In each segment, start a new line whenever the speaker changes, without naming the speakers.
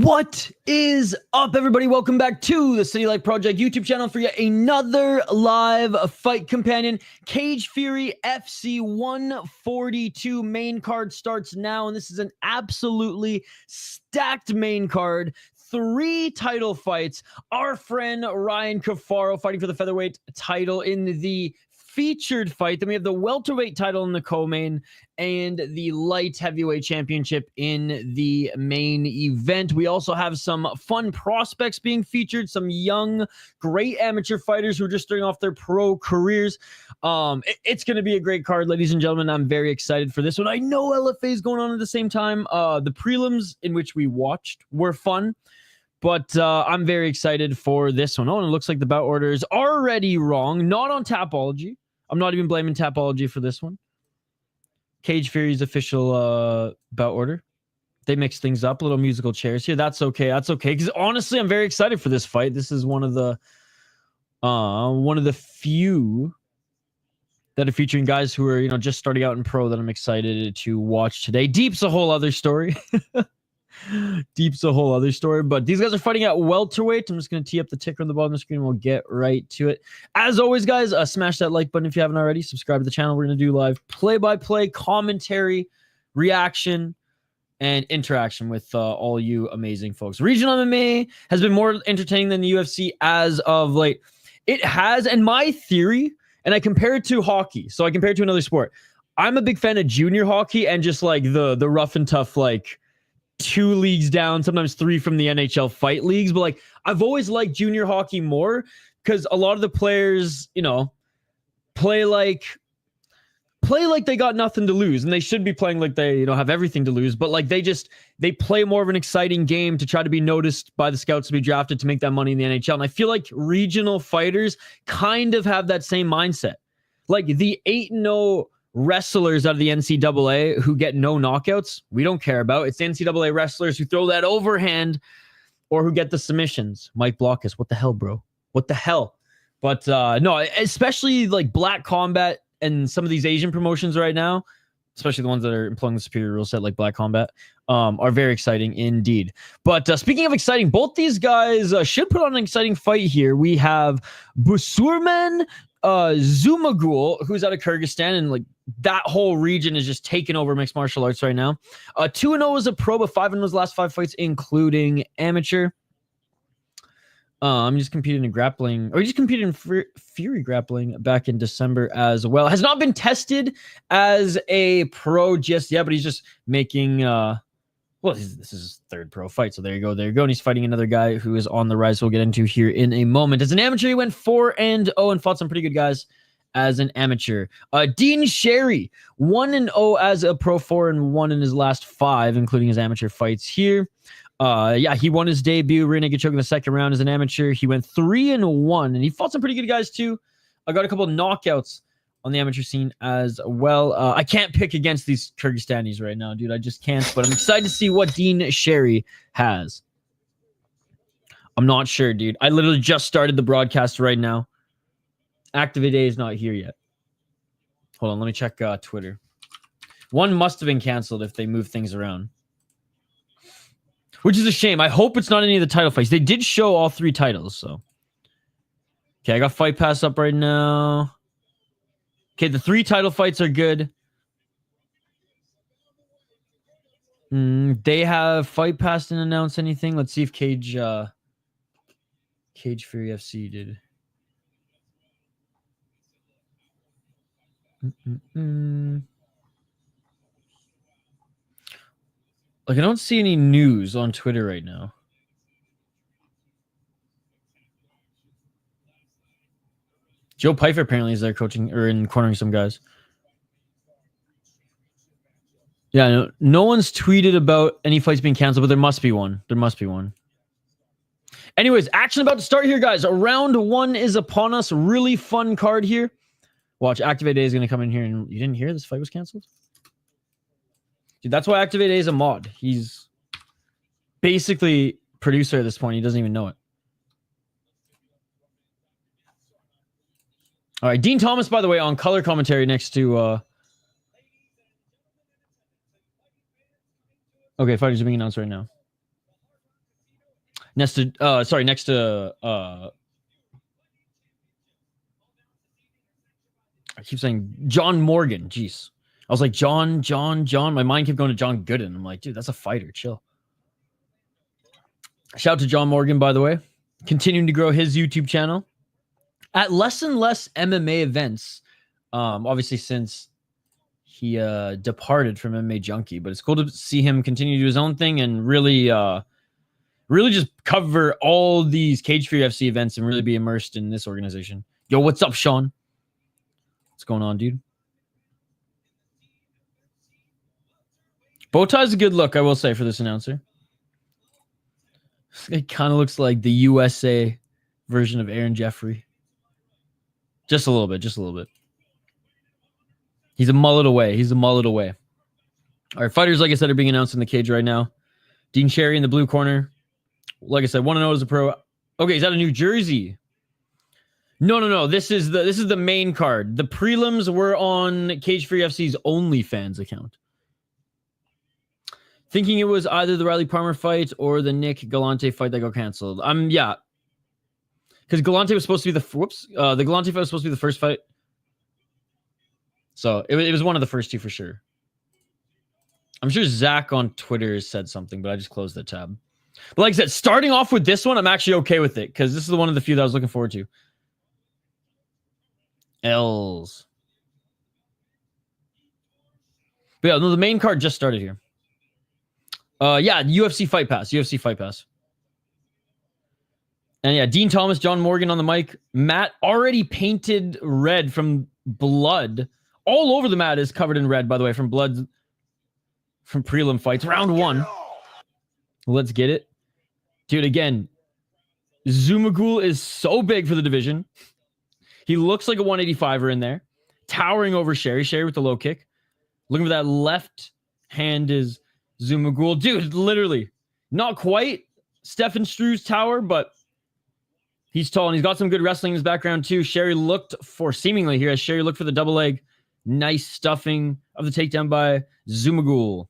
What is up, everybody? Welcome back to the City Life Project YouTube channel for yet another live fight companion. Cage Fury FC 142 main card starts now, and this is an absolutely stacked main card. 3 title fights. Our friend Ryan Cafaro fighting for the featherweight title in the featured fight. Then we have the welterweight title in the co-main and the light heavyweight championship in the main event. We also have some fun prospects being featured, some young, great amateur fighters who are just starting off their pro careers. It's going to be a great card, ladies and gentlemen. I'm very excited for this one. I know LFA is going on at the same time. The prelims in which we watched were fun, but I'm very excited for this one. Oh, and it looks like the bout order is already wrong. Not on Tapology. I'm not even blaming Tapology for this one. Cage Fury's official bout order. They mix things up. Little musical chairs here. That's okay. That's okay. Because honestly, I'm very excited for this fight. This is one of the few that are featuring guys who are, just starting out in pro that I'm excited to watch today. Deep's a whole other story. Deep's a whole other story, but these guys are fighting at welterweight. I'm just going to tee up the ticker on the bottom of the screen. We'll get right to it. As always, guys, smash that like button if you haven't already. Subscribe to the channel. We're going to do live play-by-play commentary, reaction, and interaction with all you amazing folks. Regional MMA has been more entertaining than the UFC as of late. It has, and my theory, and I compare it to hockey, so I compare it to another sport. I'm a big fan of junior hockey and just like the rough and tough, like 2 leagues down, sometimes 3 from the NHL fight leagues. But like, I've always liked junior hockey more because a lot of the players, play like they got nothing to lose, and they should be playing like they, have everything to lose. But like they play more of an exciting game to try to be noticed by the scouts to be drafted to make that money in the NHL. And I feel like regional fighters kind of have that same mindset. Like the 8-0 wrestlers out of the NCAA who get no knockouts, we don't care about. It's the NCAA wrestlers who throw that overhand or who get the submissions. Mike Blockus, what the hell, bro? What the hell? But no, especially like Black Combat and some of these Asian promotions right now, especially the ones that are employing the superior rule set like Black Combat, are very exciting indeed. But speaking of exciting, both these guys should put on an exciting fight here. We have Busurman, Zhumagul, who's out of Kyrgyzstan, and like that whole region is just taking over mixed martial arts right now. 2-0 as a pro, but 5-0 his last 5 fights, including amateur. I'm just competing in grappling, or he just competed in Fury grappling back in December as well. Has not been tested as a pro just yet, but he's just making well, this is his 3rd pro fight, so there you go. And he's fighting another guy who is on the rise, we'll get into here in a moment. As an amateur, he went 4-0 and fought some pretty good guys as an amateur. Dean Sherry, 1-0 as a pro, 4-1 in his last 5, including his amateur fights here. Yeah, he won his debut rear naked choke in the 2nd round as an amateur. He went 3-1, and he fought some pretty good guys too. I got a couple of knockouts on the amateur scene as well. I can't pick against these Kyrgyzstanis right now, dude. I just can't, but I'm excited to see what Dean Sherry has. I'm not sure, dude. I literally just started the broadcast right now. Activate Day is not here yet. Hold on, let me check Twitter. One must have been canceled if they move things around, which is a shame. I hope it's not any of the title fights. They did show all 3 titles, so. Okay, I got Fight Pass up right now. Okay, the 3 title fights are good. They have Fight Pass didn't announce anything. Let's see if Cage Fury FC did. Like, I don't see any news on Twitter right now. Joe Pyfer apparently is there coaching or in cornering some guys. Yeah, no one's tweeted about any fights being canceled, but there must be one. There must be one. Anyways, action about to start here, guys. Round 1 is upon us. Really fun card here. Watch, Activate Day is going to come in here, and you didn't hear this fight was canceled? Dude, that's why Activate Day is a mod. He's basically producer at this point. He doesn't even know it. All right, Dean Thomas, by the way, on color commentary next to Okay, fighters are being announced right now. Next to next to I keep saying John Morgan. Jeez. I was like, John. My mind kept going to John Gooden. I'm like, dude, that's a fighter. Chill. Shout out to John Morgan, by the way. Continuing to grow his YouTube channel. At less and less MMA events. Obviously, since he departed from MMA Junkie. But it's cool to see him continue to do his own thing and really just cover all these Cage Free UFC events and really be immersed in this organization. Yo, what's up, Shaun? What's going on, dude? Bow tie's a good look, I will say, for this announcer. It kind of looks like the USA version of Aaron Jeffrey. Just a little bit. He's a mullet away. All right, fighters, like I said, are being announced in the cage right now. Dean Cherry in the blue corner. Like I said, 1-0 as a pro. Okay, he's out of New Jersey. No. This is the main card. The prelims were on Cage Free FC's OnlyFans account. Thinking it was either the Riley Palmer fight or the Nick Galanti fight that got canceled. Yeah. Because Galanti was supposed to be the Galanti fight was supposed to be the first fight. So it was one of the first two for sure. I'm sure Zach on Twitter said something, but I just closed the tab. But like I said, starting off with this one, I'm actually okay with it because this is one of the few that I was looking forward to. L's. But yeah, no, the main card just started here. Yeah, UFC Fight Pass. And yeah, Dean Thomas, John Morgan on the mic. Matt already painted red from blood. All over the mat is covered in red, by the way, from blood from prelim fights. Round 1. Let's get it. Dude, again, Zhumagul is so big for the division. He looks like a 185er in there. Towering over Sherry. Sherry with the low kick. Looking for that left hand is Zhumagul. Dude, literally. Not quite Stefan Struve's tower, but he's tall and he's got some good wrestling in his background too. Sherry looked for, seemingly here, as Sherry looked for the double leg. Nice stuffing of the takedown by Zhumagul.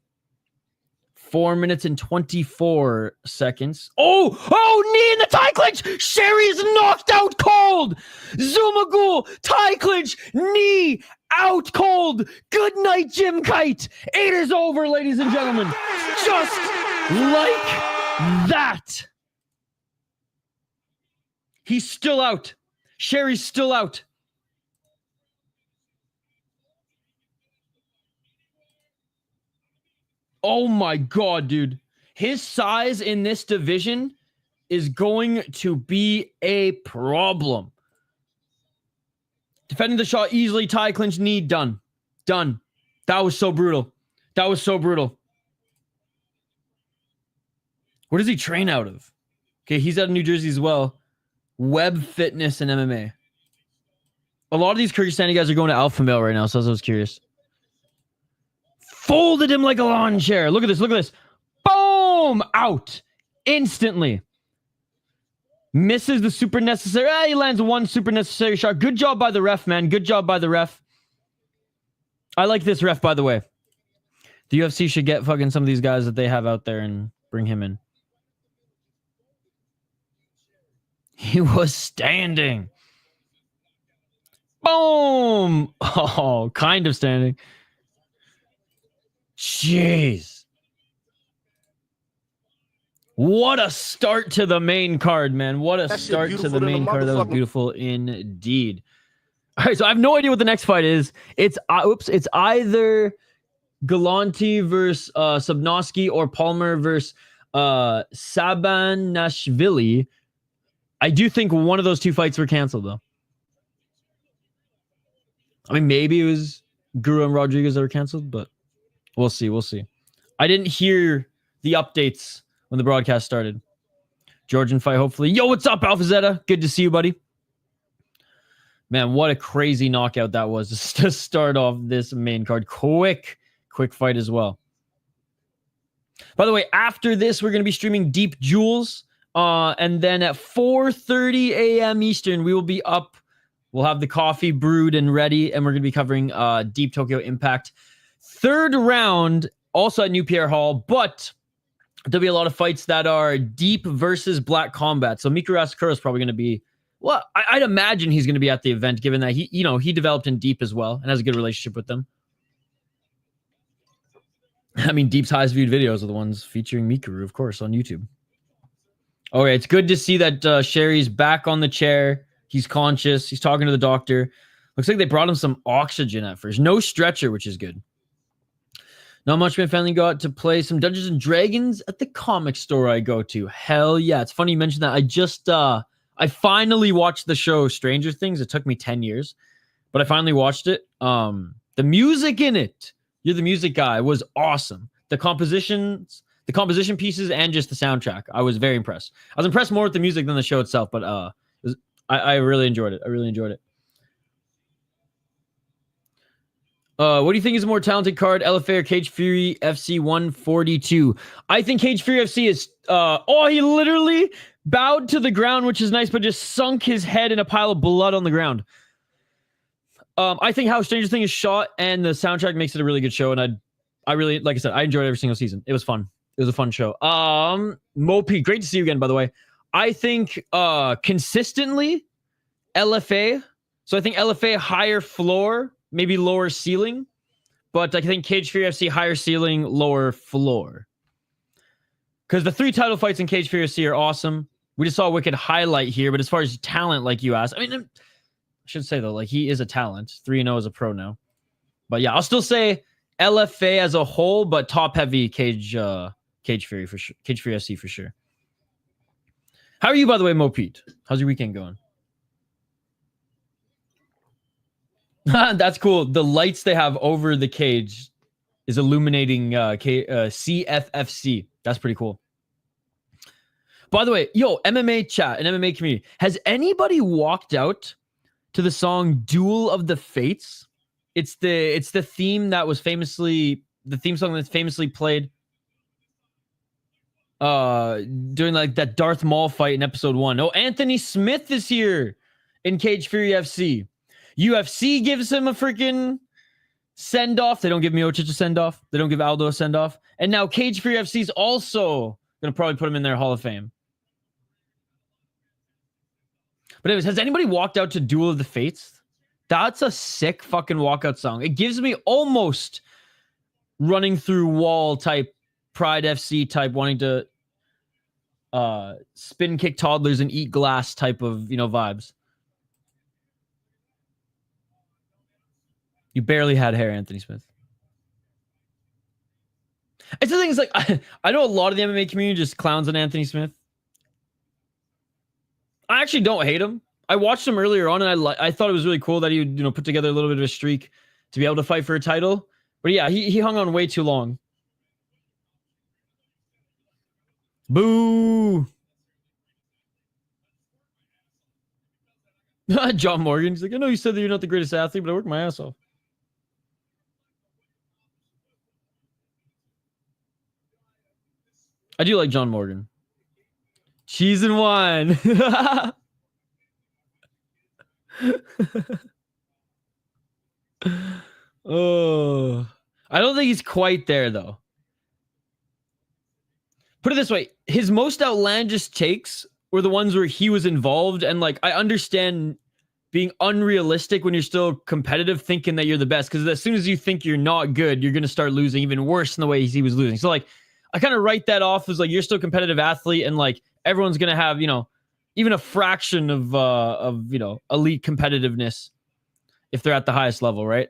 4 minutes and 24 seconds. Oh, knee in the tie clinch. Sherry is knocked out cold. Zhumagul, tie clinch, knee out cold. Good night, Jim Kite. It is over, ladies and gentlemen. Just like that. He's still out. Sherry's still out. Oh my God, dude. His size in this division is going to be a problem. Defending the shot easily, tie clinch, knee, done. That was so brutal. Where does he train out of? Okay, he's out of New Jersey as well. Web Fitness and MMA. A lot of these Kyrgyzstani guys are going to Alpha Male right now, so I was curious. Folded him like a lawn chair. Look at this. Boom! Out. Instantly. Misses the super necessary. He lands one super necessary shot. Good job by the ref, man. Good job by the ref. I like this ref, by the way. The UFC should get fucking some of these guys that they have out there and bring him in. He was standing. Boom! Oh, kind of standing. Jeez. What a start to the main card, man. What a start to the main card. That was beautiful indeed. All right, so I have no idea what the next fight is. It's either Galanti versus Sobnosky or Palmer versus Sabanashvili. I do think one of those two fights were canceled, though. I mean, maybe it was Gura and Rodriguez that were canceled, but we'll see. I didn't hear the updates when the broadcast started. Georgian fight, hopefully. Yo, what's up, Alpha Zeta? Good to see you, buddy. Man, what a crazy knockout that was to start off this main card. Quick fight as well. By the way, after this, we're going to be streaming Deep Jewels. And then at 4:30 a.m. Eastern, we will be up. We'll have the coffee brewed and ready, and we're going to be covering Deep Tokyo Impact. Third round, also at New Pierre Hall, but there'll be a lot of fights that are deep versus black combat. So Mikuru Asakura is probably going to be, well, I'd imagine he's going to be at the event, given that he developed in Deep as well and has a good relationship with them. I mean, Deep's highest viewed videos are the ones featuring Mikuru, of course, on YouTube. Okay, it's good to see that Sherry's back on the chair. He's conscious. He's talking to the doctor. Looks like they brought him some oxygen at first. No stretcher, which is good. Not much. My family got to play some Dungeons and Dragons at the comic store I go to. Hell yeah. It's funny you mentioned that. I finally watched the show Stranger Things. It took me 10 years, but I finally watched it. The music in it, you're the music guy, was awesome. The composition pieces and just the soundtrack. I was very impressed. I was impressed more with the music than the show itself, but I really enjoyed it. I really enjoyed it. What do you think is a more talented card, LFA or Cage Fury FC 142? I think Cage Fury FC is... he literally bowed to the ground, which is nice, but just sunk his head in a pile of blood on the ground. I think how Stranger Things is shot and the soundtrack makes it a really good show, and I really, like I said, I enjoyed every single season. It was fun. It was a fun show. Mopi, great to see you again, by the way. I think consistently LFA. So I think LFA higher floor, maybe lower ceiling, but I think Cage Fury FC higher ceiling, lower floor. Because the 3 title fights in Cage Fury FC are awesome. We just saw a wicked highlight here, but as far as talent, like you asked, I mean, I should say though, like he is a talent. 3-0 as a pro now. But yeah, I'll still say LFA as a whole, but top heavy Cage Fury for sure. Cage Fury FC for sure. How are you, by the way, Mo Pete? How's your weekend going? That's cool. The lights they have over the cage is illuminating CFFC. That's pretty cool. By the way, yo, MMA chat and MMA community. Has anybody walked out to the song Duel of the Fates? It's the theme that was famously the theme song that's famously played during like that Darth Maul fight in episode 1. Oh, Anthony Smith is here in Cage Fury FC. UFC gives him a freaking send-off. They don't give Miocic a send-off. They don't give Aldo a send-off. And now Cage Fury FC is also going to probably put him in their Hall of Fame. But anyways, has anybody walked out to Duel of the Fates? That's a sick fucking walkout song. It gives me almost running through wall type, Pride FC type, wanting to spin kick toddlers and eat glass type of, vibes. You barely had hair, Anthony Smith. It's the thing is, like, I know a lot of the MMA community just clowns on Anthony Smith. I actually don't hate him. I watched him earlier on, and I thought it was really cool that he would, put together a little bit of a streak to be able to fight for a title. But yeah, he hung on way too long. Boo! John Morgan, he's like, I know you said that you're not the greatest athlete, but I worked my ass off. I do like John Morgan. Cheese and wine. Oh, I don't think he's quite there though. Put it this way, his most outlandish takes were the ones where he was involved, and like I understand being unrealistic when you're still competitive, thinking that you're the best, because as soon as you think you're not good, you're gonna start losing even worse than the way he was losing. So like I kind of write that off as like you're still a competitive athlete, and like everyone's gonna have, even a fraction of elite competitiveness if they're at the highest level, right?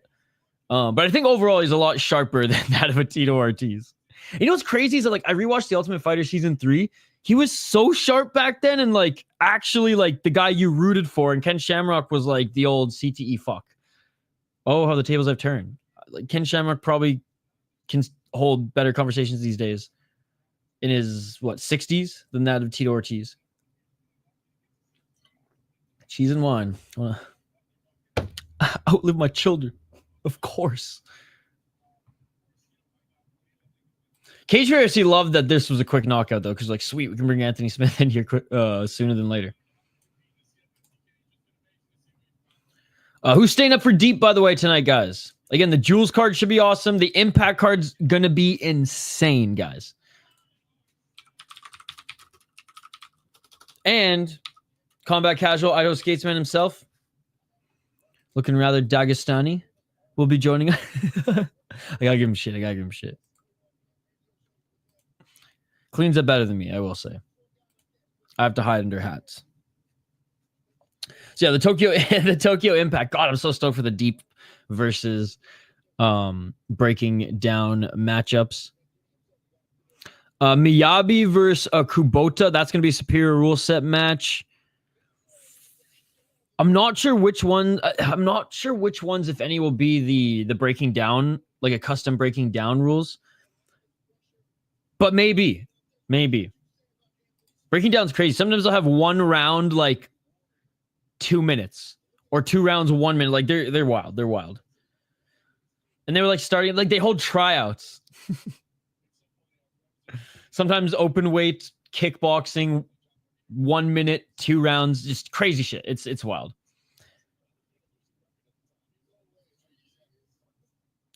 But I think overall he's a lot sharper than that of a Tito Ortiz. You know what's crazy is that like I rewatched The Ultimate Fighter season 3. He was so sharp back then, and like actually like the guy you rooted for, and Ken Shamrock was like the old CTE fuck. Oh, how the tables have turned. Like Ken Shamrock probably can hold better conversations these days in his 60s than that of Tito Ortiz. Cheese and wine. Outlive my children, of course. Cage Fury FC loved that this was a quick knockout though, because like sweet, we can bring Anthony Smith in here sooner than later. Who's staying up for Deep, by the way, tonight, guys? Again, the Jules card should be awesome. The Impact card's gonna be insane, guys. And combat casual Idaho Skatesman himself, looking rather Dagestani, will be joining us. I gotta give him shit. Cleans up better than me, I will say. I have to hide under hats. So yeah, the Tokyo Impact. God, I'm so stoked for the deep versus breaking down matchups. Miyabi versus Kubota. That's going to be a superior rule set match. I'm not sure which one. I'm not sure which ones, if any, will be the breaking down, like a custom breaking down rules. But maybe. Breaking down's crazy. Sometimes they'll have one round like 2 minutes, or 2 rounds 1 minute. Like they're wild. They're wild. And they were like starting, like they hold tryouts. Sometimes open weight, kickboxing, 1 minute, 2 rounds, just crazy shit. It's wild.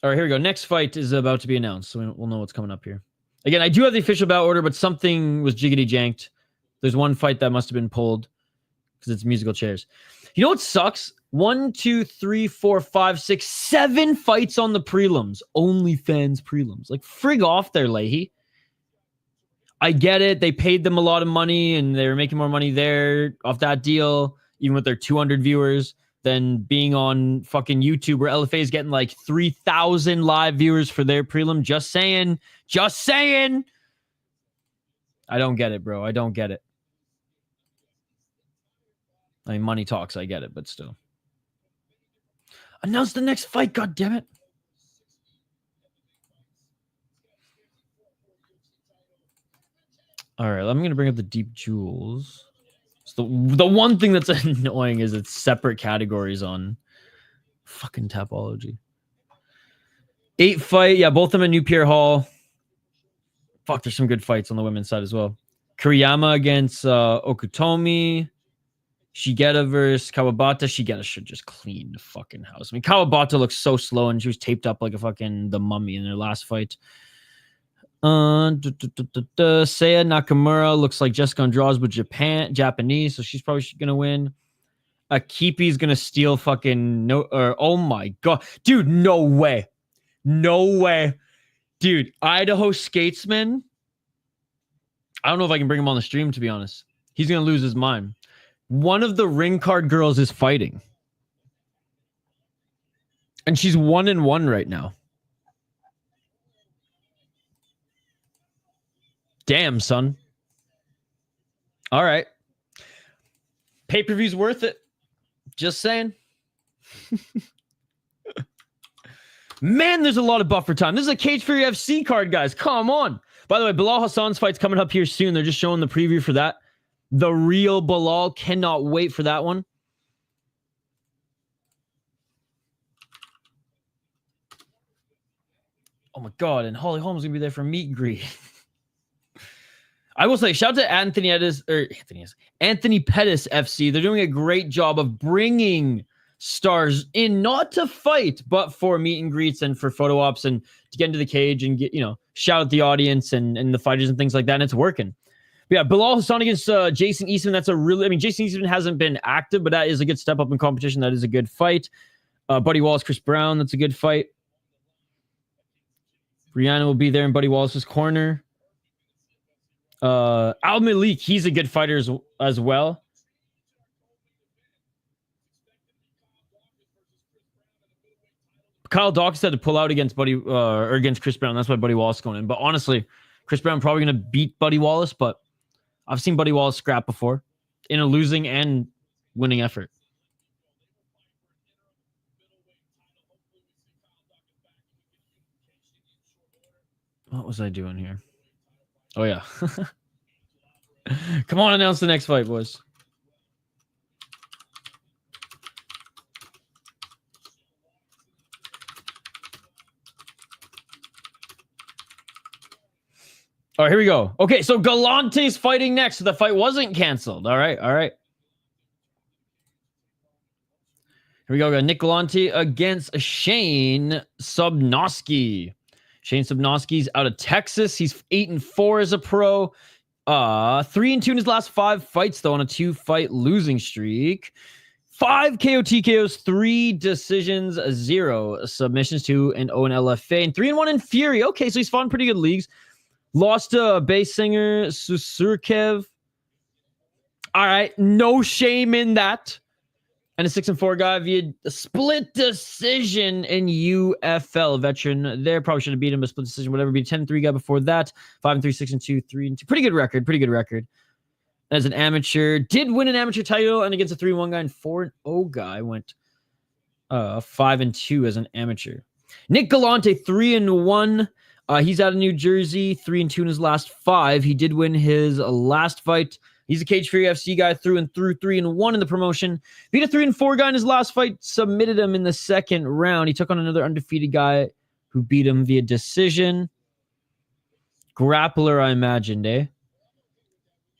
All right, here we go. Next fight is about to be announced, so we'll know what's coming up here. Again, I do have the official bout order, but something was jiggity janked. There's one fight that must have been pulled because it's musical chairs. You know what sucks? 1, 2, 3, 4, 5, 6, 7 fights on the prelims. OnlyFans prelims. Like, frig off there, Leahy. I get it. They paid them a lot of money, and they were making more money there off that deal, even with their 200 viewers, than being on fucking YouTube, where LFA is getting like 3,000 live viewers for their prelim. Just saying. I don't get it, bro. I don't get it. I mean, money talks. I get it, but still. Announce the next fight, God damn it. All right, I'm going to bring up the Deep Jewels. So the one thing that's annoying is it's separate categories on fucking Tapology. 8 fight. Yeah, both of them in New Pier Hall. Fuck, there's some good fights on the women's side as well. Kuriyama against Okutomi. Shigeta versus Kawabata. Shigeta should just clean the fucking house. I mean, Kawabata looks so slow, and she was taped up like a fucking the mummy in their last fight. Seiya Nakamura looks like Jessica Andrade with Japanese, so she's probably gonna win. Akipi's gonna steal fucking oh my god, dude, no way, dude. Idaho Skatesman. I don't know if I can bring him on the stream, to be honest. He's gonna lose his mind. One of the ring card girls is fighting, and she's 1-1 right now. Damn, son. All right. Pay-per-view's worth it. Just saying. Man, there's a lot of buffer time. This is a Cage Fury FC card, guys. Come on. By the way, Bilal Hassan's fight's coming up here soon. They're just showing the preview for that. The real Bilal. Cannot wait for that one. Oh my god, and Holly Holmes is gonna be there for meet and greet. I will say, shout out to Anthony Pettis FC. They're doing a great job of bringing stars in, not to fight, but for meet and greets and for photo ops and to get into the cage and get, shout out the audience and the fighters and things like that. And it's working. But yeah, Bilal Hassan against Jason Eastman. That's Jason Eastman hasn't been active, but that is a good step up in competition. That is a good fight. Buddy Wallace, Chris Brown. That's a good fight. Brianna will be there in Buddy Wallace's corner. Al Malik, he's a good fighter as well. Kyle Dawkins had to pull out against against Chris Brown. That's why Buddy Wallace is going in. But honestly, Chris Brown probably going to beat Buddy Wallace, but I've seen Buddy Wallace scrap before in a losing and winning effort. What was I doing here? Oh, yeah. Come on, announce the next fight, boys. All right, here we go. Okay, so Galanti's fighting next. So the fight wasn't canceled. All right. Here we go. We got Nick Galanti against Shane Sobnosky. Shane Sobnosky's out of Texas. He's 8-4 as a pro. 3-2 in his last 5 fights, though, on a 2-fight losing streak. 5 KO TKOs, 3 decisions, 0 submissions, 2-0 in LFA, and 3-1 in Fury. Okay, so he's fought in pretty good leagues. Lost to bass singer Susurkev. All right, no shame in that. And a 6-4 guy via a split decision in UFL. Veteran there. Probably should have beat him, a split decision, whatever. Beat a 10-3 guy before that. 5-3, 6-2, 3-2. Pretty good record. Pretty good record. As an amateur. Did win an amateur title, and against a 3-1 guy and 4-0 guy. Went 5-2 as an amateur. Nick Galanti, 3-1. He's out of New Jersey. 3-2 in his last 5. He did win his last fight. He's a Cage Fury FC guy through and through, 3-1 in the promotion. Beat a 3-4 guy in his last fight, submitted him in the 2nd round. He took on another undefeated guy who beat him via decision. Grappler, I imagined, eh?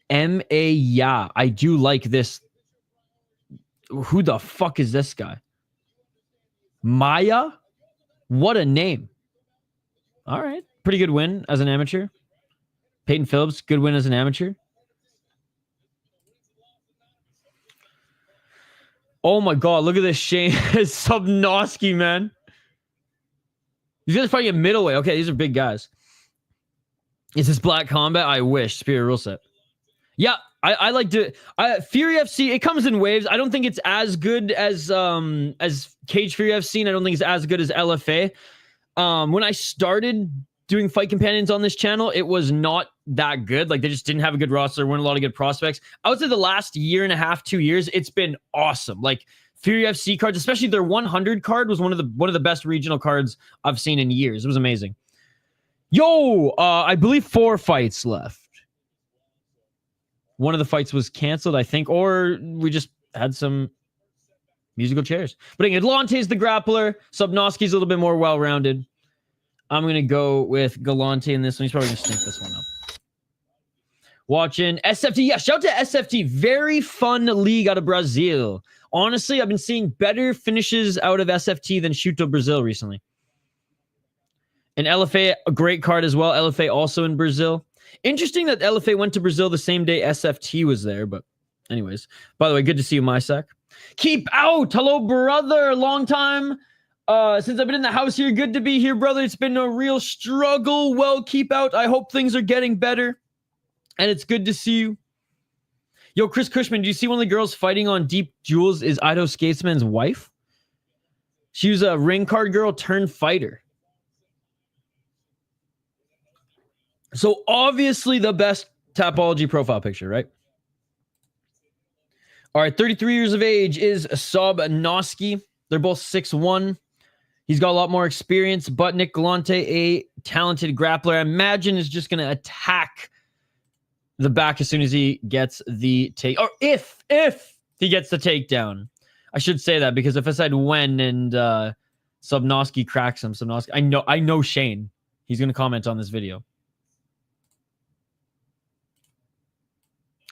M.A. Yeah, I do like this. Who the fuck is this guy? Maya? What a name. All right. Pretty good win as an amateur. Peyton Phillips, good win as an amateur. Oh my God, look at this Shane Sobnosky, man. These guys are fighting at middleweight. Okay, these are big guys. Is this Black Combat? I wish. Superior rule set. Yeah, I like to... Fury FC, it comes in waves. I don't think it's as good as Cage Fury FC, and I don't think it's as good as LFA. When I started doing fight companions on this channel, it was not that good. Like, they just didn't have a good roster. There weren't a lot of good prospects. I would say the last year and a half, 2 years, it's been awesome. Like, Fury FC cards, especially their 100 card, was one of the best regional cards I've seen in years. It was amazing. Yo, I believe 4 fights left. One of the fights was canceled, I think, or we just had some musical chairs. But again, Galante's the grappler. Sobnosky's a little bit more well-rounded. I'm going to go with Galanti in this one. He's probably going to stink this one up. Watching SFT. Yeah, shout out to SFT. Very fun league out of Brazil. Honestly, I've been seeing better finishes out of SFT than Chuto Brazil recently. And LFA, a great card as well. LFA also in Brazil. Interesting that LFA went to Brazil the same day SFT was there. But anyways, by the way, good to see you, Mysak. Keep out. Hello, brother. Long time. Since I've been in the house here, good to be here, brother. It's been a real struggle. Well, keep out. I hope things are getting better. And it's good to see you. Yo, Chris Cushman, do you see one of the girls fighting on Deep Jewels is Ido Skatesman's wife? She was a ring card girl turned fighter. So obviously the best Tapology profile picture, right? All right, 33 years of age is Sobnosky. They're both 6'1". He's got a lot more experience, but Nick Galanti, a talented grappler, I imagine is just going to attack the back as soon as he gets the take. Or if he gets the takedown. I should say that because if I said when and Sobnosky cracks him, Sobnosky, I know Shane. He's going to comment on this video.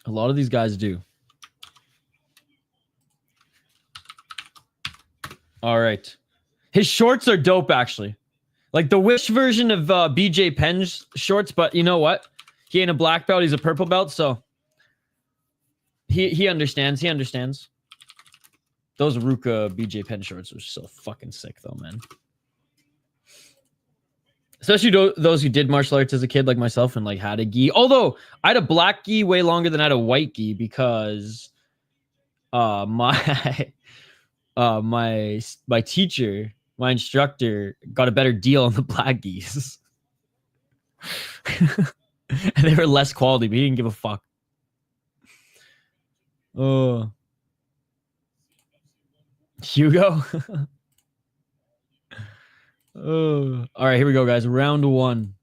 A lot of these guys do. All right. His shorts are dope, actually. Like the Wish version of BJ Penn's shorts, but you know what? He ain't a black belt. He's a purple belt, so he understands. He understands. Those Ruka BJ Penn shorts are so fucking sick, though, man. Especially those who did martial arts as a kid, like myself, and like had a gi. Although I had a black gi way longer than I had a white gi because my teacher, my instructor, got a better deal on the black gis. And they were less quality, but he didn't give a fuck. Oh, Hugo. Oh, all right, here we go, guys. Round 1.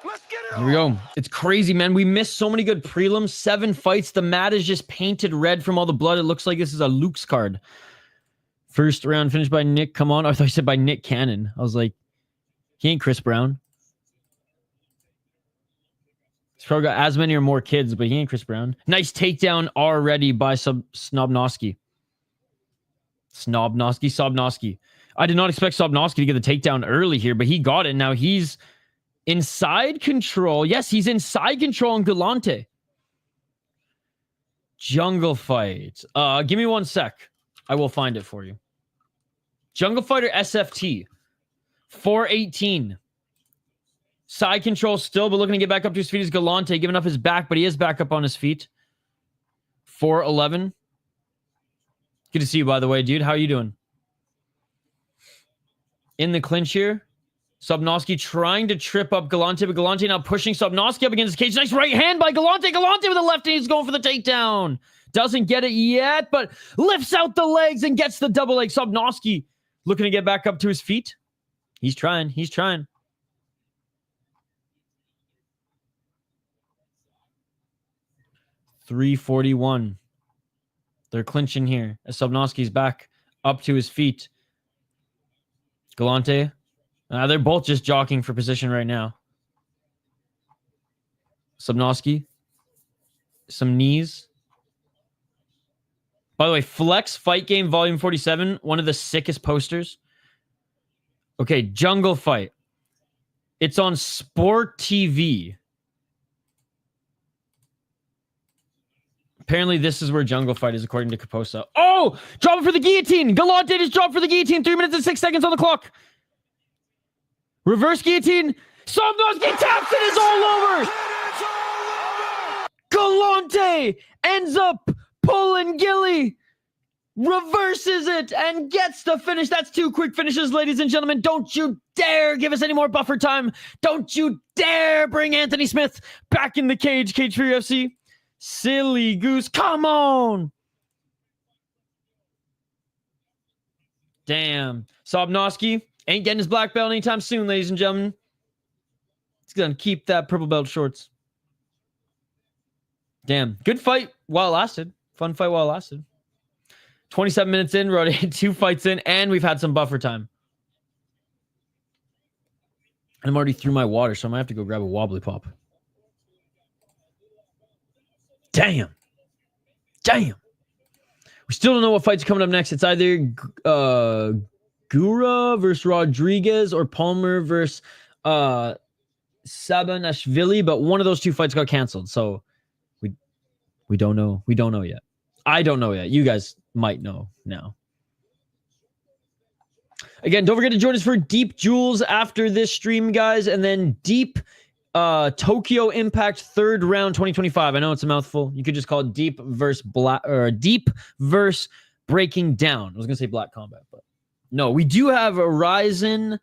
Let's get it.
Here we go. It's crazy, man. We missed so many good prelims. 7 fights. The mat is just painted red from all the blood. It looks like this is a Luke's card. First round finished by Nick. Come on. I thought you said by Nick Cannon. I was like, he ain't Chris Brown. He's probably got as many or more kids, but he ain't Chris Brown. Nice takedown already by Sobnosky. Sobnosky. I did not expect Sobnosky to get the takedown early here, but he got it. Now he's inside control. Yes, he's inside control on Galanti. Jungle fight. Give me 1 sec. I will find it for you. Jungle Fighter SFT. 418. Side control still, but looking to get back up to his feet is Galanti, giving up his back, but he is back up on his feet. 411. Good to see you, by the way, dude. How are you doing? In the clinch here. Sobnosky trying to trip up Galanti, but Galanti now pushing Sobnosky up against the cage. Nice right hand by Galanti. Galanti with the left hand. He's going for the takedown. Doesn't get it yet, but lifts out the legs and gets the double leg. Sobnosky looking to get back up to his feet. He's trying. He's trying. .341. They're clinching here as Sobnosky's back up to his feet. Galanti. They're both just jockeying for position right now. Sobnosky. Some knees. By the way, Flex Fight Game Volume 47. One of the sickest posters. Okay, Jungle Fight. It's on Sport TV. Apparently, this is where Jungle Fight is, according to Kaposa. Oh! Drop it for the guillotine! Galanti just dropped for the guillotine. 3 minutes and 6 seconds on the clock. Reverse guillotine. Sobnosky taps it. Is all over. Galanti ends up pulling Gilly. Reverses it and gets the finish. That's 2 quick finishes, ladies and gentlemen. Don't you dare give us any more buffer time. Don't you dare bring Anthony Smith back in the cage. Cage for UFC. Silly goose. Come on. Damn. Sobnosky ain't getting his black belt anytime soon, ladies and gentlemen. He's going to keep that purple belt shorts. Damn. Good fight while it lasted. Fun fight while it lasted. 27 minutes in, rotated 2 fights in, and we've had some buffer time. I'm already through my water, so I might have to go grab a wobbly pop. Damn. Damn. We still don't know what fight's coming up next. It's either Gura versus Rodriguez or Palmer versus Sabanashvili, but one of those 2 fights got canceled, so we don't know. We don't know yet. I don't know yet. You guys might know now. Again, don't forget to join us for Deep Jewels after this stream, guys, and then Deep Tokyo Impact 3rd round 2025. I know it's a mouthful. You could just call it Deep versus Black, or Deep versus Breaking Down. I was gonna say Black Combat, but no. We do have a Ryzen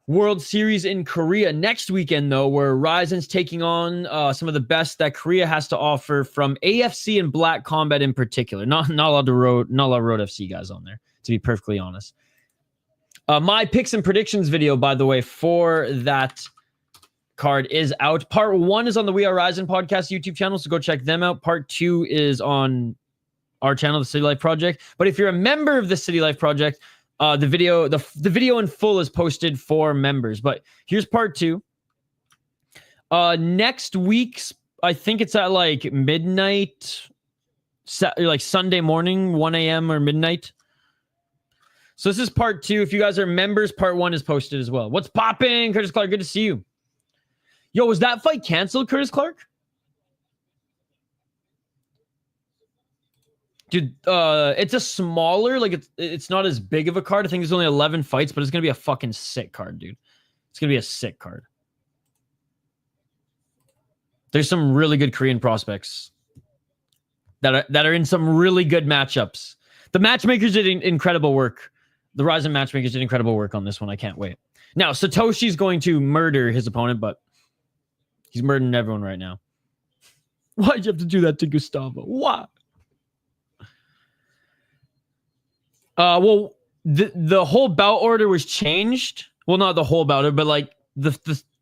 World Series in Korea next weekend, though, where Ryzen's taking on some of the best that Korea has to offer from AFC and Black Combat in particular. Not a lot of Road FC guys on there, to be perfectly honest. My picks and predictions video, by the way, for that card is out. Part 1 is on the We Are Ryzen podcast YouTube channel, so go check them out. Part 2 is on our channel, the City Life Project. But if you're a member of the City Life Project, the video in full is posted for members. But here's part 2. Next week's, I think it's at like midnight, like Sunday morning, 1 a.m. or midnight. So this is part 2. If you guys are members, part 1 is posted as well. What's popping, Curtis Clark? Good to see you. Yo, was that fight canceled, Curtis Clark? Dude, it's a smaller, like it's not as big of a card. I think there's only 11 fights, but it's gonna be a fucking sick card, dude. It's gonna be a sick card. There's some really good Korean prospects that are in some really good matchups. The matchmakers did incredible work. The Ryzen matchmakers did incredible work on this one. I can't wait. Now, Satoshi's going to murder his opponent, but he's murdering everyone right now. Why'd you have to do that to Gustavo? Why? Well, the whole bout order was changed. Well, not the whole bout order, but like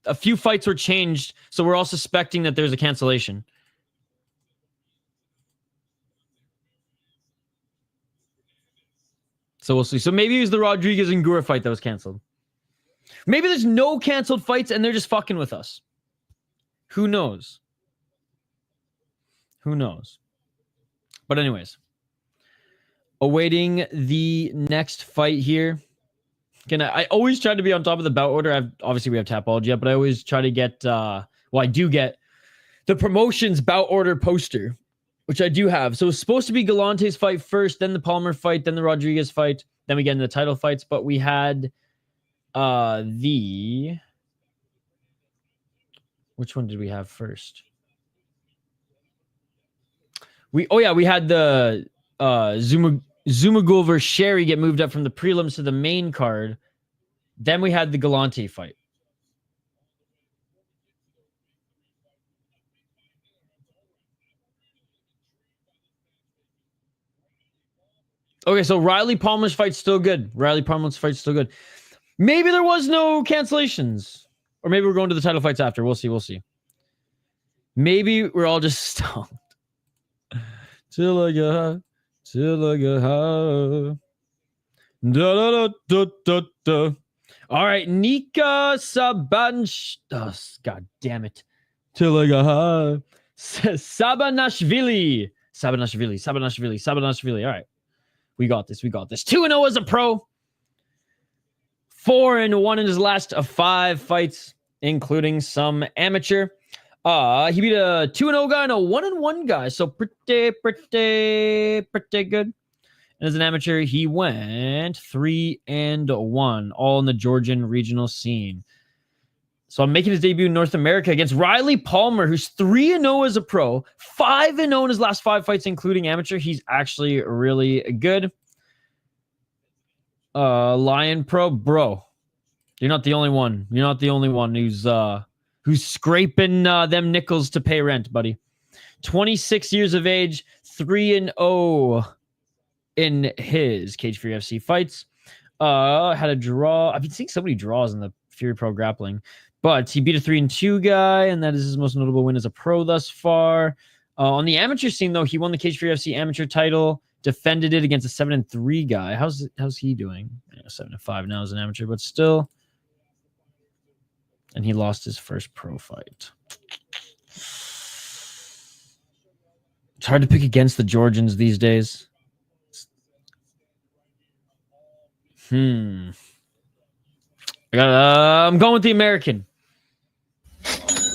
a few fights were changed, so we're all suspecting that there's a cancellation. So we'll see. So maybe it was the Rodriguez and Gura fight that was canceled. Maybe there's no canceled fights and they're just fucking with us. Who knows? Who knows? But anyways. Awaiting the next fight here. I always try to be on top of the bout order. Obviously we have Tapology yet, but I always try to get I do get the promotions bout order poster, which I do have. So it's supposed to be Galanti's fight first, then the Palmer fight, then the Rodriguez fight, then we get into the title fights, but we had which one did we have first? We had the Zhumagul versus Sherry get moved up from the prelims to the main card. Then we had the Galanti fight. Okay, so Riley Palmer's fight's still good. Maybe there was no cancellations. Or maybe we're going to the title fights after. We'll see. Maybe we're all just stoned. Till I get high. Da. All right, Nika God damn it. Till I get high. Sabanashvili. All right. We got this. 2-0 as a pro. 4-1 in his last 5 fights, including some amateur. He beat a 2-0 guy and a 1-1 guy, so pretty good. And as an amateur, he went 3-1, all in the Georgian regional scene. So I'm making his debut in North America against Riley Palmer, who's 3-0 as a pro, 5-0 in his last 5 fights, including amateur. He's actually really good. Lion Pro, bro. You're not the only one. Who's scraping them nickels to pay rent, buddy. 26 years of age, 3-0 in his Cage Fury FC fights. Had a draw. I've been seeing so many draws in the Fury Pro grappling, but he beat a 3-2 guy, and that is his most notable win as a pro thus far. On the amateur scene, though, he won the Cage Fury FC amateur title, defended it against a 7-3 guy. How's he doing? 7-5 now as an amateur, but still. And he lost his first pro fight. It's hard to pick against the Georgians these days. I'm going with the American.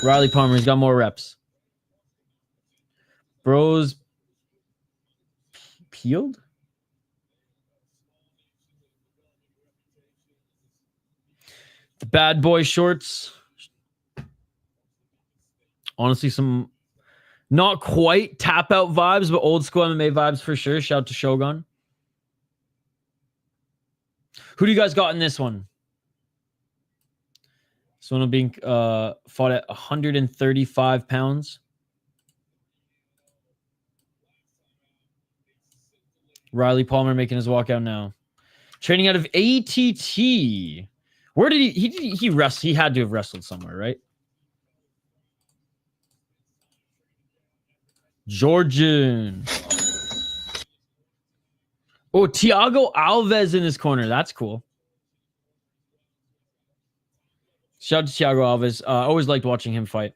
Riley Palmer. He's got more reps. Bros peeled? The bad boy shorts. Honestly, some not quite tap out vibes, but old school MMA vibes for sure. Shout out to Shogun. Who do you guys got in this one? This one will be fought at 135 pounds. Riley Palmer making his walkout now. Training out of ATT. Where did he wrestle? He had to have wrestled somewhere, right? Georgian. Oh, Thiago Alves in his corner. That's cool. Shout out to Thiago Alves. I always liked watching him fight.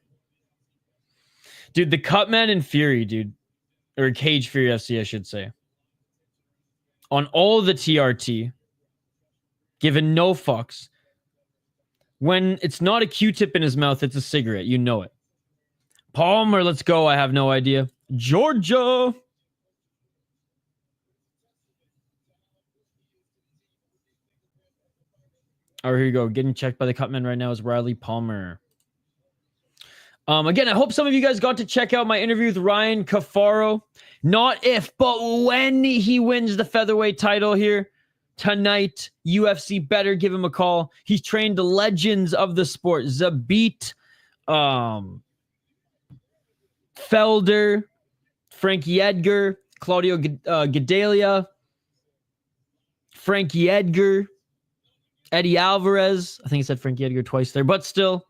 Dude, the Cutman and Fury, dude. Or Cage Fury FC, I should say. On all the TRT. Given no fucks. When it's not a Q-tip in his mouth, it's a cigarette. You know it. Palmer, let's go. I have no idea. Georgia. All right, here you go. Getting checked by the Cutman right now is Riley Palmer. Again, I hope some of you guys got to check out my interview with Ryan Cafaro. Not if, but when he wins the featherweight title here tonight. UFC better give him a call. He's trained the legends of the sport. Zabit, Felder, Frankie Edgar, Claudio Gadelia, Frankie Edgar, Eddie Alvarez. I think he said Frankie Edgar twice there, but still.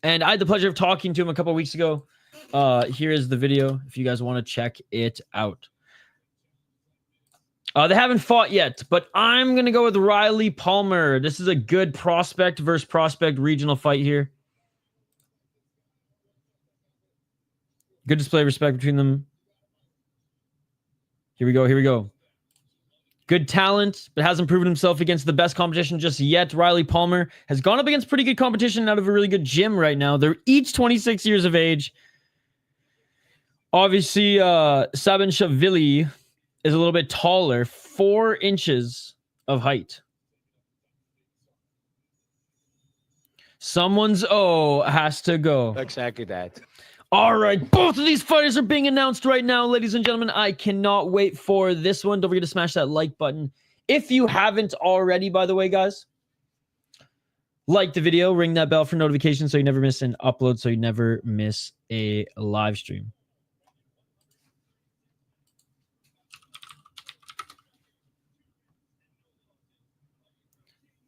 And I had the pleasure of talking to him a couple weeks ago. Here is the video if you guys want to check it out. They haven't fought yet, but I'm going to go with Riley Palmer. This is a good prospect versus prospect regional fight here. Good display of respect between them. Here we go. Here we go. Good talent, but hasn't proven himself against the best competition just yet. Riley Palmer has gone up against pretty good competition out of a really good gym right now. They're each 26 years of age. Obviously, Sabanashvili is a little bit taller, 4 inches of height. Someone's O has to go.
Exactly that.
All right, both of these fighters are being announced right now, ladies and gentlemen. I cannot wait for this one. Don't forget to smash that like button. If you haven't already, by the way, guys, like the video, ring that bell for notifications so you never miss an upload, so you never miss a live stream.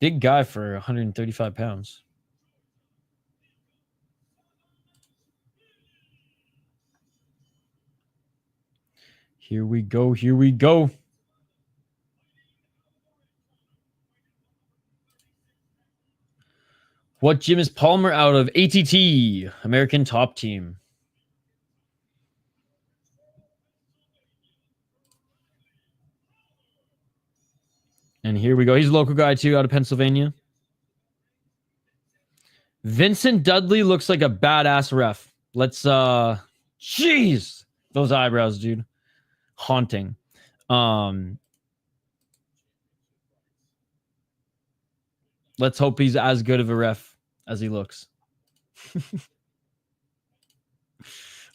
Big guy for 135 pounds. Here we go. Here we go. What gym is Palmer out of? ATT, American Top Team. And here we go. He's a local guy too, out of Pennsylvania. Vincent Dudley looks like a badass ref. Let's jeez, those eyebrows, dude. Haunting. Let's hope he's as good of a ref as he looks.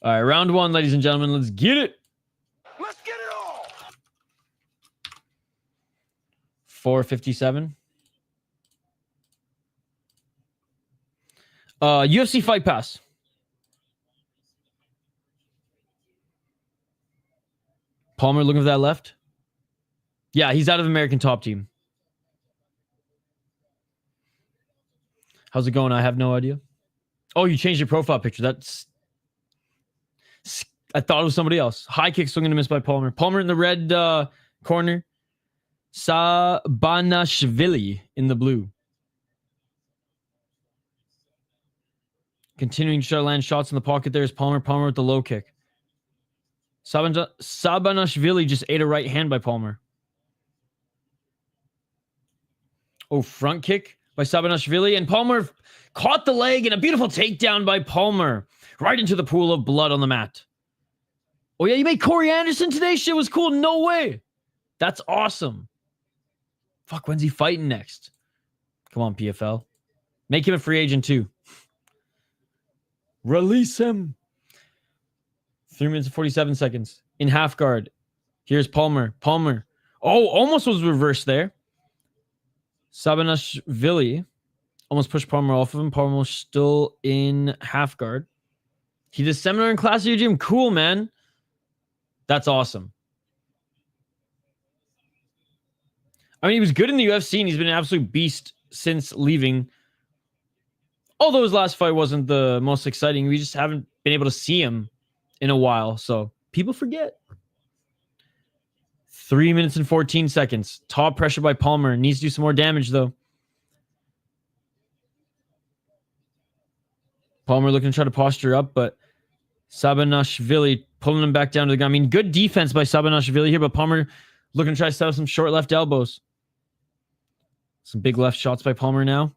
All right, round 1, ladies and gentlemen. Let's get it.
Let's get it all.
457. UFC Fight Pass. Palmer looking for that left. Yeah, he's out of American Top Team. How's it going? I have no idea. Oh, you changed your profile picture. That's... I thought it was somebody else. High kick swinging to miss by Palmer. Palmer in the red corner. Sabanashvili in the blue. Continuing to try to land shots in the pocket. There's Palmer. Palmer with the low kick. Sabanashvili just ate a right hand by Palmer. Oh, front kick by Sabanashvili. And Palmer caught the leg and a beautiful takedown by Palmer. Right into the pool of blood on the mat. Oh, yeah, you made Corey Anderson today? Shit was cool. No way. That's awesome. Fuck, when's he fighting next? Come on, PFL. Make him a free agent, too. Release him. 3 minutes and 47 seconds. In half guard. Here's Palmer. Palmer. Oh, almost was reversed there. Sabanashvili almost pushed Palmer off of him. Palmer still in half guard. He did a seminar in class at your gym. Cool, man. That's awesome. I mean, he was good in the UFC, and he's been an absolute beast since leaving. Although his last fight wasn't the most exciting, we just haven't been able to see him in a while, so people forget. 3 minutes and 14 seconds. Top pressure by Palmer. Needs to do some more damage, though. Palmer looking to try to posture up, but Sabanashvili pulling him back down to the ground. I mean, good defense by Sabanashvili here, but Palmer looking to try to set up some short left elbows. Some big left shots by Palmer now.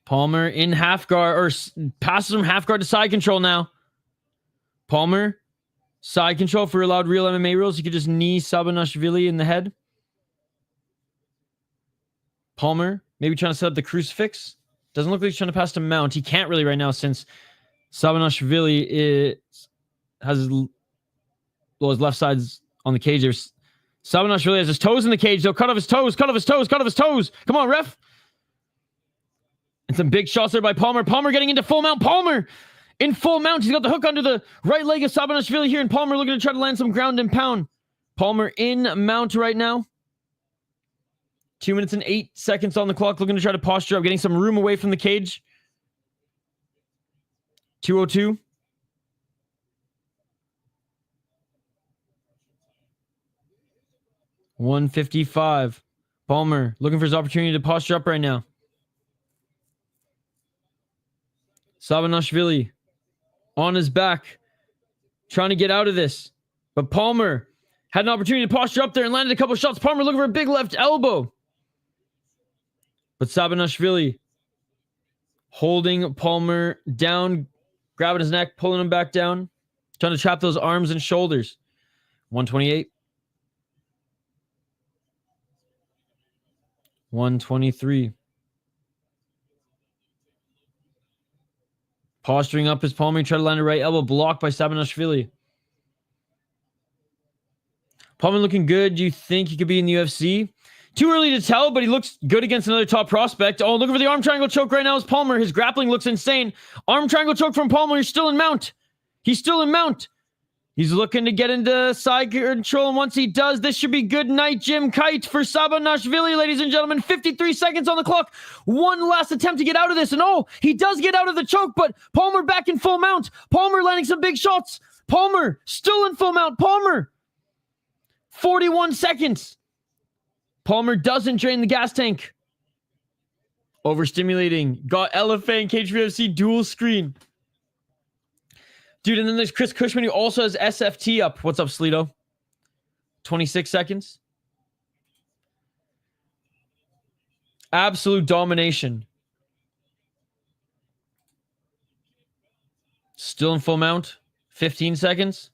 Palmer in half guard, or passes from half guard to side control now. Palmer, side control for allowed real MMA rules. You could just knee Sabanashvili in the head. Palmer, maybe trying to set up the crucifix. Doesn't look like he's trying to pass to mount. He can't really right now since Sabanashvili has his left side's on the cage. There's Sabanashvili has his toes in the cage, though. Cut off his toes, cut off his toes, cut off his toes. Come on, ref. And some big shots there by Palmer. Palmer getting into full mount. Palmer in full mount. He's got the hook under the right leg of Sabanashvili here. And Palmer looking to try to land some ground and pound. Palmer in mount right now. 2 minutes and 8 seconds on the clock. Looking to try to posture up. Getting some room away from the cage. 2:02. $155. Palmer looking for his opportunity to posture up right now. Sabanashvili on his back. trying to get out of this. But Palmer had an opportunity to posture up there and landed a couple shots. Palmer looking for a big left elbow. But Sabanashvili holding Palmer down, grabbing his neck, pulling him back down, trying to trap those arms and shoulders. 128. 123. Posturing up his Palmer, try to land a right elbow, blocked by Sabanashvili. Palmer looking good. Do you think he could be in the UFC? Too early to tell, but he looks good against another top prospect. Oh, looking for the arm triangle choke right now is Palmer. His grappling looks insane. Arm triangle choke from Palmer. He's still in mount. He's still in mount. He's looking to get into side control, and once he does, this should be good night, Jim Kite, for Sabanashvili, ladies and gentlemen. 53 seconds on the clock. One last attempt to get out of this, and oh, he does get out of the choke, but Palmer back in full mount. Palmer landing some big shots. Palmer still in full mount. Palmer. 41 seconds. Palmer doesn't drain the gas tank. Overstimulating. Got LFA Cage UFC dual screen. Dude, and then there's Chris Cushman, who also has SFT up. What's up, Sleeto? 26 seconds. Absolute domination. Still in full mount. 15 seconds.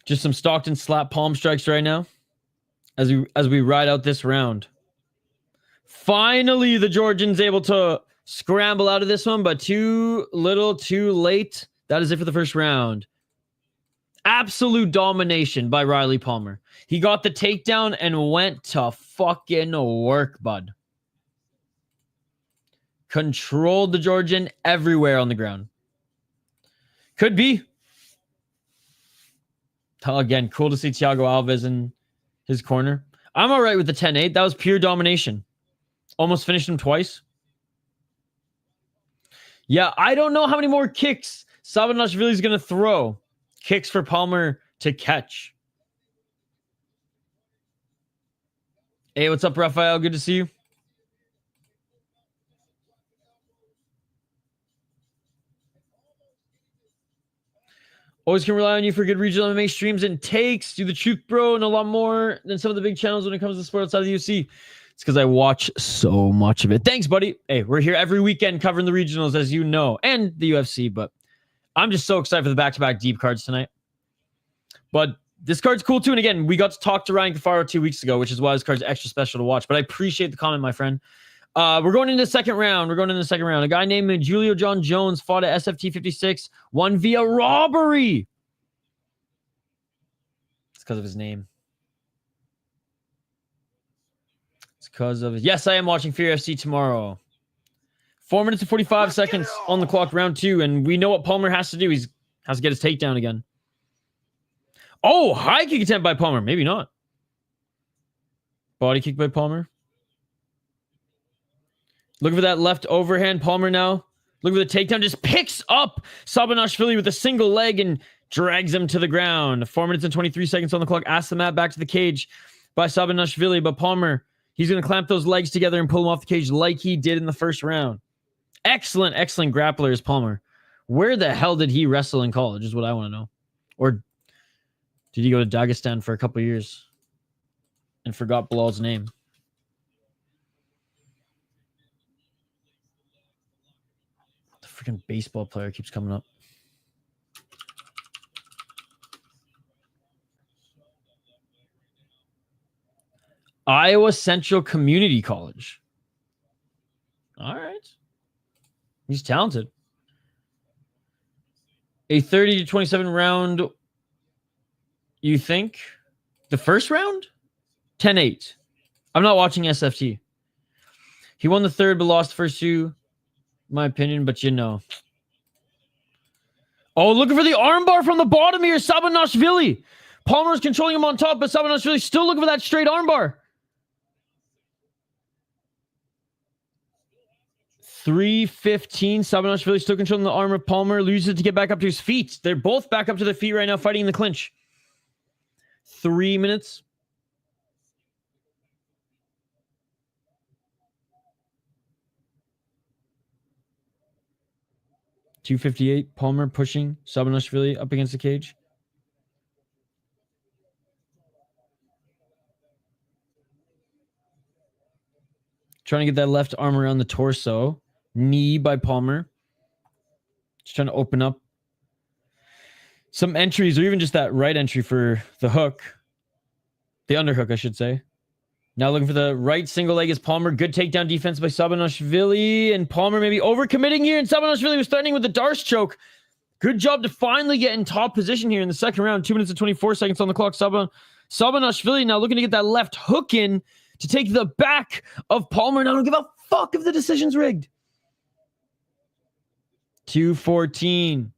Just some Stockton slap palm strikes right now as we ride out this round. Finally, the Georgian's able to scramble out of this one, but too little, too late. That is it for the first round. Absolute domination by Riley Palmer. He got the takedown and went to fucking work, bud. Controlled the Georgian everywhere on the ground. Could be. Again, cool to see Thiago Alves in his corner. I'm all right with the 10-8. That was pure domination. Almost finished him twice. Yeah, I don't know how many more kicks Sabanashvili is going to throw. Kicks for Palmer to catch. Hey, what's up, Raphael? Good to see you. Always can rely on you for good regional MMA streams and takes. Do the truth, bro, and a lot more than some of the big channels when it comes to sport outside of the UFC. It's because I watch so much of it. Thanks, buddy. Hey, we're here every weekend covering the regionals, as you know, and the UFC, but I'm just so excited for the back-to-back deep cards tonight. But this card's cool, too. And again, we got to talk to Ryan Cafaro 2 weeks ago, which is why this card's extra special to watch. But I appreciate the comment, my friend. We're going into the second round. A guy named Julio John Jones fought at SFT 56, won via robbery. It's because of his name. It's because of... Yes, I am watching Fear FC tomorrow. 4 minutes and 45 seconds on the clock, round 2. And we know what Palmer has to do. He has to get his takedown again. Oh, high kick attempt by Palmer. Maybe not. Body kick by Palmer. Looking for that left overhand. Palmer now. Looking for the takedown. Just picks up Sabanashvili with a single leg and drags him to the ground. 4 minutes and 23 seconds on the clock. Ask the mat back to the cage by Sabanashvili. But Palmer, he's going to clamp those legs together and pull him off the cage like he did in the first round. Excellent, excellent grappler is Palmer. Where the hell did he wrestle in college is what I want to know. Or did he go to Dagestan for a couple years and forgot Bilal's name? The freaking baseball player keeps coming up. Iowa Central Community College. All right. He's talented. A 30-27 round, you think? The first round? 10-8. I'm not watching SFT. He won the third but lost the first two, my opinion, but you know. Oh, looking for the armbar from the bottom here, Sabanashvili. Palmer's controlling him on top, but Sabanashvili still looking for that straight armbar. 3:15. Sabanashvili still controlling the arm of Palmer. Loses it to get back up to his feet. They're both back up to their feet right now, fighting in the clinch. 3 minutes. 258. Palmer pushing Sabanashvili up against the cage. Trying to get that left arm around the torso. Knee by Palmer. Just trying to open up some entries, or even just that right entry for the hook. The underhook, I should say. Now looking for the right single leg is Palmer. Good takedown defense by Sabanashvili. And Palmer maybe overcommitting here. And Sabanashvili was threatening with the Darce choke. Good job to finally get in top position here in the second round. 2 minutes and 24 seconds on the clock. Sabanashvili now looking to get that left hook in to take the back of Palmer. And I don't give a fuck if the decision's rigged. 2:14.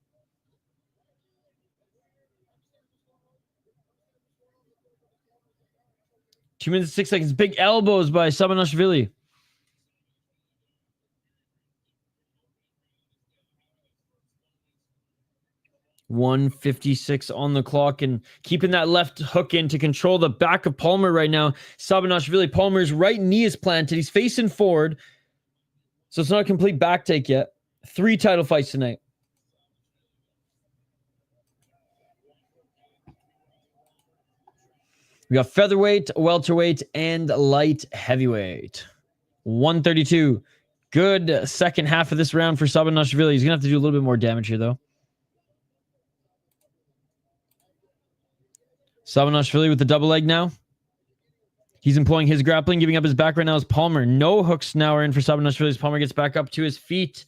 Two minutes, 6 seconds. Big elbows by Sabanashvili. $1:56 on the clock, and keeping that left hook in to control the back of Palmer right now. Sabanashvili, Palmer's right knee is planted. He's facing forward. So it's not a complete back take yet. 3 title fights tonight. We got featherweight, welterweight, and light heavyweight. 132. Good second half of this round for Sabanashvili. He's going to have to do a little bit more damage here, though. Sabanashvili with the double leg now. He's employing his grappling. Giving up his back right now is Palmer. No hooks now are in for Sabanashvili as Palmer gets back up to his feet.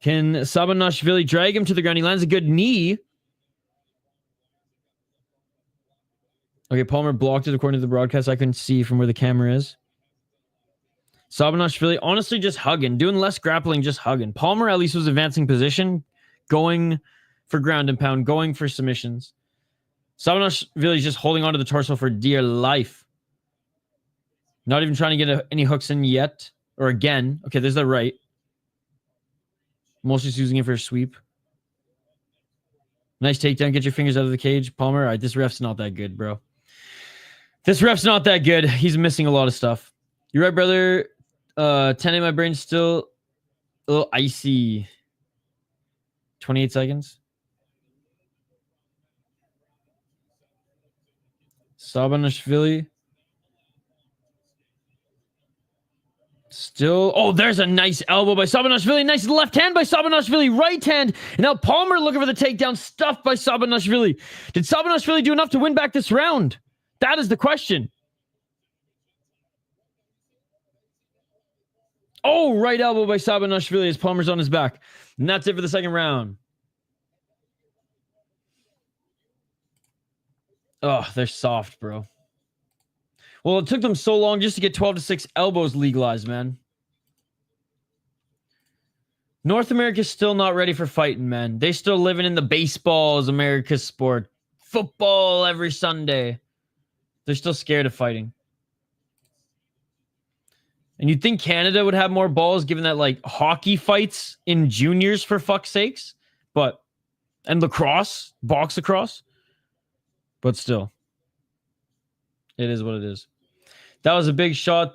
Can Sabanashvili drag him to the ground? He lands a good knee. Okay, Palmer blocked it according to the broadcast. I couldn't see from where the camera is. Sabanashvili honestly just hugging. Doing less grappling, just hugging. Palmer at least was advancing position. Going for ground and pound. Going for submissions. Sabanashvili is just holding onto the torso for dear life. Not even trying to get any hooks in yet. Or again. Okay, there's the right. Mostly just using it for a sweep. Nice takedown. Get your fingers out of the cage. Palmer, all right, this ref's not that good, bro. This ref's not that good. He's missing a lot of stuff. You're right, brother. 10 in my brain still a little icy. 28 seconds. Sabanashvili. Still. Oh, there's a nice elbow by Sabanashvili. Nice left hand by Sabanashvili. Right hand. And now Palmer looking for the takedown. Stuffed by Sabanashvili. Did Sabanashvili do enough to win back this round? That is the question. Oh, right elbow by Sabanashvili as Palmer's on his back. And that's it for the second round. Oh, they're soft, bro. Well, it took them so long just to get 12-6 elbows legalized, man. North America's still not ready for fighting, man. They still living in the baseball as America's sport. Football every Sunday. They're still scared of fighting. And you'd think Canada would have more balls given that, like, hockey fights in juniors for fuck's sakes. But, and lacrosse, box lacrosse. But still. It is what it is. That was a big shot.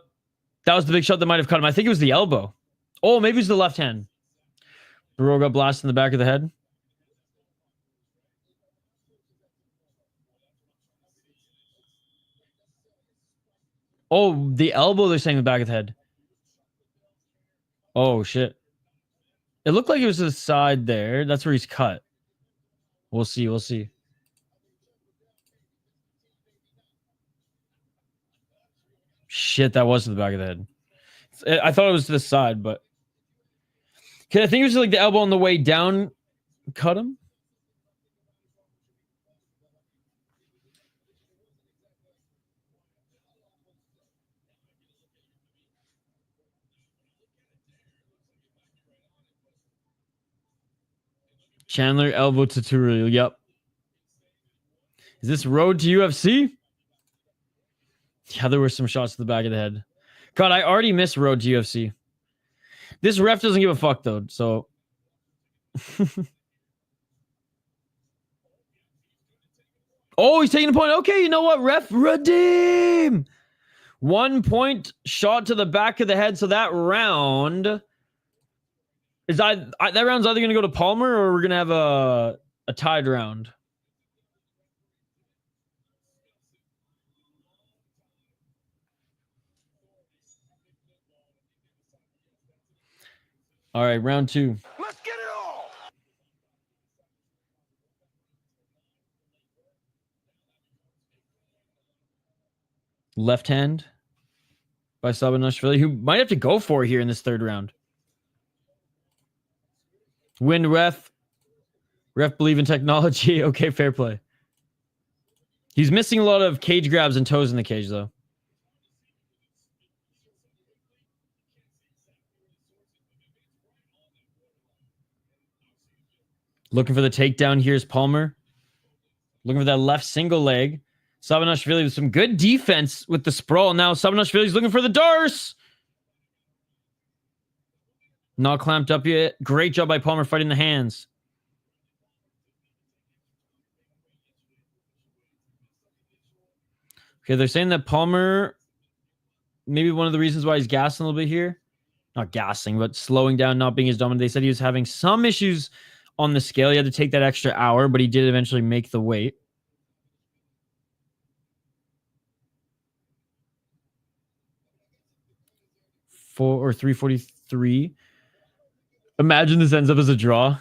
That was the big shot that might have cut him. I think it was the elbow. Oh, maybe it was the left hand. Burrow got blasted in the back of the head. Oh, the elbow, they're saying the back of the head. Oh, shit. It looked like it was to the side there. That's where he's cut. We'll see. We'll see. Shit, that was to the back of the head. I thought it was to the side, but... I think it was like the elbow on the way down cut him. Chandler elbow to Turul. Yep. Is this road to UFC? Yeah, there were some shots to the back of the head. God, I already missed road to UFC. This ref doesn't give a fuck, though, so... Oh, he's taking a point. Okay, you know what, ref? Redeem! 1 point shot to the back of the head, so that round that round's either going to go to Palmer or we're going to have a tied round. All right, round 2.
Let's get it all.
Left hand by Sabanashvili, who might have to go for it here in this third round. Win ref. Ref believe in technology. Okay, fair play. He's missing a lot of cage grabs and toes in the cage, though. Looking for the takedown. Here's Palmer. Looking for that left single leg. Sabanashvili with some good defense with the sprawl. Now Sabanashvili's looking for the Darce. Not clamped up yet. Great job by Palmer fighting the hands. Okay, they're saying that Palmer, maybe one of the reasons why he's gassing a little bit here. Not gassing, but slowing down, not being as dominant. They said he was having some issues on the scale. He had to take that extra hour, but he did eventually make the weight. Or 343. Imagine this ends up as a draw.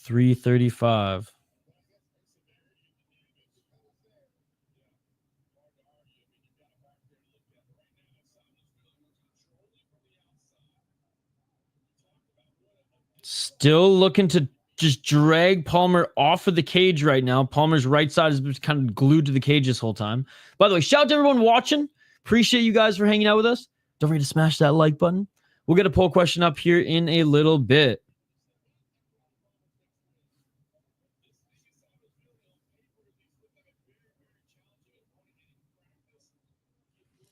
$335. Still looking to just drag Palmer off of the cage right now. Palmer's right side is kind of glued to the cage this whole time. By the way, shout out to everyone watching. Appreciate you guys for hanging out with us. Don't forget to smash that like button. We'll get a poll question up here in a little bit.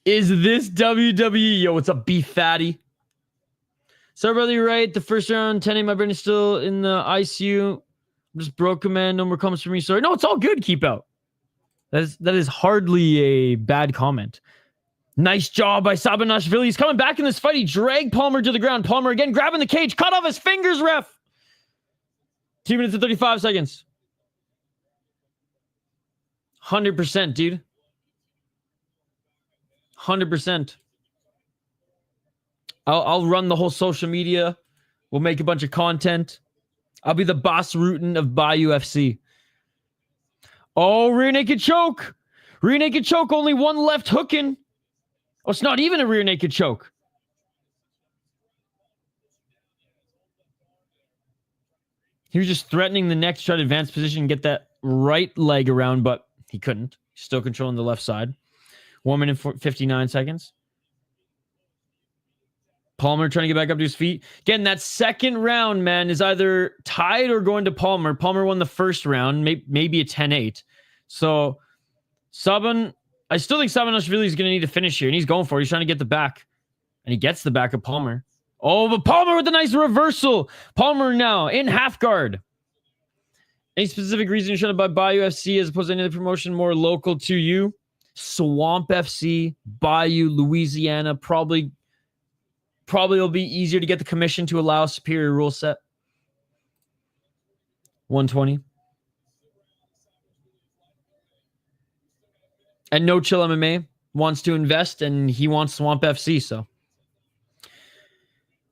Is this WWE? Yo, what's up, beef fatty? Sorry, brother, you're right. The first round, 10 my brain is still in the ICU. I'm just broken, man. No more comments for me. Sorry. No, it's all good. Keep out. That is hardly a bad comment. Nice job by Sabanashvili. He's coming back in this fight. He dragged Palmer to the ground. Palmer again grabbing the cage. Cut off his fingers, ref. 2 minutes and 35 seconds. 100%, dude. 100%. I'll run the whole social media. We'll make a bunch of content. I'll be the boss rootin' of Buy UFC. Oh, rear naked choke. Rear naked choke. Only one left hooking. Oh, it's not even a rear naked choke. He was just threatening the neck to try to advance position and get that right leg around, but he couldn't. Still controlling the left side. 1 minute 59 seconds. Palmer trying to get back up to his feet. Again, that second round, man, is either tied or going to Palmer. Palmer won the first round, maybe a 10-8. So, I still think Sabanashvili is going to need to finish here, and he's going for it. He's trying to get the back, and he gets the back of Palmer. Oh, but Palmer with a nice reversal. Palmer now in half guard. Any specific reason you're trying to buy UFC as opposed to any other promotion more local to you? Swamp FC, Bayou, Louisiana, probably it'll be easier to get the commission to allow a superior rule set. 120. And No Chill MMA wants to invest, and he wants Swamp FC, so.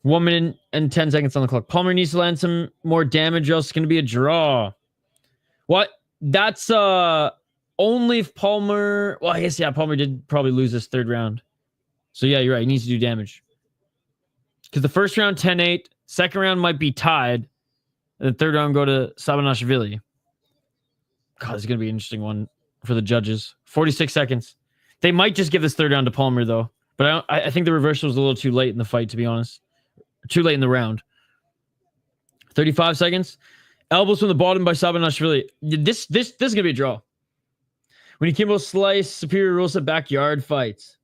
1 minute and 10 seconds on the clock. Palmer needs to land some more damage, or else it's going to be a draw. What? That's only if Palmer... Well, I guess, yeah, Palmer did probably lose this third round. So, yeah, you're right. He needs to do damage. Because the first round, 10-8. Second round might be tied. And the third round go to Sabanashvili. God, it's going to be an interesting one for the judges. 46 seconds. They might just give this third round to Palmer, though. But I think the reversal was a little too late in the fight, to be honest. Too late in the round. 35 seconds. Elbows from the bottom by Sabanashvili. This is going to be a draw. When he Kimbo slice, superior rule set backyard fights.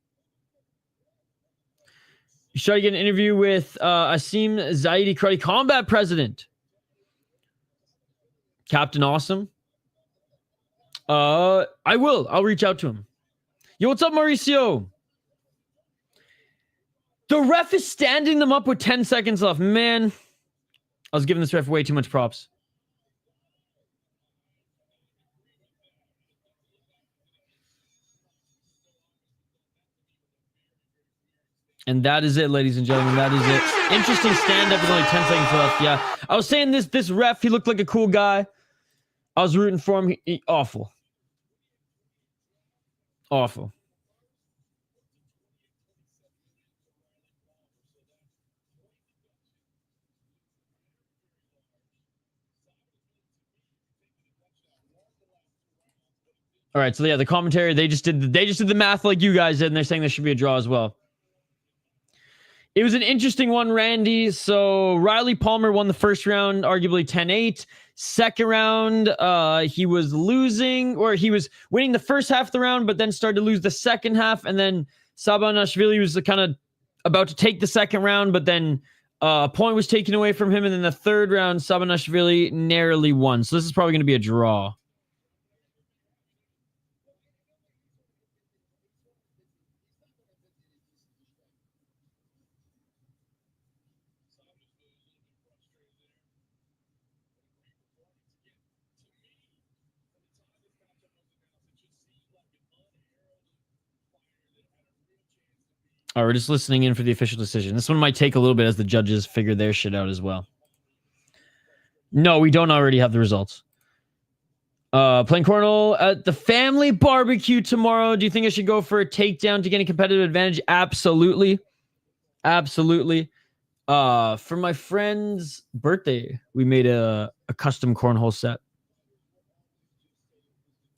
You try to get an interview with Asim Zaidi, Karli Combat President. Captain Awesome. I will. I'll reach out to him. Yo, what's up, Mauricio? The ref is standing them up with 10 seconds left. Man, I was giving this ref way too much props. And that is it, ladies and gentlemen. That is it. Interesting stand-up with only 10 seconds left. Yeah. I was saying this ref, he looked like a cool guy. I was rooting for him. Awful. Awful. All right, so yeah, the commentary, they just did the math like you guys did, and they're saying there should be a draw as well. It was an interesting one, Randy. So Riley Palmer won the first round, arguably 10-8. Second round, he was losing, or he was winning the first half of the round, but then started to lose the second half. And then Sabanashvili was kind of about to take the second round, but then a point was taken away from him. And then the third round, Sabanashvili narrowly won. So this is probably going to be a draw. All right, we're just listening in for the official decision. This one might take a little bit as the judges figure their shit out as well. No, we don't already have the results. Playing Cornell at the family barbecue tomorrow. Do you think I should go for a takedown to gain a competitive advantage? Absolutely. Absolutely. For my friend's birthday, we made a custom cornhole set.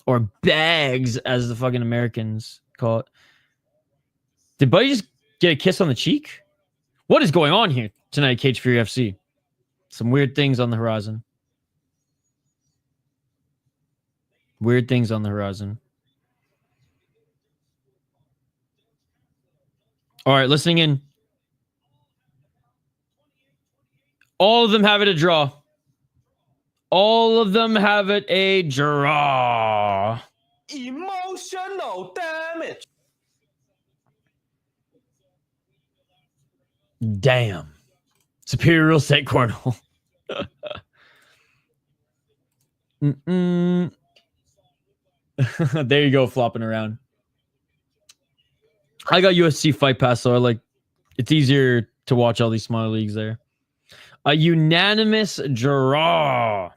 Or bags, as the fucking Americans call it. Did Buddy just get a kiss on the cheek? What is going on here tonight, Cage Fury FC? Some weird things on the horizon. Weird things on the horizon. All right, listening in. All of them have it a draw. All of them have it a draw.
Emotional damage.
Damn. Superior Real Estate Cornhole. There you go, flopping around. I got UFC Fight Pass, so it's easier to watch all these smaller leagues there. A unanimous draw.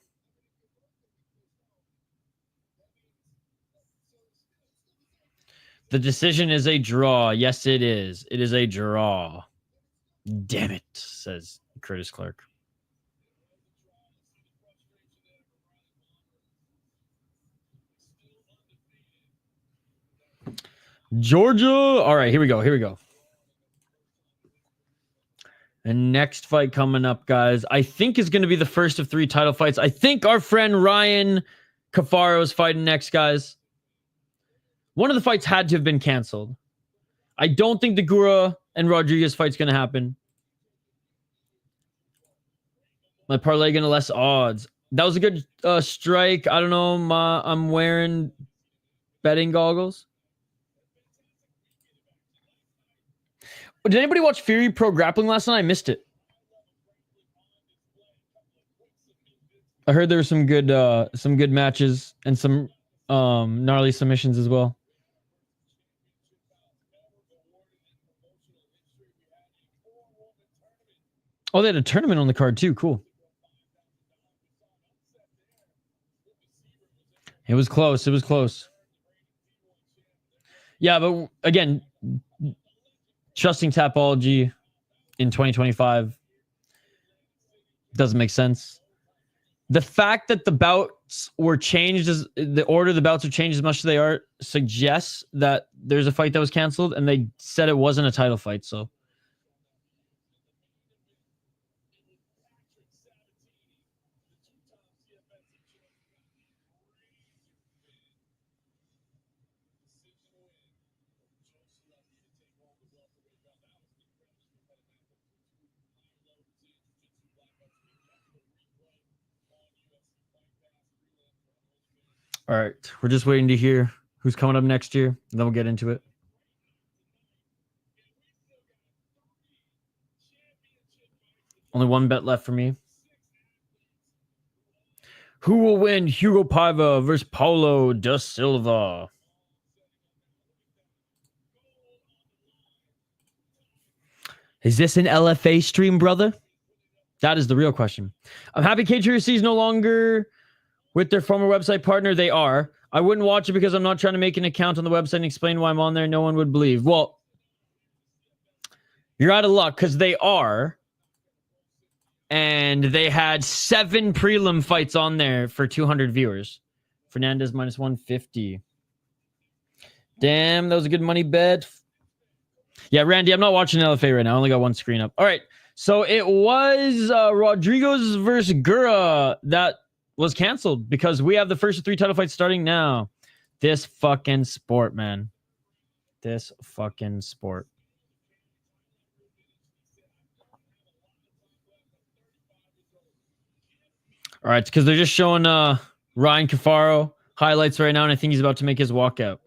The decision is a draw. Yes, it is. It is a draw. Damn it, says Curtis Clark. Georgia. All right, here we go. Here we go. The next fight coming up, guys, I think is going to be the first of 3 title fights. I think our friend Ryan Cafaro is fighting next, guys. One of the fights had to have been canceled. I don't think the Gura and Rodriguez fight's going to happen. My parlay going to less odds. That was a good strike. I don't know. I'm wearing betting goggles. Did anybody watch Fury Pro Grappling last night? I missed it. I heard there were some good matches and some gnarly submissions as well. Oh, they had a tournament on the card too. Cool. It was close. It was close. Yeah, but again, trusting Tapology in 2025 doesn't make sense. The fact that the bouts were changed, as the order of the bouts are changed as much as they are, suggests that there's a fight that was canceled, and they said it wasn't a title fight. So, all right, we're just waiting to hear who's coming up next year, and then we'll get into it. Only one bet left for me. Who will win? Hugo Paiva versus Paulo da Silva. Is this an LFA stream, brother? That is the real question. I'm happy KTRC is no longer with their former website partner. They are. I wouldn't watch it because I'm not trying to make an account on the website and explain why I'm on there. No one would believe. Well, you're out of luck because they are. And they had 7 prelim fights on there for 200 viewers. Fernandez minus 150. Damn, that was a good money bet. Yeah, Randy, I'm not watching LFA right now. I only got one screen up. All right. So it was Rodrigo's versus Gura that was canceled because we have the first of 3 title fights starting now. This fucking sport, man. This fucking sport. All right, because they're just showing Ryan Cafaro highlights right now, and I think he's about to make his walkout.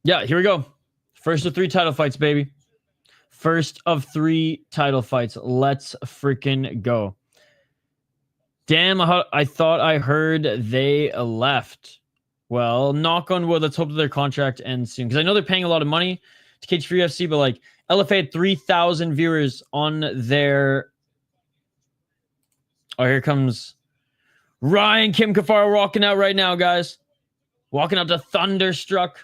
Yeah, here we go. First of 3 title fights, baby. First of 3 title fights. Let's freaking go. Damn, I thought I heard they left. Well, knock on wood. Let's hope that their contract ends soon. Because I know they're paying a lot of money to Cage3FC, but like LFA had 3,000 viewers on their... Oh, here comes Ryan Kim Cafaro walking out right now, guys. Walking out to Thunderstruck.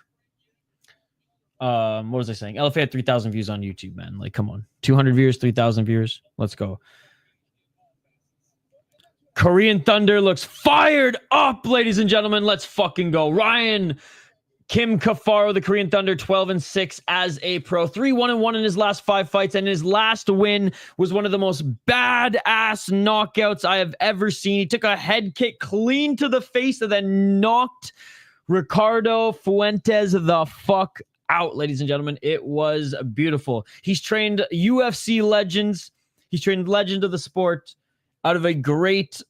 What was I saying? LFA had 3,000 views on YouTube, man. Like, come on. 200 viewers, 3,000 viewers. Let's go. Korean Thunder looks fired up, ladies and gentlemen. Let's fucking go. Ryan Kim Cafaro, the Korean Thunder, 12-6 as a pro. 3-1-1 in his last 5 fights, and his last win was one of the most badass knockouts I have ever seen. He took a head kick clean to the face and then knocked Ricardo Fuentes the fuck out, ladies and gentlemen. It was beautiful. He's trained UFC legends. He's trained legend of the sport out of a great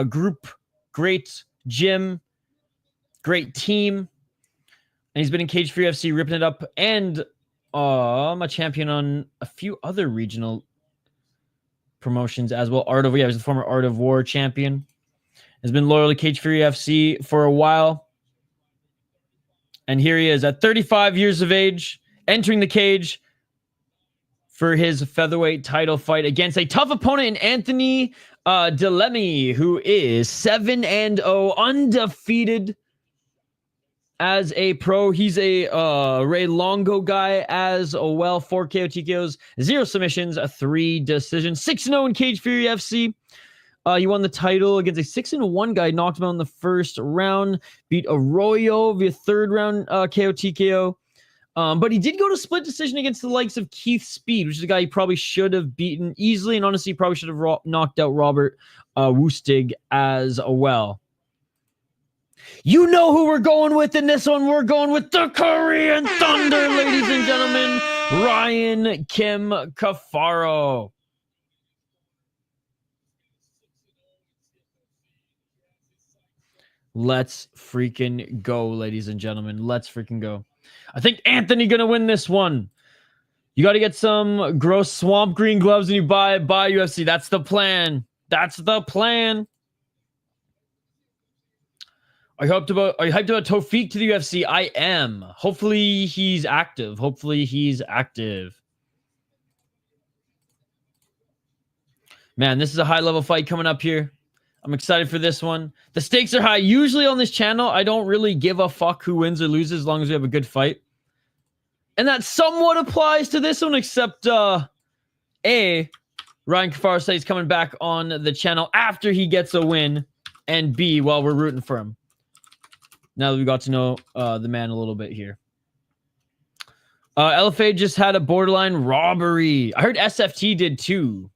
group, great gym, great team. And he's been in Cage3FC ripping it up. And I'm a champion on a few other regional promotions as well. He was the former Art of War champion. Has been loyal to Cage3FC for a while. And here he is at 35 years of age, entering the cage for his featherweight title fight against a tough opponent in Anthony Dilemme, who is 7-0, undefeated as a pro. He's a Ray Longo guy as well. 4 KO TKOs, 0 submissions, 3 decisions, 6-0 in Cage3FC. He won the title against a 6-1 guy, knocked him out in the first round, beat Arroyo via 3rd round KO TKO. But he did go to split decision against the likes of Keith Speed, which is a guy he probably should have beaten easily, and honestly probably should have knocked out Robert Woostig as well. You know who we're going with in this one. We're going with the Korean Thunder, ladies and gentlemen. Ryan Kim Cafaro. Let's freaking go, ladies and gentlemen. Let's freaking go. I think Anthony gonna win this one. You got to get some gross swamp green gloves and you buy UFC. That's the plan. That's the plan. Are you hyped about Tofik to the UFC? I am. Hopefully he's active. Man, this is a high-level fight coming up here. I'm excited for this one. The stakes are high. Usually on this channel, I don't really give a fuck who wins or loses as long as we have a good fight. And that somewhat applies to this one, except Ryan Cafaro said he's coming back on the channel after he gets a win, and B, well, we're rooting for him. Now that we got to know the man a little bit here. LFA just had a borderline robbery. I heard SFT did too.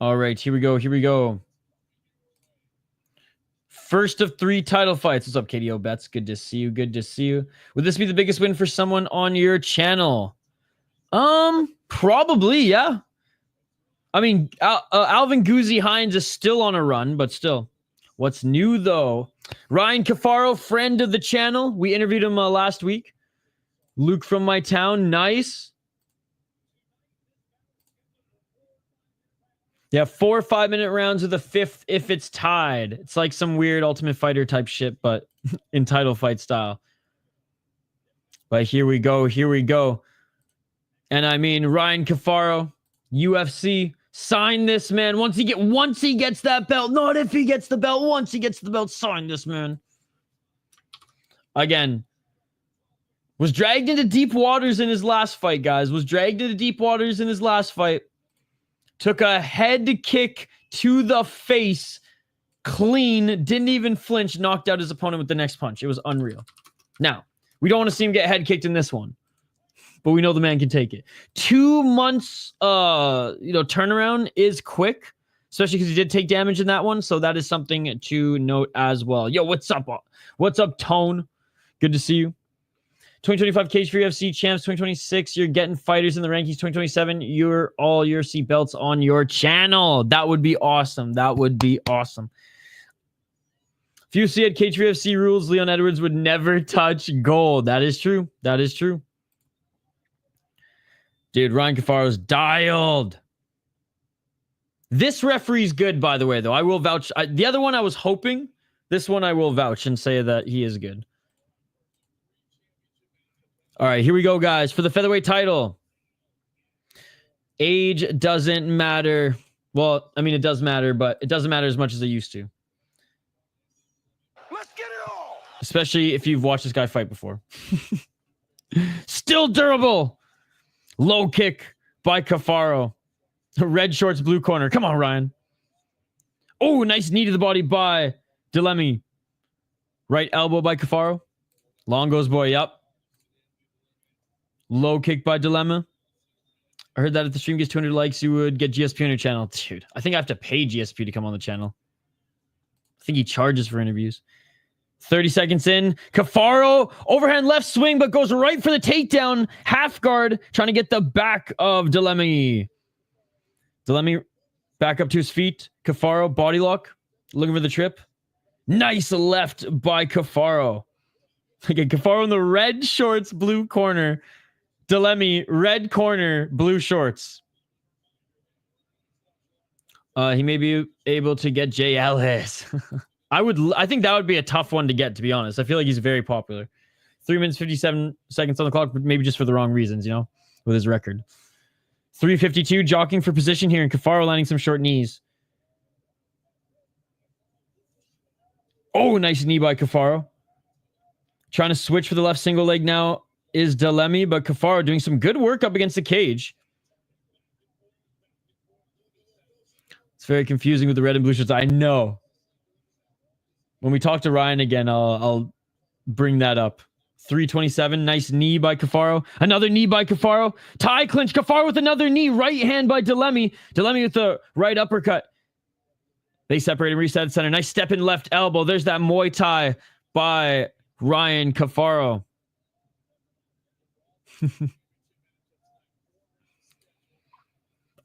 All right, here we go. First of 3 title fights. What's up, KDO Bets? Good to see you. Would this be the biggest win for someone on your channel? Probably, yeah. I mean, Alvin Guzzi Hines is still on a run, but still. What's new, though? Ryan Cafaro, friend of the channel. We interviewed him last week. Luke from my town. Nice. Yeah, 4 5-minute rounds with a fifth if it's tied. It's like some weird Ultimate Fighter type shit, but in title fight style. But here we go. Here we go. And I mean, Ryan Cafaro, UFC, sign this, man. Once he gets that belt, not if he gets the belt. Once he gets the belt, sign this, man. Again, was dragged into deep waters in his last fight, guys. Was dragged into deep waters in his last fight. Took a head kick to the face, clean, didn't even flinch, knocked out his opponent with the next punch. It was unreal. Now, we don't want to see him get head kicked in this one, but we know the man can take it. 2 months, turnaround is quick, especially because he did take damage in that one. So that is something to note as well. Yo, what's up? What's up, Tone? Good to see you. 2025 Cage for UFC champs. 2026, you're getting fighters in the rankings. 2027, you're all UFC belts on your channel. That would be awesome. That would be awesome. If UFC had Cage for UFC rules, Leon Edwards would never touch gold. That is true. That is true. Dude, Ryan Cafaro's dialed. This referee's good, by the way, though. I will vouch. The other one I was hoping. This one I will vouch and say that he is good. All right, here we go, guys. For the featherweight title. Age doesn't matter. Well, I mean, it does matter, but it doesn't matter as much as it used to.
Let's get it all.
Especially if you've watched this guy fight before. Still durable. Low kick by Cafaro. Red shorts, blue corner. Come on, Ryan. Oh, nice knee to the body by Dilemme. Right elbow by Cafaro. Long goes boy up. Low kick by Dilemme. I heard that if the stream gets 200 likes, you would get GSP on your channel. Dude, I think I have to pay GSP to come on the channel. I think he charges for interviews. 30 seconds in. Cafaro, overhand left swing, but goes right for the takedown. Half guard, trying to get the back of Dilemme. Dilemme back up to his feet. Cafaro, body lock. Looking for the trip. Nice left by Cafaro. Again, Cafaro in the red shorts, blue corner. Dilemme, red corner, blue shorts. He may be able to get Jay Ellis. I think that would be a tough one to get, to be honest. I feel like he's very popular. 3 minutes, 57 seconds on the clock, but maybe just for the wrong reasons, you know, with his record. 3:52, jockeying for position here, and Cafaro landing some short knees. Oh, nice knee by Cafaro. Trying to switch for the left single leg now is Dilemme, but Cafaro doing some good work up against the cage. It's very confusing with the red and blue shirts. I know. When we talk to Ryan again, I'll bring that up. 3:27, nice knee by Cafaro. Another knee by Cafaro. Tie clinch, Cafaro with another knee. Right hand by Dilemme. Dilemme with the right uppercut. They separate and reset at center. Nice step in left elbow. There's that Muay Thai by Ryan Cafaro.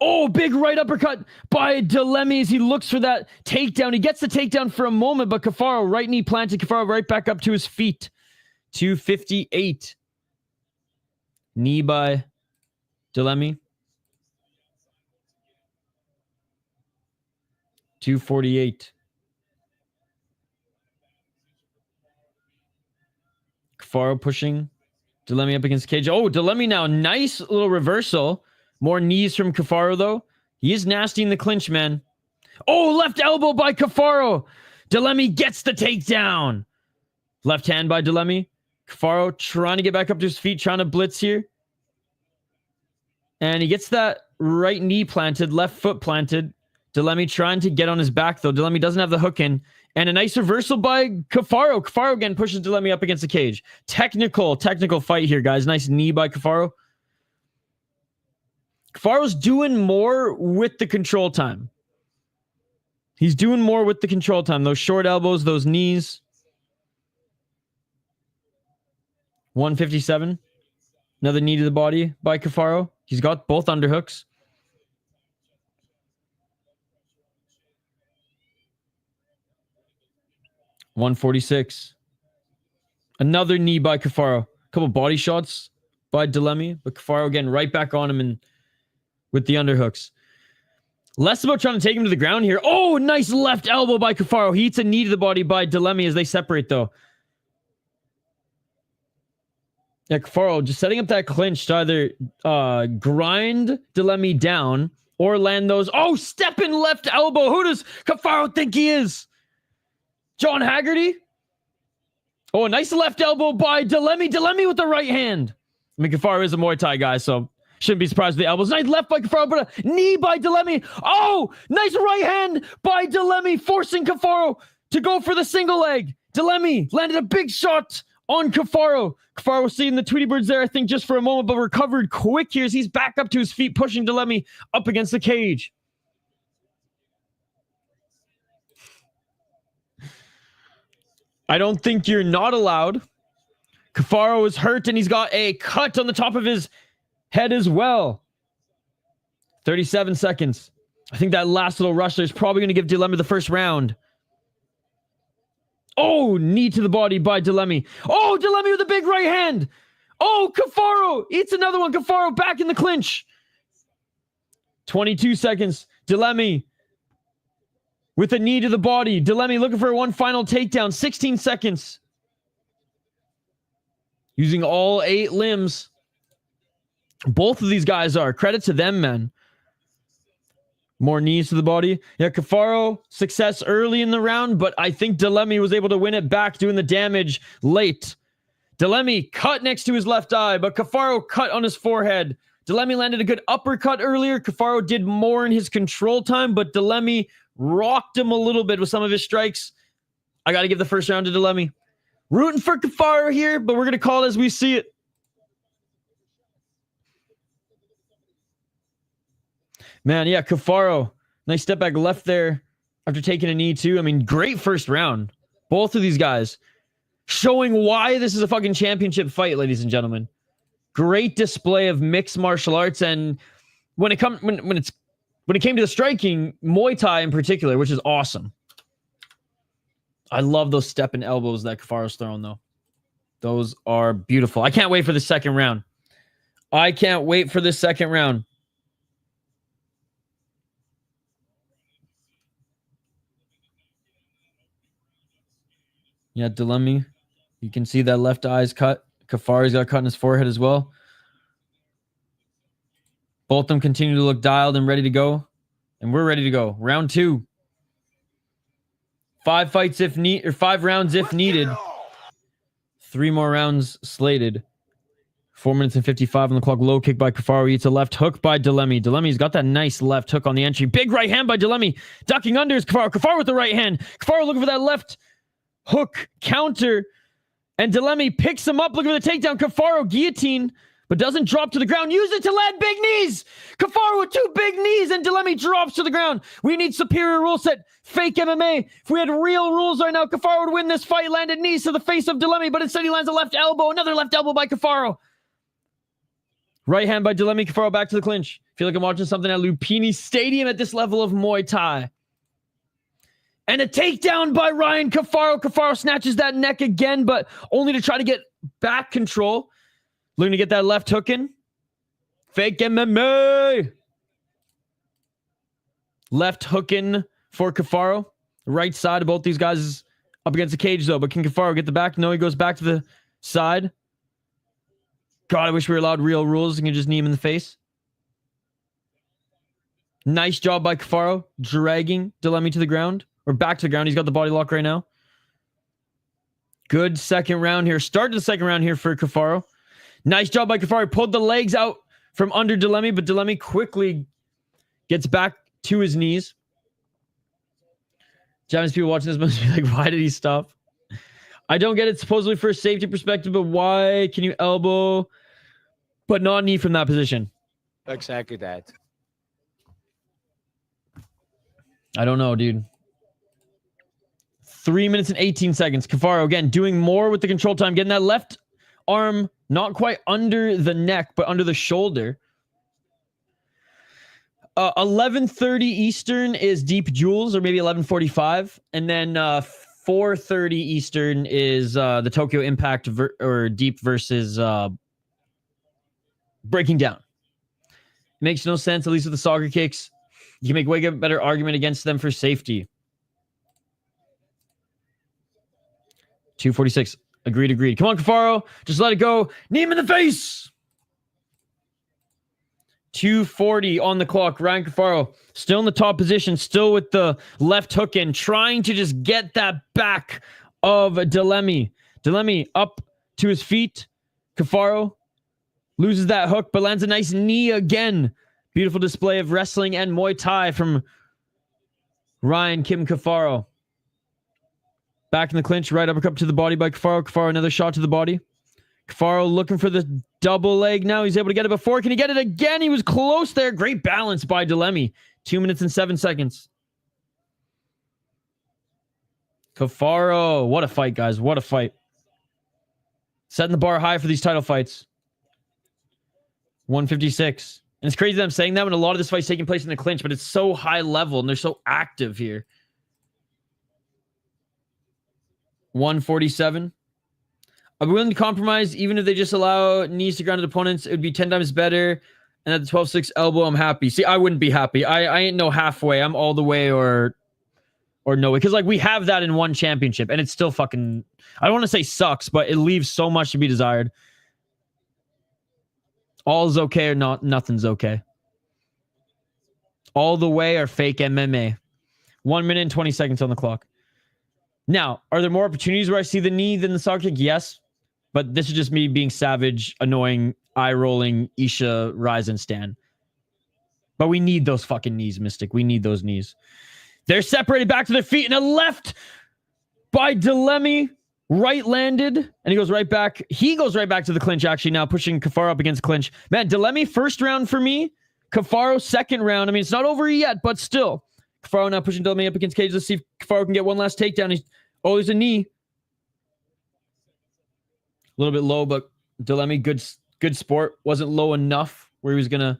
Oh, big right uppercut by Dilemme as he looks for that takedown. He gets the takedown for a moment, but Cafaro, right knee planted. Cafaro right back up to his feet. 258. Knee by Dilemme. 248. Cafaro pushing Dilemme up against the cage. Oh, Dilemme now. Nice little reversal. More knees from Cafaro, though. He is nasty in the clinch, man. Oh, left elbow by Cafaro. Dilemme gets the takedown. Left hand by Dilemme. Cafaro trying to get back up to his feet, trying to blitz here. And he gets that right knee planted, left foot planted. Dilemme trying to get on his back, though. Dilemme doesn't have the hook in. And a nice reversal by Cafaro. Cafaro again pushes Dilemme up against the cage. Technical fight here, guys. Nice knee by Cafaro. Cafaro's doing more with the control time. He's doing more with the control time. Those short elbows, those knees. 157. Another knee to the body by Cafaro. He's got both underhooks. 146. Another knee by Cafaro. A couple body shots by Dilemme, but Cafaro again right back on him and with the underhooks. Less about trying to take him to the ground here. Oh, nice left elbow by Cafaro. He eats a knee to the body by Dilemme as they separate, though. Yeah, Cafaro just setting up that clinch to either grind Dilemme down or land those. Oh, step in left elbow. Who does Cafaro think he is? John Haggerty? Oh, a nice left elbow by Dilemme. Dilemme with the right hand. I mean, Cafaro is a Muay Thai guy, so shouldn't be surprised with the elbows. Nice left by Cafaro, but a knee by Dilemme. Oh, nice right hand by Dilemme, forcing Cafaro to go for the single leg. Dilemme landed a big shot on Cafaro. Cafaro was seeing the Tweety Birds there, I think, just for a moment, but recovered quick here as he's back up to his feet, pushing Dilemme up against the cage. I don't think you're not allowed. Cafaro is hurt, and he's got a cut on the top of his head as well. 37 seconds. I think that last little rush there is probably going to give Dilemme the first round. Oh, knee to the body by Dilemme. Oh, Dilemme with a big right hand. Oh, Cafaro eats another one. Cafaro back in the clinch. 22 seconds. Dilemme with a knee to the body. Dilemme looking for one final takedown. 16 seconds. Using all 8 limbs. Both of these guys are. Credit to them, man. More knees to the body. Yeah, Cafaro, success early in the round, but I think Dilemme was able to win it back, doing the damage late. Dilemme cut next to his left eye, but Cafaro cut on his forehead. Dilemme landed a good uppercut earlier. Cafaro did more in his control time, but Dilemme rocked him a little bit with some of his strikes. I got to give the first round to Dilemme. Rooting for Cafaro here, but we're going to call it as we see it. Man, yeah, Cafaro. Nice step back left there after taking a knee too. I mean, great first round. Both of these guys showing why this is a fucking championship fight, ladies and gentlemen. Great display of mixed martial arts, and when it came to the striking, Muay Thai in particular, which is awesome. I love those step and elbows that Cafaro's throwing, though. Those are beautiful. I can't wait for the second round. I can't wait for this second round. Yeah, Dilemme. You can see that left eye's cut. Cafaro's got a cut in his forehead as well. Both of them continue to look dialed and ready to go. And we're ready to go. Round 2. 5 fights if need, or 5 rounds if needed. 3 more rounds slated. 4 minutes and 55 on the clock. Low kick by Cafaro. Eats a left hook by Dilemme. Dilemme's got that nice left hook on the entry. Big right hand by Dilemme. Ducking under is Cafaro. Cafaro with the right hand. Cafaro looking for that left hook counter. And Dilemme picks him up looking for the takedown. Cafaro guillotine, but doesn't drop to the ground. Use it to land big knees. Cafaro with 2 big knees, and Dilemme drops to the ground. We need superior rule set. Fake MMA. If we had real rules right now, Cafaro would win this fight. Landed knees to the face of Dilemme, but instead he lands a left elbow. Another left elbow by Cafaro. Right hand by Dilemme. Cafaro back to the clinch. Feel like I'm watching something at Lupini Stadium at this level of Muay Thai. And a takedown by Ryan Cafaro. Cafaro snatches that neck again, but only to try to get back control. Looking to get that left hook in. Fake MMA. Left hook in for Cafaro. Right side of both these guys is up against the cage, though. But can Cafaro get the back? No, he goes back to the side. God, I wish we were allowed real rules and could just knee him in the face. Nice job by Cafaro, dragging Dilemme to the ground. Or back to the ground. He's got the body lock right now. Good second round here. Start to the second round here for Cafaro. Nice job by Cafaro. Pulled the legs out from under Dilemme, but Dilemme quickly gets back to his knees. Japanese people watching this must be like, why did he stop? I don't get it, supposedly for a safety perspective, but why can you elbow but not knee from that position?
Exactly that.
I don't know, dude. 3 minutes and 18 seconds. Cafaro, again, doing more with the control time. Getting that left arm not quite under the neck, but under the shoulder. 11:30 Eastern is Deep Jewels, or maybe 11:45. And then 4:30 Eastern is the Tokyo Impact or Deep versus Breaking Down. Makes no sense, at least with the soccer kicks. You can make way better argument against them for safety. 246. Agreed. Come on, Cafaro. Just let it go. Knee him in the face. 240 on the clock. Ryan Cafaro still in the top position, still with the left hook in, trying to just get that back of Dilemme. Dilemme up to his feet. Cafaro loses that hook, but lands a nice knee again. Beautiful display of wrestling and Muay Thai from Ryan Kim Cafaro. Back in the clinch, right uppercut to the body by Cafaro. Cafaro, another shot to the body. Cafaro looking for the double leg now. He's able to get it before. Can he get it again? He was close there. Great balance by Dilemme. 2 minutes and 7 seconds. Cafaro. What a fight, guys. What a fight. Setting the bar high for these title fights. 156. And it's crazy that I'm saying that when a lot of this fight's taking place in the clinch, but it's so high level and they're so active here. 147. I'm willing to compromise even if they just allow knees to grounded opponents. It would be 10 times better. And at the 12-6 elbow, I'm happy. See, I wouldn't be happy. I ain't no halfway. I'm all the way or no way. Because, like, we have that in one championship. And it's still fucking... I don't want to say sucks, but it leaves so much to be desired. All's okay or not, nothing's okay. All the way or fake MMA. 1 minute and 20 seconds on the clock. Now, are there more opportunities where I see the knee than the soccer kick? Yes. But this is just me being savage, annoying, eye-rolling, Isha, Rise, and Stan. But we need those fucking knees, Mystic. We need those knees. They're separated back to their feet and a left by Dilemme. Right landed. And he goes right back. He goes right back to the clinch, actually, now pushing Cafaro up against clinch. Man, Dilemme first round for me. Cafaro second round. I mean, it's not over yet, but still. Cafaro now pushing Dilemme up against cage. Let's see if Cafaro can get one last takedown. Oh, there's a knee. A little bit low, but Dilemme, good sport. Wasn't low enough where he was going to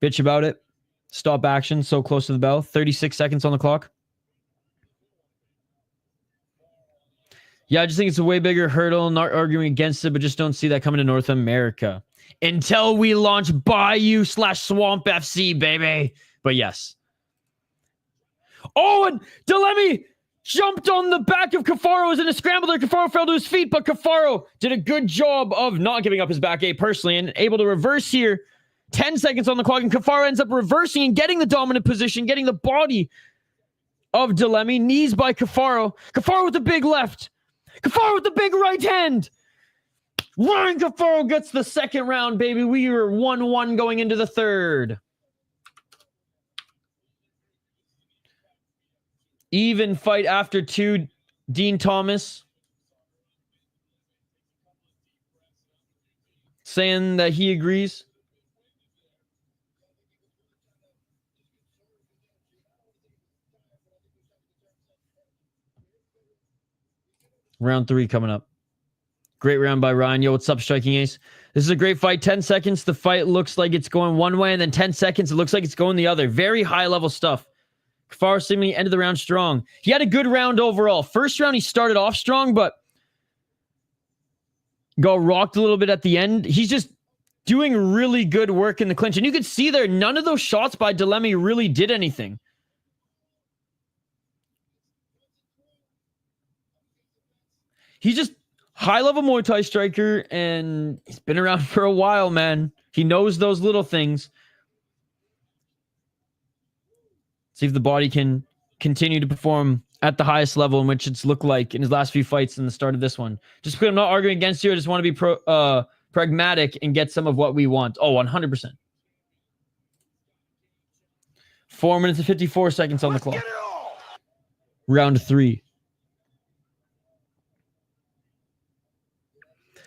bitch about it. Stop action. So close to the bell. 36 seconds on the clock. Yeah, I just think it's a way bigger hurdle. Not arguing against it, but just don't see that coming to North America. Until we launch Bayou/Swamp FC, baby. But yes. Oh, and Dilemme jumped on the back of Cafaro. Was in a scramble there. Cafaro fell to his feet, but Cafaro did a good job of not giving up his back eight personally and able to reverse here. 10 seconds on the clock, and Cafaro ends up reversing and getting the dominant position, getting the body of Dilemme. Knees by Cafaro. Cafaro with the big left. Cafaro with the big right hand. Ryan Cafaro gets the second round, baby. We were 1-1 going into the third. Even fight after two. Dean Thomas saying that he agrees. Round 3 coming up. Great round by Ryan. Yo, what's up, Striking Ace? This is a great fight. 10 seconds. The fight looks like it's going one way, and then 10 seconds, it looks like it's going the other. Very high-level stuff. Cafaro seemingly ended the round strong. He had a good round overall. First round, he started off strong, but got rocked a little bit at the end. He's just doing really good work in the clinch. And you could see there, none of those shots by Dilemme really did anything. He's just high-level Muay Thai striker, and he's been around for a while, man. He knows those little things. See if the body can continue to perform at the highest level in which it's looked like in his last few fights in the start of this one. Just because I'm not arguing against you, I just want to be pragmatic and get some of what we want. Oh, 100%. 4 minutes and 54 seconds on the clock. Round 3.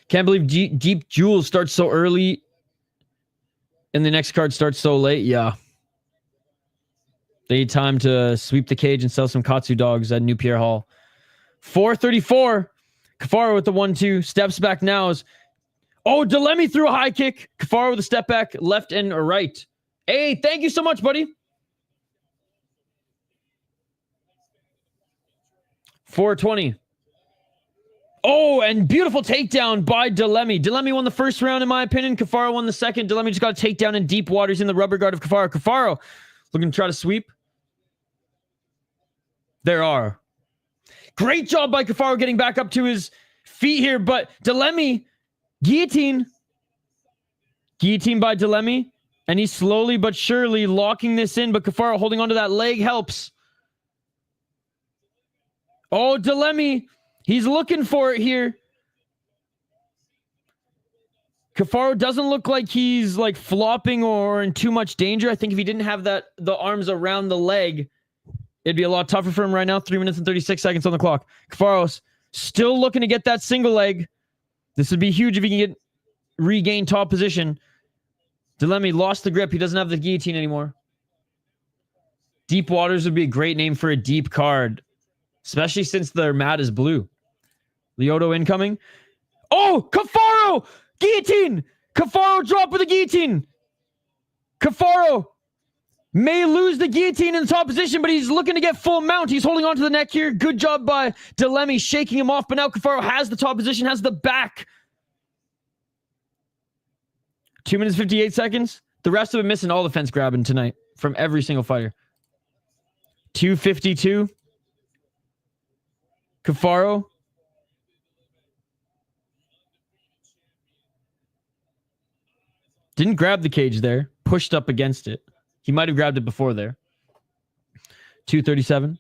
Can't believe Deep Jewel starts so early and the next card starts so late. Yeah. They need time to sweep the cage and sell some Katsu dogs at New Pierre Hall. 4:34. Cafaro with the 1-2. Steps back now. Oh, Dilemme threw a high kick. Cafaro with a step back, left and right. Hey, thank you so much, buddy. 420. Oh, and beautiful takedown by Dilemme. Dilemme won the first round, in my opinion. Cafaro won the second. Dilemme just got a takedown in deep waters in the rubber guard of Cafaro. Cafaro looking to try to sweep. There are. Great job by Cafaro getting back up to his feet here, but Dilemme, guillotine. Guillotine by Dilemme, and he's slowly but surely locking this in, but Cafaro holding onto that leg helps. Oh, Dilemme, he's looking for it here. Cafaro doesn't look like he's like flopping or in too much danger. I think if he didn't have the arms around the leg, it'd be a lot tougher for him right now. 3 minutes and 36 seconds on the clock. Cafaro's still looking to get that single leg. This would be huge if he can regain top position. Dilemme lost the grip. He doesn't have the guillotine anymore. Deep Waters would be a great name for a deep card, especially since their mat is blue. Lyoto incoming. Oh, Cafaro! Guillotine! Cafaro drop with a guillotine. Cafaro may lose the guillotine in the top position, but he's looking to get full mount. He's holding on to the neck here. Good job by Dilemme shaking him off, but now Cafaro has the top position, has the back. 2 minutes, 58 seconds. The rest of them missing all the fence grabbing tonight from every single fighter. 2:52. Cafaro. Didn't grab the cage there. Pushed up against it. He might have grabbed it before there. 2:37.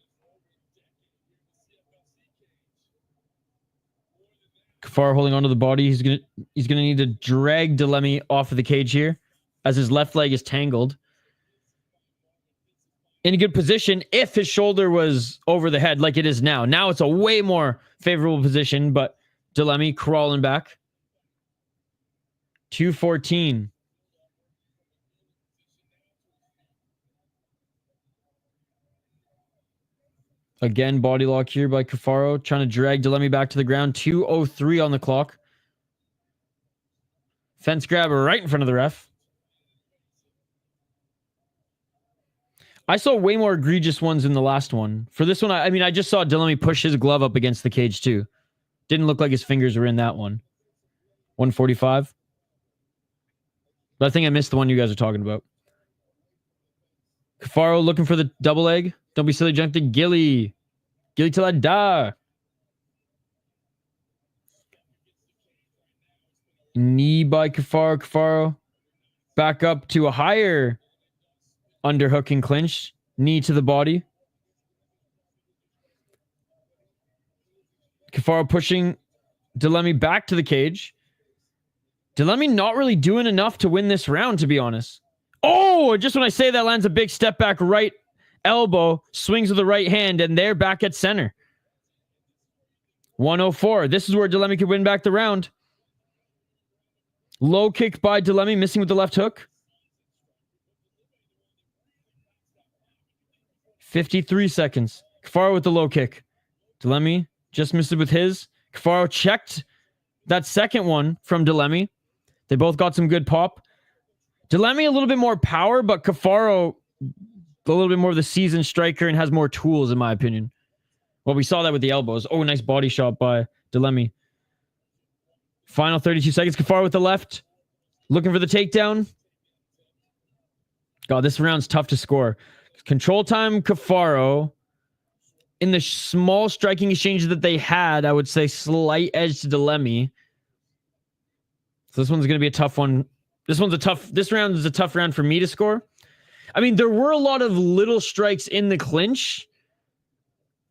Cafaro holding onto the body. He's gonna need to drag Dilemme off of the cage here, as his left leg is tangled. In a good position if his shoulder was over the head like it is now. Now it's a way more favorable position, but Dilemme crawling back. 2:14. Again, body lock here by Cafaro, trying to drag Dilemme back to the ground. 2:03 on the clock. Fence grab right in front of the ref. I saw way more egregious ones in the last one. For this one, I mean, I just saw Dilemme push his glove up against the cage too. Didn't look like his fingers were in that one. 145. But I think I missed the one you guys are talking about. Cafaro looking for the double leg. Don't be silly, jump to Gilly. Gilly till I die. Knee by Cafaro. Cafaro back up to a higher underhooking clinch. Knee to the body. Cafaro pushing Dilemme back to the cage. Dilemme not really doing enough to win this round, to be honest. Oh, just when I say that, lands a big step back right elbow, swings with the right hand, and they're back at center. 104. This is where Dilemme could win back the round. Low kick by Dilemme, missing with the left hook. 53 seconds. Cafaro with the low kick. Dilemme just missed it with his. Cafaro checked that second one from Dilemme. They both got some good pop. Dilemme a little bit more power, but Cafaro a little bit more of the seasoned striker and has more tools, in my opinion. Well, we saw that with the elbows. Oh, nice body shot by Dilemme. Final 32 seconds. Cafaro with the left. Looking for the takedown. God, this round's tough to score. Control time, Cafaro. In the small striking exchanges that they had, I would say slight edge to Dilemme. So this one's going to be a tough one. This round is a tough round for me to score. I mean, there were a lot of little strikes in the clinch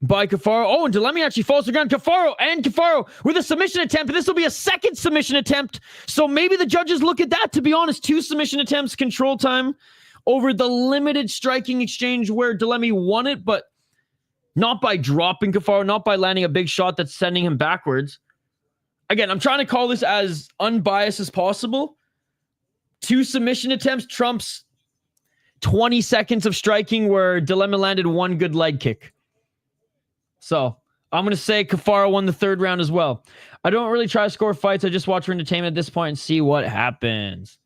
by Cafaro. Oh, and Dilemme actually falls to the ground. Cafaro with a submission attempt. This will be a second submission attempt. So maybe the judges look at that, to be honest. 2 submission attempts, control time over the limited striking exchange where Dilemme won it, but not by dropping Cafaro, not by landing a big shot that's sending him backwards. Again, I'm trying to call this as unbiased as possible. 2 submission attempts trumps 20 seconds of striking where Dilemme landed 1 good leg kick. So I'm going to say Cafaro won the 3rd round as well. I don't really try to score fights. I just watch for entertainment at this point and see what happens.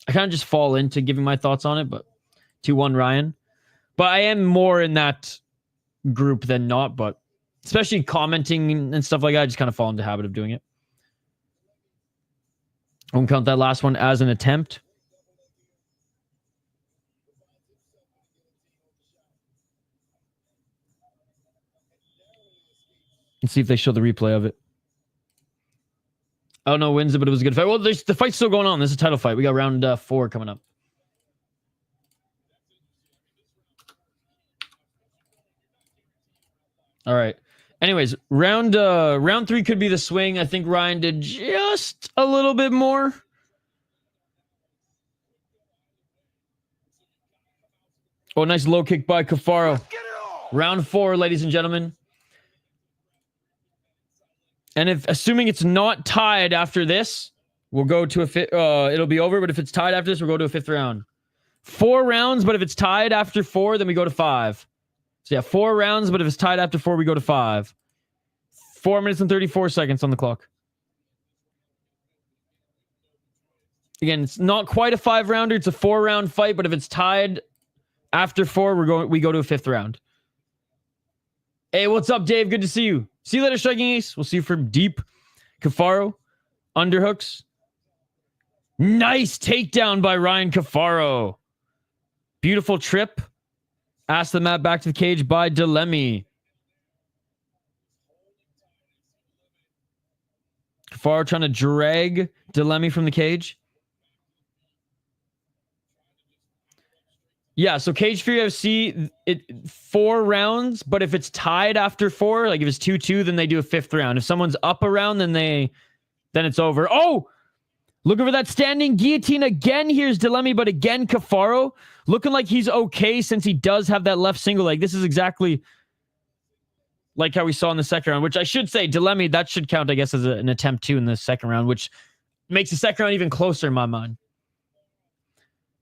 I kind of just fall into giving my thoughts on it, but 2-1 Ryan. But I am more in that group than not, but especially commenting and stuff like that. I just kind of fall into the habit of doing it. I won't count that last one as an attempt. Let's see if they show the replay of it. Oh, no, wins it, but it was a good fight. Well, the fight's still going on. This is a title fight. We got round 4 coming up. All right. Anyways, round 3 could be the swing. I think Ryan did just a little bit more. Oh, nice low kick by Cafaro. Round 4, ladies and gentlemen. And if assuming it's not tied after this, we'll go to it'll be over. But if it's tied after this, we'll go to a 5th round. 4 rounds, but if it's tied after 4, then we go to 5. So yeah, 4 rounds, but if it's tied after 4, we go to 5. 4 minutes and 34 seconds on the clock. Again, it's not quite a 5-rounder. It's a 4-round fight, but if it's tied after 4, we go to a 5th round. Hey, what's up, Dave? Good to see you. See you later, Striking Ace. We'll see you from deep. Cafaro, underhooks. Nice takedown by Ryan Cafaro. Beautiful trip. Ask the mat back to the cage by Dilemme. Cafaro trying to drag Dilemme from the cage. Yeah, so Cage Fury FC, 4 rounds, but if it's tied after 4, like if it's 2-2, then they do a 5th round. If someone's up a round, then it's over. Oh! Looking for that standing guillotine again. Here's Dilemme, but again, Cafaro looking like he's okay since he does have that left single leg. This is exactly like how we saw in the second round, which I should say, Dilemme, that should count, I guess, as an attempt 2 in the second round, which makes the second round even closer in my mind.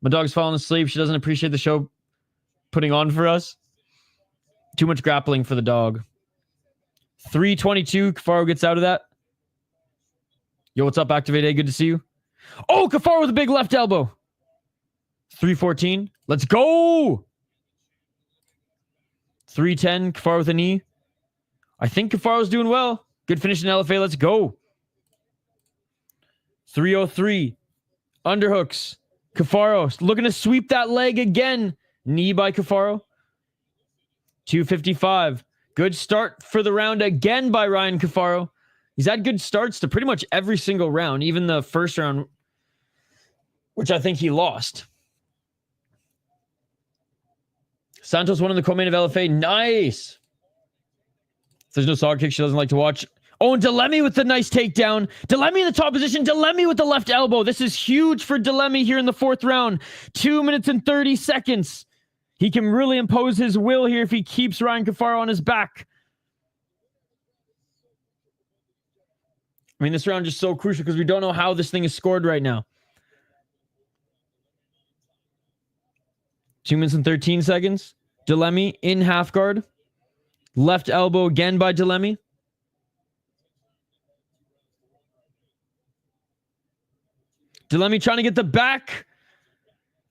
My dog's falling asleep. She doesn't appreciate the show putting on for us. Too much grappling for the dog. 3:22. Cafaro gets out of that. Yo, what's up, Activate A? Good to see you. Oh, Cafaro with a big left elbow. 3:14. Let's go. 3:10. Cafaro with a knee. I think Cafaro's doing well. Good finish in LFA. Let's go. 3:03. Underhooks. Cafaro looking to sweep that leg again. Knee by Cafaro. 2:55. Good start for the round again by Ryan Cafaro. He's had good starts to pretty much every single round, even the first round, which I think he lost. Santos won in the co-main of LFA. Nice. If there's no solid kick she doesn't like to watch. Oh, and Dilemme with the nice takedown. Dilemme in the top position. Dilemme with the left elbow. This is huge for Dilemme here in the 4th round. 2 minutes and 30 seconds. He can really impose his will here if he keeps Ryan Cafaro on his back. I mean, this round is so crucial because we don't know how this thing is scored right now. 2 minutes and 13 seconds. Dilemme in half guard. Left elbow again by Dilemme. Dilemme trying to get the back.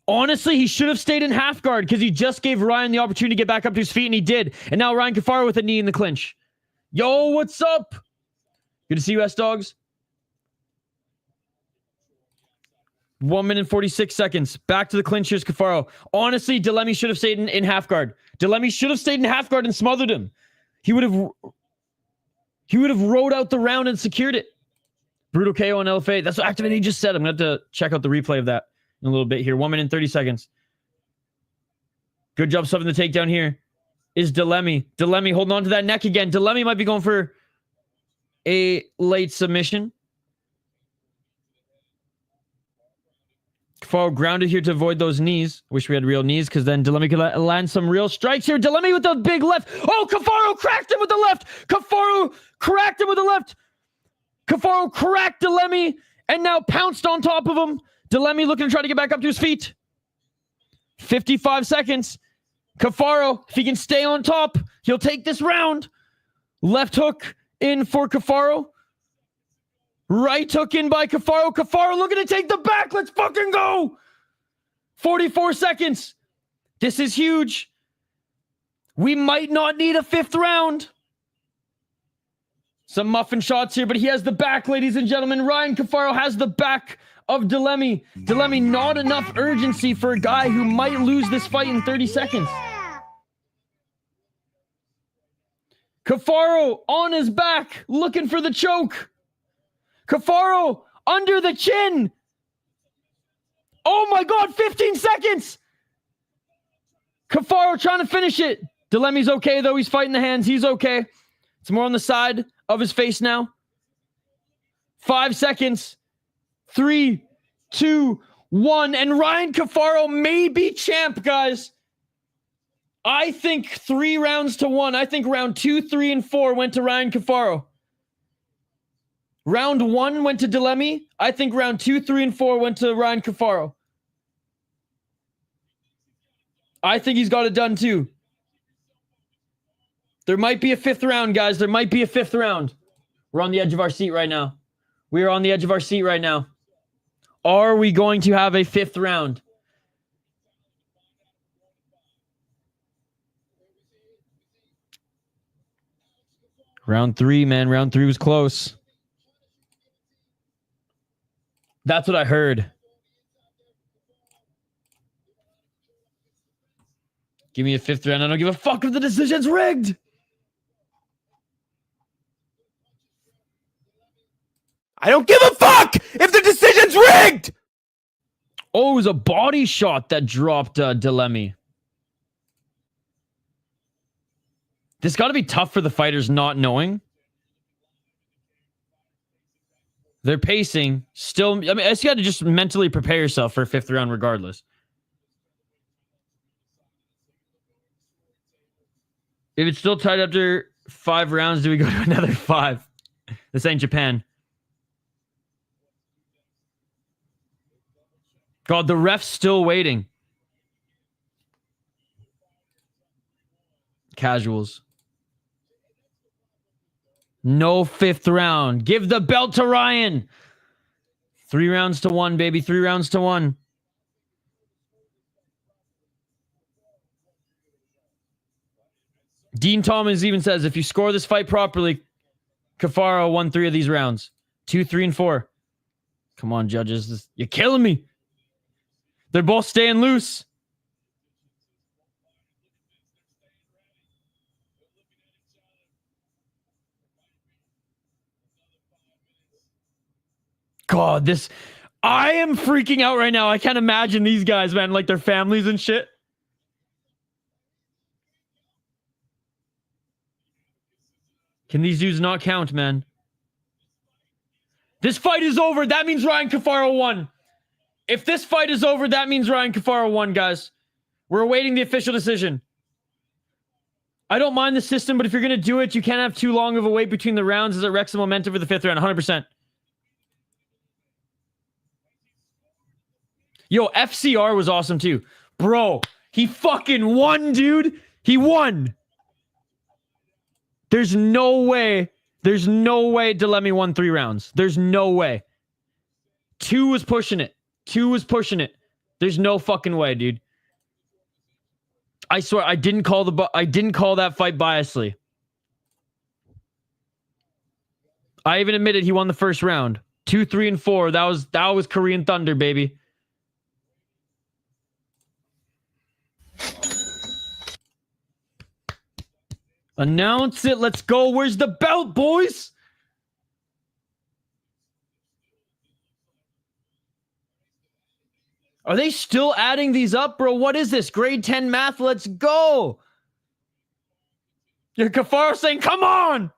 Honestly, he should have stayed in half guard because he just gave Ryan the opportunity to get back up to his feet, and he did. And now Ryan Cafaro with a knee in the clinch. Yo, what's up? Good to see you, S-Dogs. 1 minute 46 seconds. Back to the clinch. Here's Cafaro. Honestly, Dilemme should have stayed in half guard. Dilemme should have stayed in half guard and smothered him. He would have rode out the round and secured it. Brutal KO on LFA. That's what Activate just said. I'm going to have to check out the replay of that in a little bit here. 1 minute and 30 seconds. Good job stuffing the takedown here. Is Dilemme. Dilemme holding on to that neck again. Dilemme might be going for a late submission. Cafaro grounded here to avoid those knees. Wish we had real knees because then Dilemme could land some real strikes here. Dilemme with the big left. Oh, Cafaro cracked him with the left. Cafaro cracked him with the left. Cafaro cracked Dilemme and now pounced on top of him. Dilemme looking to try to get back up to his feet. 55 seconds. Cafaro, if he can stay on top, he'll take this round. Left hook in for Cafaro. Right hook in by Cafaro. Cafaro looking to take the back. Let's fucking go. 44 seconds. This is huge. We might not need a 5th round. Some muffin shots here, but he has the back, ladies and gentlemen. Ryan Cafaro has the back of Dilemme. Dilemme, not enough urgency for a guy who might lose this fight in 30 seconds. Cafaro on his back, looking for the choke. Cafaro under the chin. Oh my God, 15 seconds. Cafaro trying to finish it. Dilemme's okay, though. He's fighting the hands. He's okay. It's more on the side of his face now. 5 seconds. 3, 2, 1. And Ryan Cafaro may be champ, guys. I think 3 rounds to 1. I think round 2, 3, and 4 went to Ryan Cafaro. Round 1 went to Dilemme. I think round 2, 3, and 4 went to Ryan Cafaro. I think he's got it done too. There might be a 5th round, guys. There might be a 5th round. We're on the edge of our seat right now. We are on the edge of our seat right now. Are we going to have a 5th round? Round 3, man. Round 3 was close. That's what I heard. Give me a 5th round. I don't give a fuck if the decision's rigged.
I don't give a fuck if the decision's rigged.
Oh, it was a body shot that dropped Dilemme. This got to be tough for the fighters not knowing. They're pacing. Still, I mean, I just got to just mentally prepare yourself for a 5th round regardless. If it's still tied after 5 rounds, do we go to another 5? This ain't Japan. God, the ref's still waiting. Casuals. No 5th round. Give the belt to Ryan. 3 rounds to 1, baby. 3 rounds to 1. Dean Thomas even says, if you score this fight properly, Cafaro won 3 of these rounds. 2, 3, and 4. Come on, judges. You're killing me. They're both staying loose. God, this... I am freaking out right now. I can't imagine these guys, man. Like their families and shit. Can these dudes not count, man? This fight is over. That means Ryan Cafaro won. If this fight is over, that means Ryan Cafaro won, guys. We're awaiting the official decision. I don't mind the system, but if you're going to do it, you can't have too long of a wait between the rounds as it wrecks the momentum for the 5th round. 100%. Yo, FCR was awesome too. Bro, he fucking won, dude. He won. There's no way. There's no way Dilemme won 3 rounds. There's no way. 2 was pushing it. 2 was pushing it. There's no fucking way, dude. I swear I didn't call that fight biasly. I even admitted he won the 1st round. 2, 3, and 4. That was Korean Thunder, baby. Announce it. Let's go. Where's the belt, boys? Are they still adding these up, bro? What is this? Grade 10 math? Let's go. Your Cafaro saying, come on.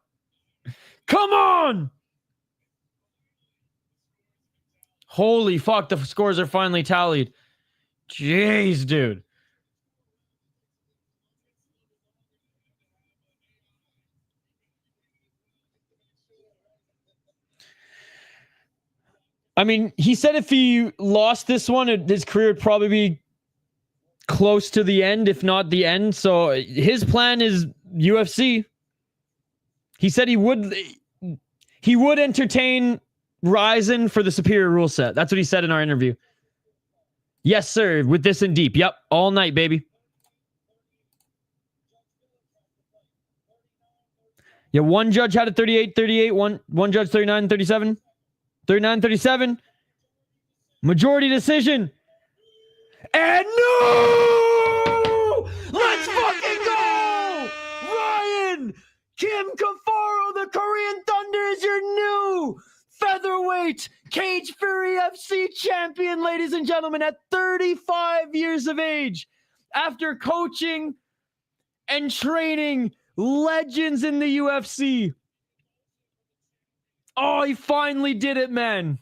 Come on. Holy fuck. The scores are finally tallied. Jeez, dude. I mean, he said if he lost this one, his career would probably be close to the end, if not the end. So his plan is UFC. He said he would entertain Ryzen for the superior rule set. That's what he said in our interview. Yes, sir. With this in deep. Yep. All night, baby. Yeah, one judge had it 38-38. One judge 39-37. 39-37. Majority decision. And no! Let's fucking go! Ryan! Kim Cafaro, the Korean Thunder, is your new featherweight Cage Fury FC champion, ladies and gentlemen, at 35 years of age. After coaching and training legends in the UFC. Oh, he finally did it, man.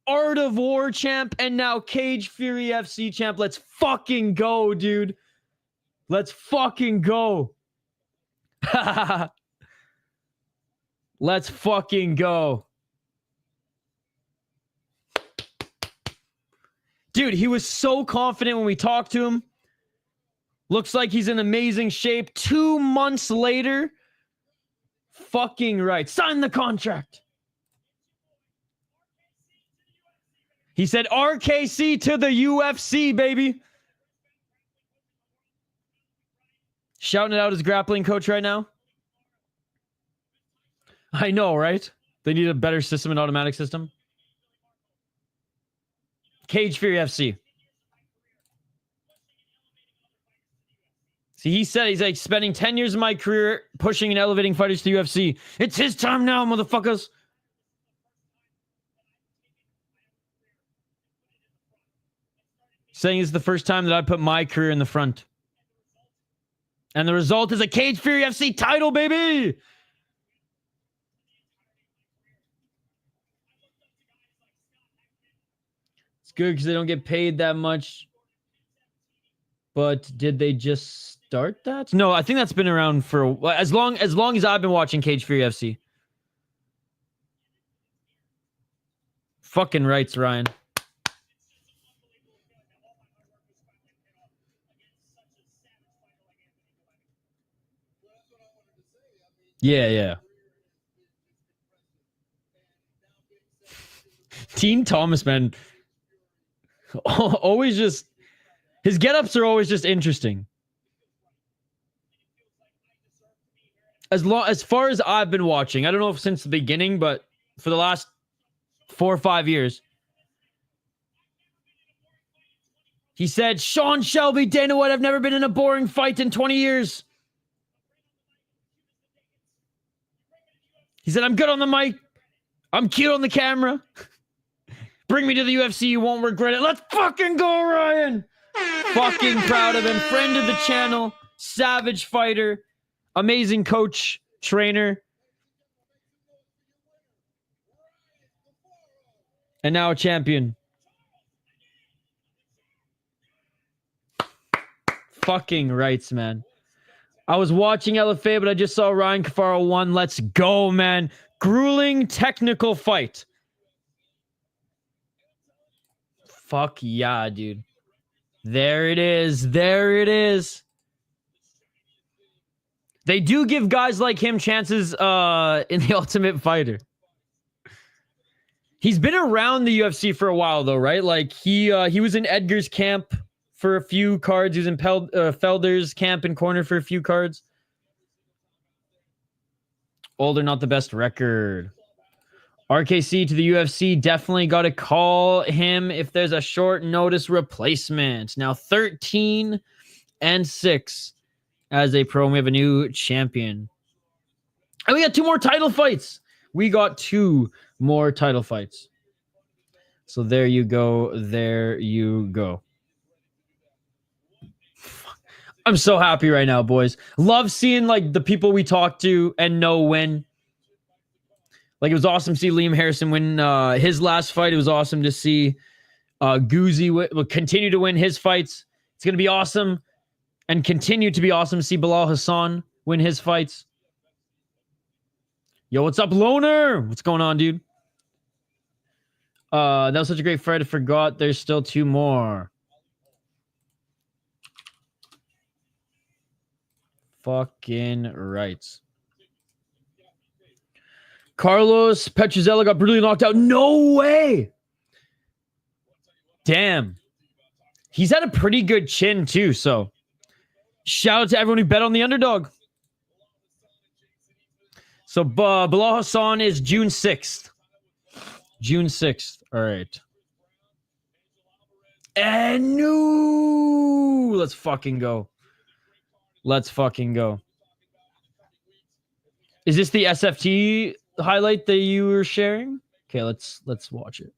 Art of War champ and now Cage Fury FC champ. Let's fucking go, dude. Let's fucking go. Let's fucking go. Dude, he was so confident when we talked to him. Looks like he's in amazing shape. 2 months later, fucking right. Sign the contract. He said RKC to the UFC, baby. Shouting it out his grappling coach right now. I know, right? They need a better system, an automatic system. Cage Fury FC. See, he said he's like spending 10 years of my career pushing and elevating fighters to the UFC. It's his time now, motherfuckers. Saying it's the first time that I put my career in the front. And the result is a Cage Fury FC title, baby! It's good because they don't get paid that much. But did they just start that? No, I think that's been around for as long as I've been watching Cage Fury FC. Fucking rights, Ryan. Yeah. Teen Thomas, man. Always just... His get-ups are always just interesting. As far as I've been watching, I don't know if since the beginning, but for the last 4 or 5 years. He said, Sean Shelby, Dana White, I've never been in a boring fight in 20 years. He said, I'm good on the mic. I'm cute on the camera. Bring me to the UFC. You won't regret it. Let's fucking go, Ryan. Fucking proud of him. Friend of the channel. Savage fighter. Amazing coach. Trainer. And now a champion. Fucking rights, man. I was watching LFA, but I just saw Ryan Cafaro won. Let's go, man. Grueling technical fight. Fuck yeah, dude. There it is. There it is. They do give guys like him chances in the Ultimate Fighter. He's been around the UFC for a while, though, right? Like, he was in Edgar's camp for a few cards. He was in Felder's camp and corner for a few cards. Older, not the best record. RKC to the UFC. Definitely got to call him if there's a short notice replacement. Now 13-6 as a pro. We have a new champion. And we got 2 more title fights. We got 2 more title fights. So there you go. There you go. I'm so happy right now, boys. Love seeing like the people we talk to and know win. Like, it was awesome to see Liam Harrison win his last fight. It was awesome to see Guzzi continue to win his fights. It's going to be awesome and continue to be awesome to see Bilal Hassan win his fights. Yo, what's up, Loner? What's going on, dude? That was such a great fight. I forgot there's still 2 more. Fucking rights. Carlos Petruzzello got brutally knocked out. No way. Damn. He's had a pretty good chin, too. So, shout out to everyone who bet on the underdog. So Bilal Hassan is June 6th. June 6th. All right. And no, let's fucking go. Let's fucking go. Is this the SFT highlight that you were sharing? Okay, let's watch it.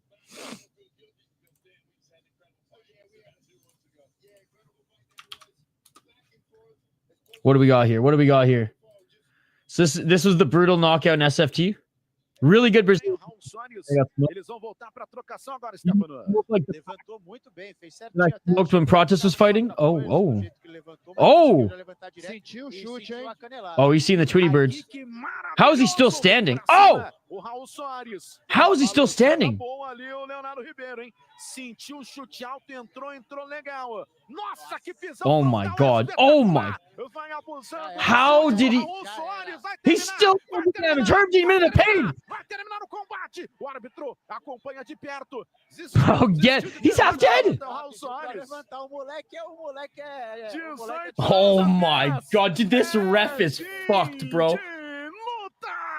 What do we got here? What do we got here? So this was the brutal knockout in SFT. Really good Brazil.
Eles vão voltar para trocação agora, Stefano. Levantou muito bem, fez certinho.
Looked when Pratis was fighting. Oh.
Sentiu o chute, hein?
Oh, he's seen the Tweety Birds. How is he still standing? Oh! How is he still standing? Oh my God. Oh my. How did he? He's still fucking damage. Herb Dean in the pain. Oh, yeah. He's half dead. Oh my God. Dude, this ref is fucked, bro.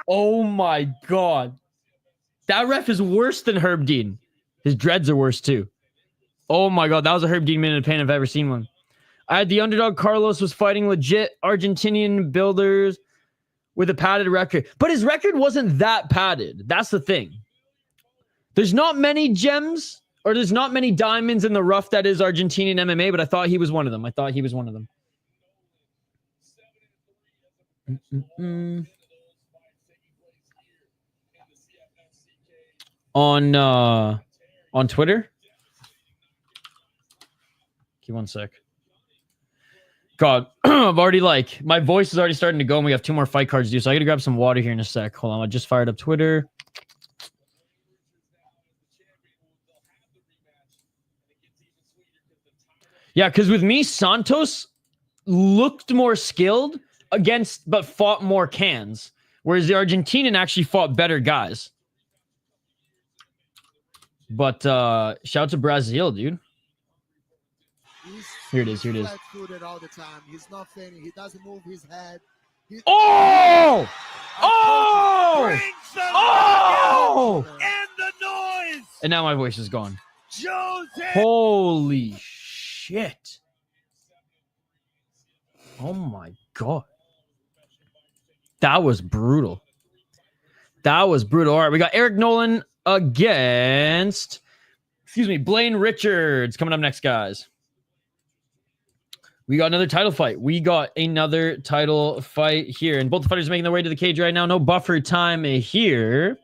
Oh my God. That ref is worse than Herb Dean. His dreads are worse too. Oh my God. That was a Herb Dean minute of pain if I've ever seen one. I had the underdog Carlos was fighting legit Argentinian builders with a padded record. But his record wasn't that padded. That's the thing. There's not many gems or there's not many diamonds in the rough that is Argentinian MMA, but I thought he was one of them. On Twitter. Give 1 sec. God, I've already my voice is already starting to go and we have 2 more fight cards to do, so I gotta grab some water here in a sec. Hold on, I just fired up Twitter. Yeah, because with me, Santos looked more skilled but fought more cans. Whereas the Argentinian actually fought better guys. But shout to Brazil, dude. Here it is.
All the time. He's not fainting. He doesn't move his head.
Oh!
And the noise.
And now my voice is gone.
Jose.
Holy shit. Oh my God. That was brutal. All right, we got Eric Nolan against, Blayne Richards coming up next, guys. We got another title fight. Here. And both the fighters are making their way to the cage right now. No buffer time here.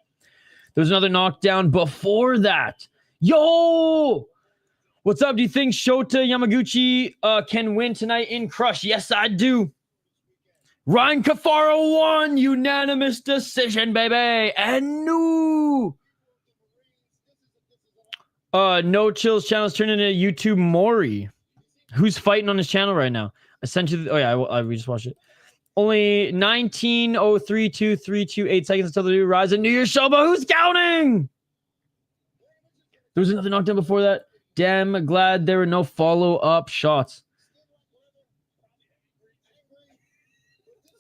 There's another knockdown before that. Yo! What's up? Do you think Shota Yamaguchi can win tonight in Crush? Yes, I do. Ryan Cafaro won. Unanimous decision, baby. And No Chills channel's turning into YouTube Maury. Who's fighting on his channel right now? I sent you. We just watched it. Only 19:03:2:328 seconds until the new Rise of New Year's show, but who's counting? There was another knockdown before that. Damn, glad there were no follow-up shots.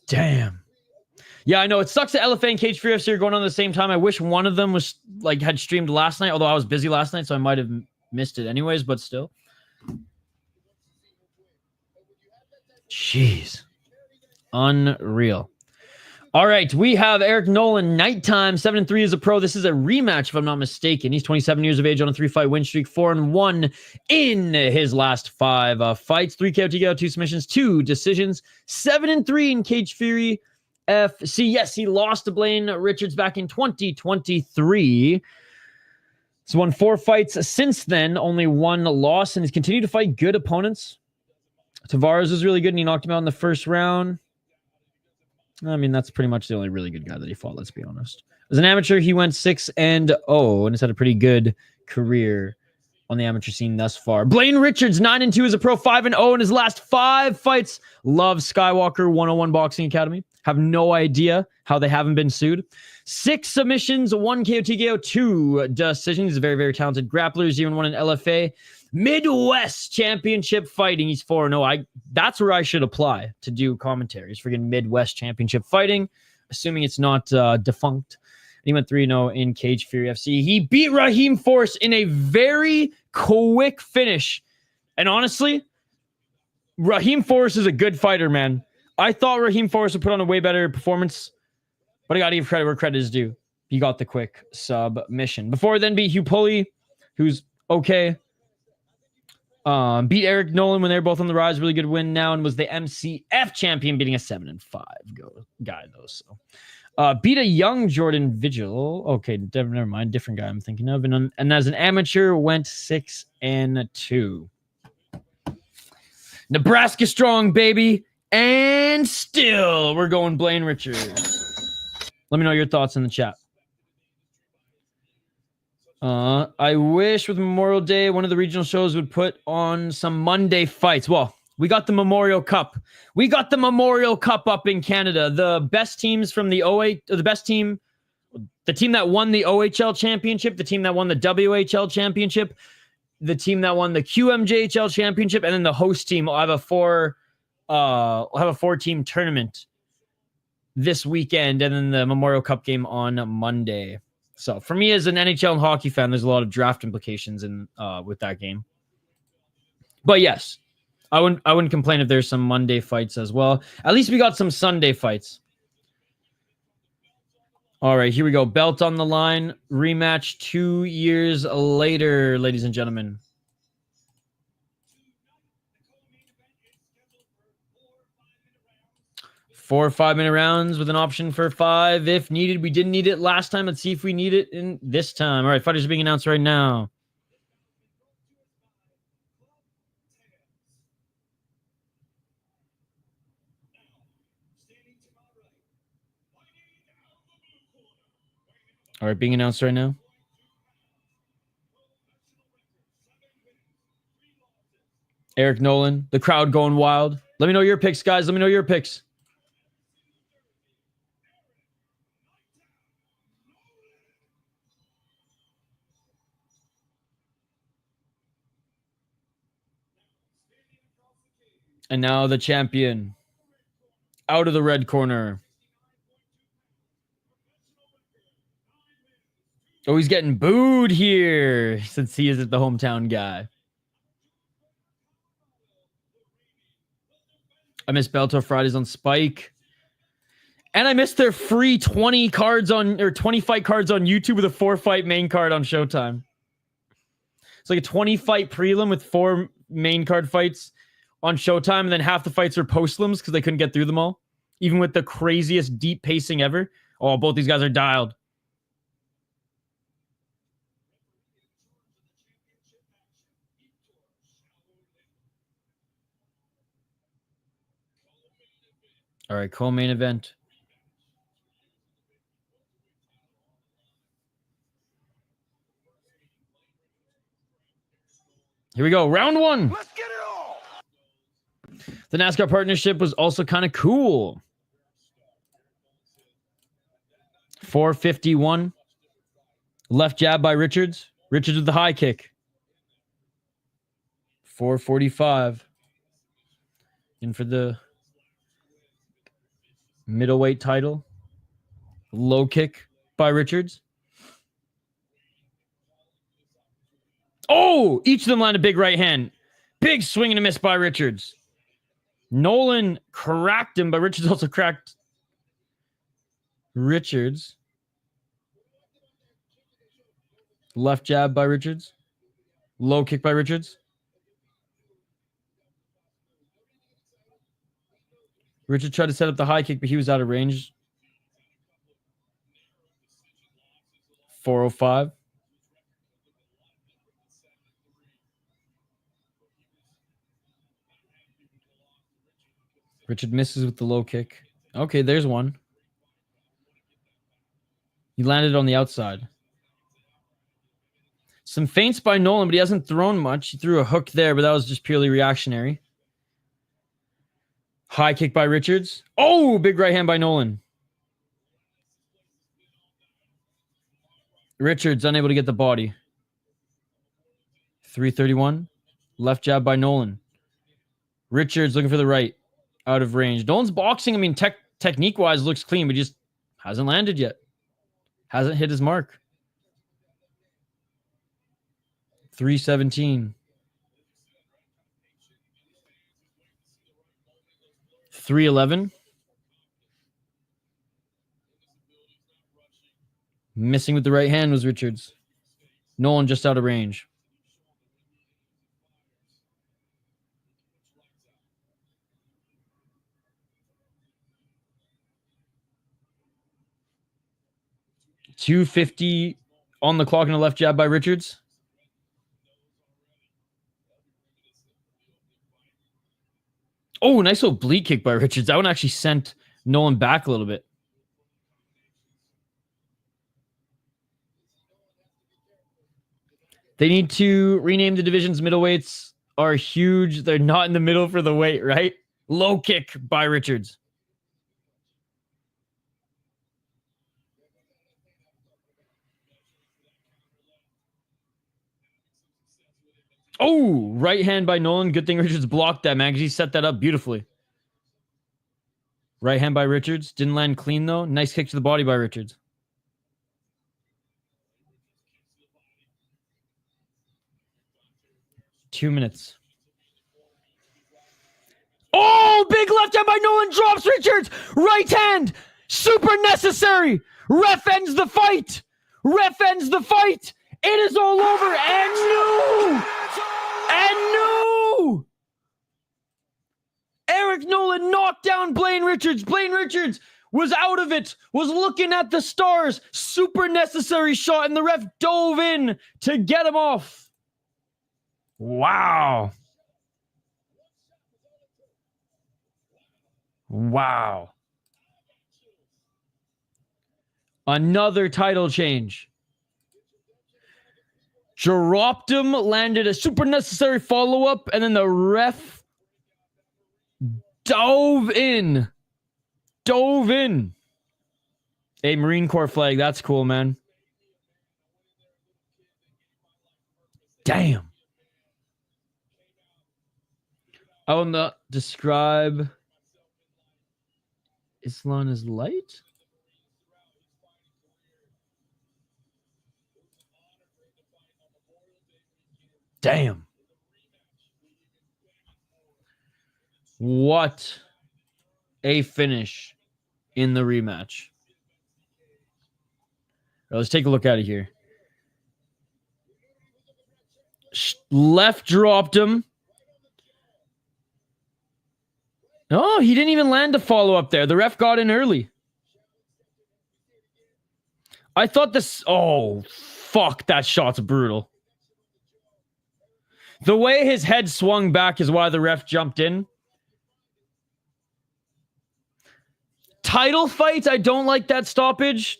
Damn. Yeah, I know. It sucks that LFA and Cage Free FC are going on at the same time. I wish one of them was had streamed last night, although I was busy last night, so I might have missed it anyways, but still. Jeez. Unreal. All right, we have Eric Nolan, nighttime, 7-3 as a pro. This is a rematch, if I'm not mistaken. He's 27 years of age on a 3-fight win streak, 4-1 in his last 5 fights. 3 KO, TKO, 2 submissions, 2 decisions, 7-3 in Cage Fury FC. Yes, he lost to Blayne Richards back in 2023. He's won 4 fights since then, only 1 loss, and he's continued to fight good opponents. Tavares was really good, and he knocked him out in the first round. I mean, that's pretty much the only really good guy that he fought, let's be honest. As an amateur, he went 6-0 and has had a pretty good career on the amateur scene thus far. Blayne Richards, 9-2 as a pro, 5-0 in his last 5 fights. Love Skywalker 101 Boxing Academy. Have no idea how they haven't been sued. 6 submissions, 1 KO, TKO, 2 decisions. He's a very, very talented grappler. He's even won an LFA Midwest Championship fighting. He's 4-0. That's where I should apply to do commentaries. Friggin' Midwest Championship fighting. assuming it's not defunct. And he went 3-0 in Cage Fury FC. He beat Raheem Force in a very quick finish. And honestly, Raheem Force is a good fighter, man. I thought Raheem Force would put on a way better performance, but I got to give credit where credit is due. He got the quick submission. Before then beat Hugh Pulley, who's okay. Beat Eric Nolan when they were both on the rise. Really good win now, and was the MCF champion, beating a 7-5 guy, though. So beat a young Jordan Vigil. Okay, never mind. Different guy I'm thinking of. And as an amateur, went 6-2. Nebraska strong, baby. And still, we're going Blayne Richards. Let me know your thoughts in the chat. I wish with Memorial Day, one of the regional shows would put on some Monday fights. Well, we got the Memorial Cup. We got the Memorial Cup up in Canada. The best teams from the the team that won the OHL championship, the team that won the WHL championship, the team that won the QMJHL championship, and then the host team will have a four-team tournament this weekend, and then the Memorial Cup game on Monday. So for me as an NHL and hockey fan, there's a lot of draft implications in with that game. But yes, I wouldn't complain if there's some Monday fights as well. At least we got some Sunday fights. All right, here we go. Belt on the line. Rematch 2 years later, ladies and gentlemen. 4 or 5 minute rounds with an option for 5 if needed. We didn't need it last time. Let's see if we need it in this time. All right, fighters are being announced right now. All right, being announced right now. Eric Nolan, the crowd going wild. Let me know your picks, guys. Let me know your picks. And now the champion out of the red corner. Oh, he's getting booed here since he isn't the hometown guy. I miss Bellator Fridays on Spike. And I missed their free 20 fight cards on YouTube with a 4-fight main card on Showtime. It's like a 20-fight prelim with 4 main card fights on Showtime, and then half the fights are postlims because they couldn't get through them all. Even with the craziest deep pacing ever. Oh, both these guys are dialed. All right, co-main event. Here we go. Round 1.
Let's get it all.
The NASCAR partnership was also kind of cool. 451. Left jab by Richards. Richards with the high kick. 445. In for the middleweight title. Low kick by Richards. Oh, each of them landed a big right hand. Big swing and a miss by Richards. Nolan cracked him, but Richards also cracked Richards. Left jab by Richards. Low kick by Richards. Richards tried to set up the high kick, but he was out of range. 405. Richard misses with the low kick. Okay, there's one. He landed on the outside. Some feints by Nolan, but he hasn't thrown much. He threw a hook there, but that was just purely reactionary. High kick by Richards. Oh, big right hand by Nolan. Richards unable to get the body. 331. Left jab by Nolan. Richards looking for the right. Out of range. Nolan's boxing, I mean, technique-wise looks clean, but just Hasn't landed yet. Hasn't hit his mark. 317. 311. Missing with the right hand was Richards. Nolan just out of range. .250 on the clock and a left jab by Richards. Oh, nice little bleed kick by Richards. That one actually sent Nolan back a little bit. They need to rename the divisions. Middleweights are huge. They're not in the middle for the weight, right? Low kick by Richards. Oh, right hand by Nolan. Good thing Richards blocked that, man, because he set that up beautifully. Right hand by Richards. Didn't land clean, though. Nice kick to the body by Richards. Two minutes. Oh, big left hand by Nolan. Drops Richards. Right hand. Super necessary. Ref ends the fight. Ref ends the fight. It is all over. And no. And no. Eric Nolan knocked down Blayne Richards. Blayne Richards was out of it. Was looking at the stars. Super necessary shot. And the ref dove in to get him off. Wow. Wow. Another title change. Dropped him, landed a super necessary follow-up, and then the ref dove in. Dove in. A Marine Corps flag. That's cool, man. Damn. I will not describe Islam as light. Damn. What a finish in the rematch. Right, let's take a look at it here. Left dropped him. Oh, he didn't even land a follow-up there. The ref got in early. I thought this... Oh, fuck. That shot's brutal. The way his head swung back is why the ref jumped in. Title fights, I don't like that stoppage.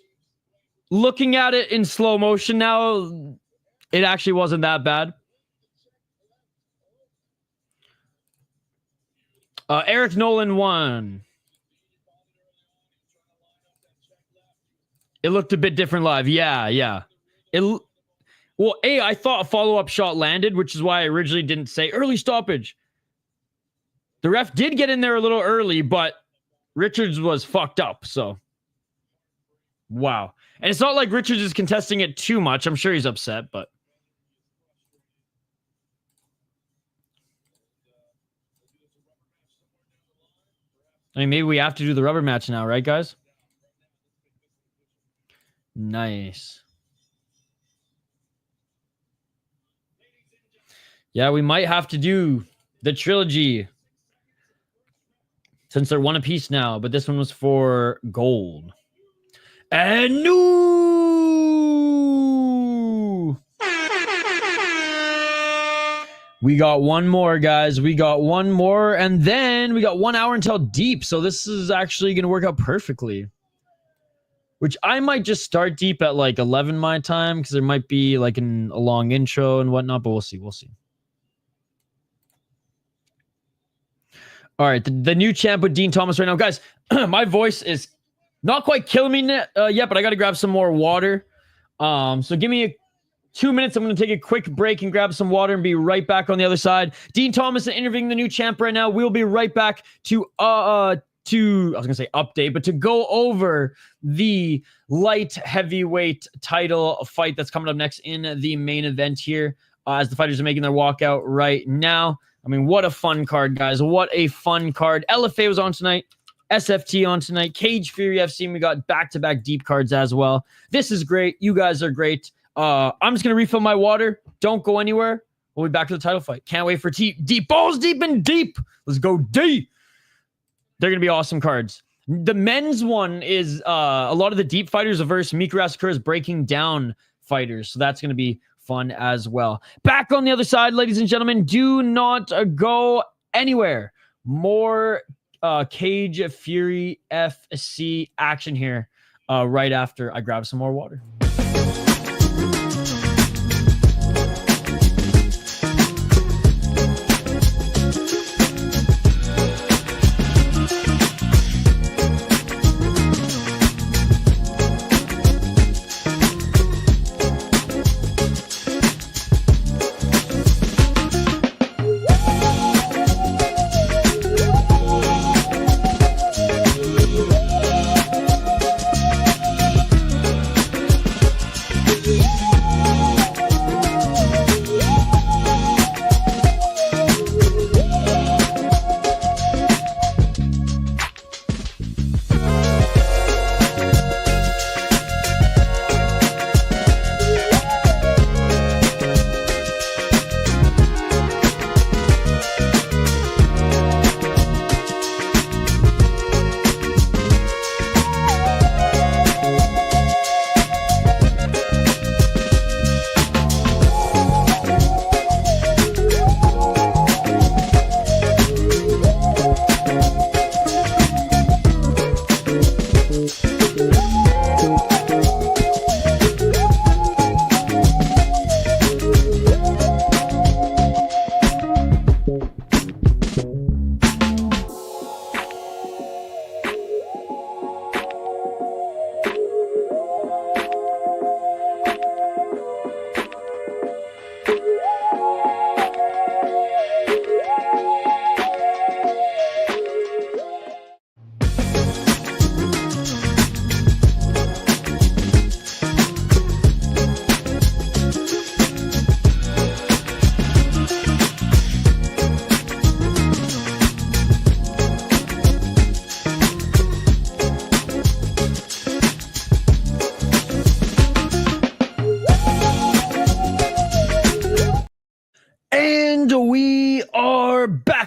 Looking at it in slow motion now, it actually wasn't that bad. Eric Nolan won. It looked a bit different live. Yeah. Well, I thought a follow-up shot landed, which is why I originally didn't say early stoppage. The ref did get in there a little early, but Richards was fucked up, so. Wow. And it's not like Richards is contesting it too much. I'm sure he's upset, but. I mean, maybe we have to do the rubber match now, right, guys? Nice. Yeah, we might have to do the trilogy since they're one apiece now, but this one was for gold. And no! We got one more, guys. We got one more, and then we got 1 hour until deep, so this is actually going to work out perfectly. Which I might just start deep at like 11 my time, because there might be like a long intro and whatnot, but we'll see. We'll see. All right, the new champ with Dean Thomas right now. Guys, my voice is not quite killing me yet, but I got to grab some more water. So give me 2 minutes. I'm going to take a quick break and grab some water and be right back on the other side. Dean Thomas interviewing the new champ right now. We'll be right back to to, I was going to say update, but to go over the light heavyweight title fight that's coming up next in the main event here as the fighters are making their walkout right now. I mean, what a fun card, guys. What a fun card. LFA was on tonight. SFT on tonight. Cage Fury FC. We got back-to-back deep cards as well. This is great. You guys are great. I'm just going to refill my water. Don't go anywhere. We'll be back to the title fight. Can't wait for deep balls deep and deep. Let's go deep. They're going to be awesome cards. The men's one is a lot of the deep fighters versus Mikuru Asakura's breaking down fighters. So that's going to be fun as well. Back on the other side, ladies and gentlemen, do not go anywhere. More Cage Fury FC action here right after I grab some more water.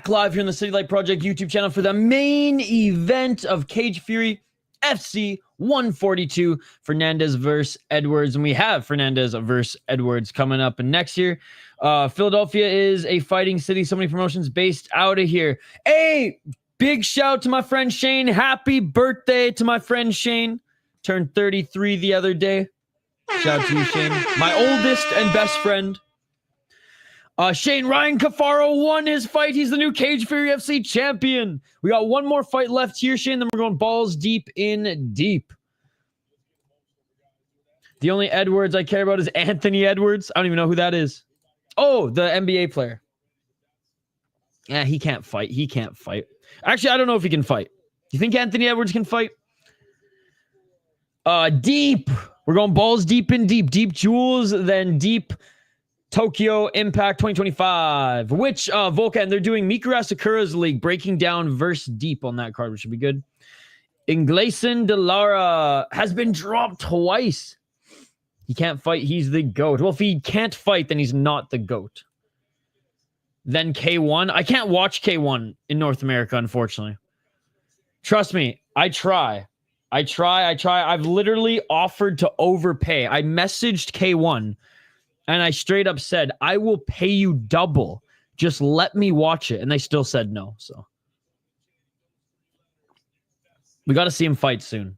Live here on the City Light Project YouTube channel for the main event of Cage Fury FC 142, Fernandez versus Edwards. And we have Fernandez versus Edwards coming up next year. Philadelphia is a fighting city. So many promotions based out of here. Hey, big shout to my friend Shane. Happy birthday to my friend Shane. Turned 33 the other day. Shout out to you, Shane. My oldest and best friend. Shane Ryan Cafaro won his fight. He's the new Cage Fury FC champion. We got one more fight left here, Shane. Then we're going balls deep in deep. The only Edwards I care about is Anthony Edwards. I don't even know who that is. Oh, the NBA player. Yeah, he can't fight. He can't fight. Actually, I don't know if he can fight. You think Anthony Edwards can fight? Deep. We're going balls deep in deep. Deep Jewels, then deep Tokyo Impact 2025, which Volcan, they're doing Mikuru Asakura's league, breaking down verse deep on that card, which should be good. Ingleson De Lara has been dropped twice. He can't fight. He's the GOAT. Well, if he can't fight, then he's not the GOAT. Then K1. I can't watch K1 in North America, unfortunately. Trust me, I try. I've literally offered to overpay. I messaged K1 and I straight up said, I will pay you double. Just let me watch it. And they still said no. So we got to see him fight soon.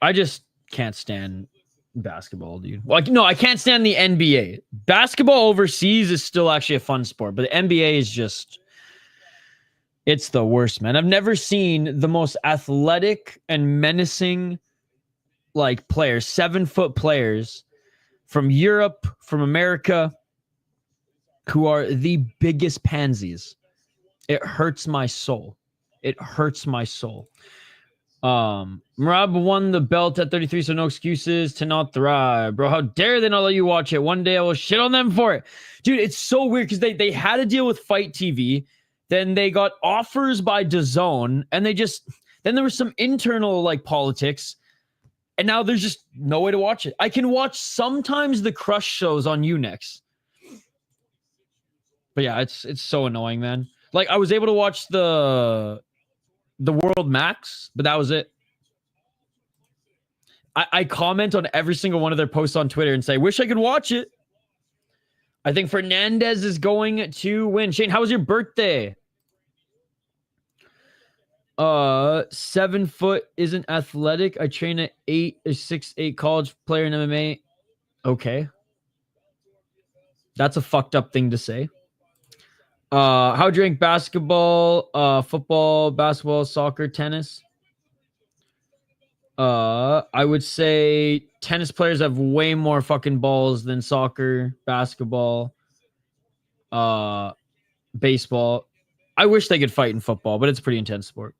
I just can't stand basketball, dude. Like, no, I can't stand the NBA. Basketball overseas is still actually a fun sport, but the NBA is just, it's the worst, man. I've never seen the most athletic and menacing like players, 7-foot players from Europe, from America, who are the biggest pansies. It hurts my soul. It hurts my soul. Marab won the belt at 33, so no excuses to not thrive. Bro, how dare they not let you watch it? One day I will shit on them for it. Dude, it's so weird because they had to deal with Fight TV. Then they got offers by DAZN, and then there was some internal like politics, and now there's just no way to watch it. I can watch sometimes the Crush shows on Unext. But yeah, it's so annoying, man. Like I was able to watch the World Max, but that was it. I comment on every single one of their posts on Twitter and say, wish I could watch it. I think Fernandez is going to win. Shane, how was your birthday? 7 foot isn't athletic. I train at 6'8" college player in MMA. Okay. That's a fucked up thing to say. How do you rank basketball, football, basketball, soccer, tennis? I would say tennis players have way more fucking balls than soccer, basketball, baseball. I wish they could fight in football, but it's a pretty intense sport.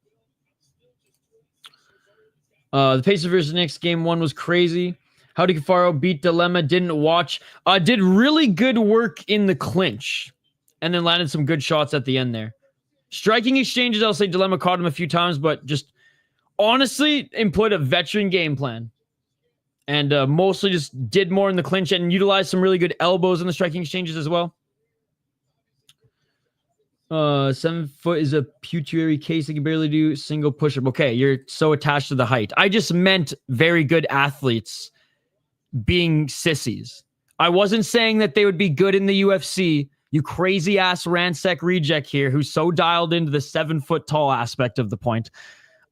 The Pacers versus Knicks game 1 was crazy. How did Cafaro beat Dilemme? Didn't watch. Did really good work in the clinch. And then landed some good shots at the end there. Striking exchanges, I'll say Dilemme caught him a few times, but just honestly employed a veteran game plan. And mostly just did more in the clinch and utilized some really good elbows in the striking exchanges as well. 7 foot is a pituitary case that can barely do single push-up. Okay, you're so attached to the height. I just meant very good athletes being sissies. I wasn't saying that they would be good in the UFC. You crazy ass Ransec reject here who's so dialed into the 7 foot tall aspect of the point.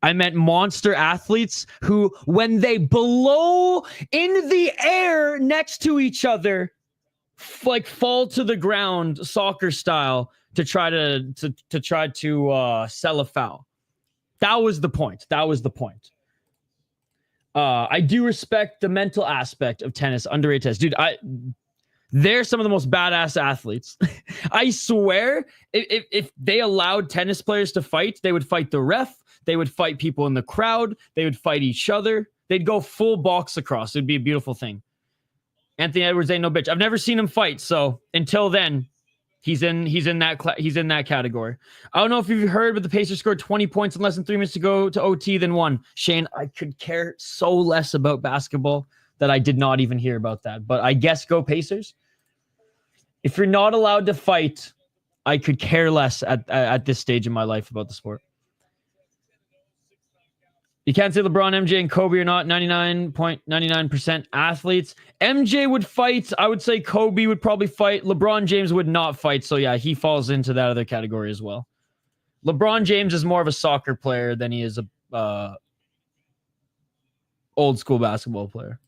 I meant monster athletes who, when they blow in the air next to each other, like fall to the ground soccer style to try to sell a foul. That was the point. I do respect the mental aspect of tennis, underrated tennis. Dude, they're some of the most badass athletes. I swear, if they allowed tennis players to fight, they would fight the ref. They would fight people in the crowd. They would fight each other. They'd go full box across. It'd be a beautiful thing. Anthony Edwards ain't no bitch. I've never seen him fight, so until then, he's in that category. I don't know if you've heard, but the Pacers scored 20 points in less than 3 minutes to go to OT, then won. Shane, I could care so less about basketball that I did not even hear about that. But I guess go Pacers. If you're not allowed to fight, I could care less at this stage in my life about the sport. You can't say LeBron, MJ, and Kobe are not 99.99% athletes. MJ would fight. I would say Kobe would probably fight. LeBron James would not fight. So, yeah, he falls into that other category as well. LeBron James is more of a soccer player than he is a old school basketball player.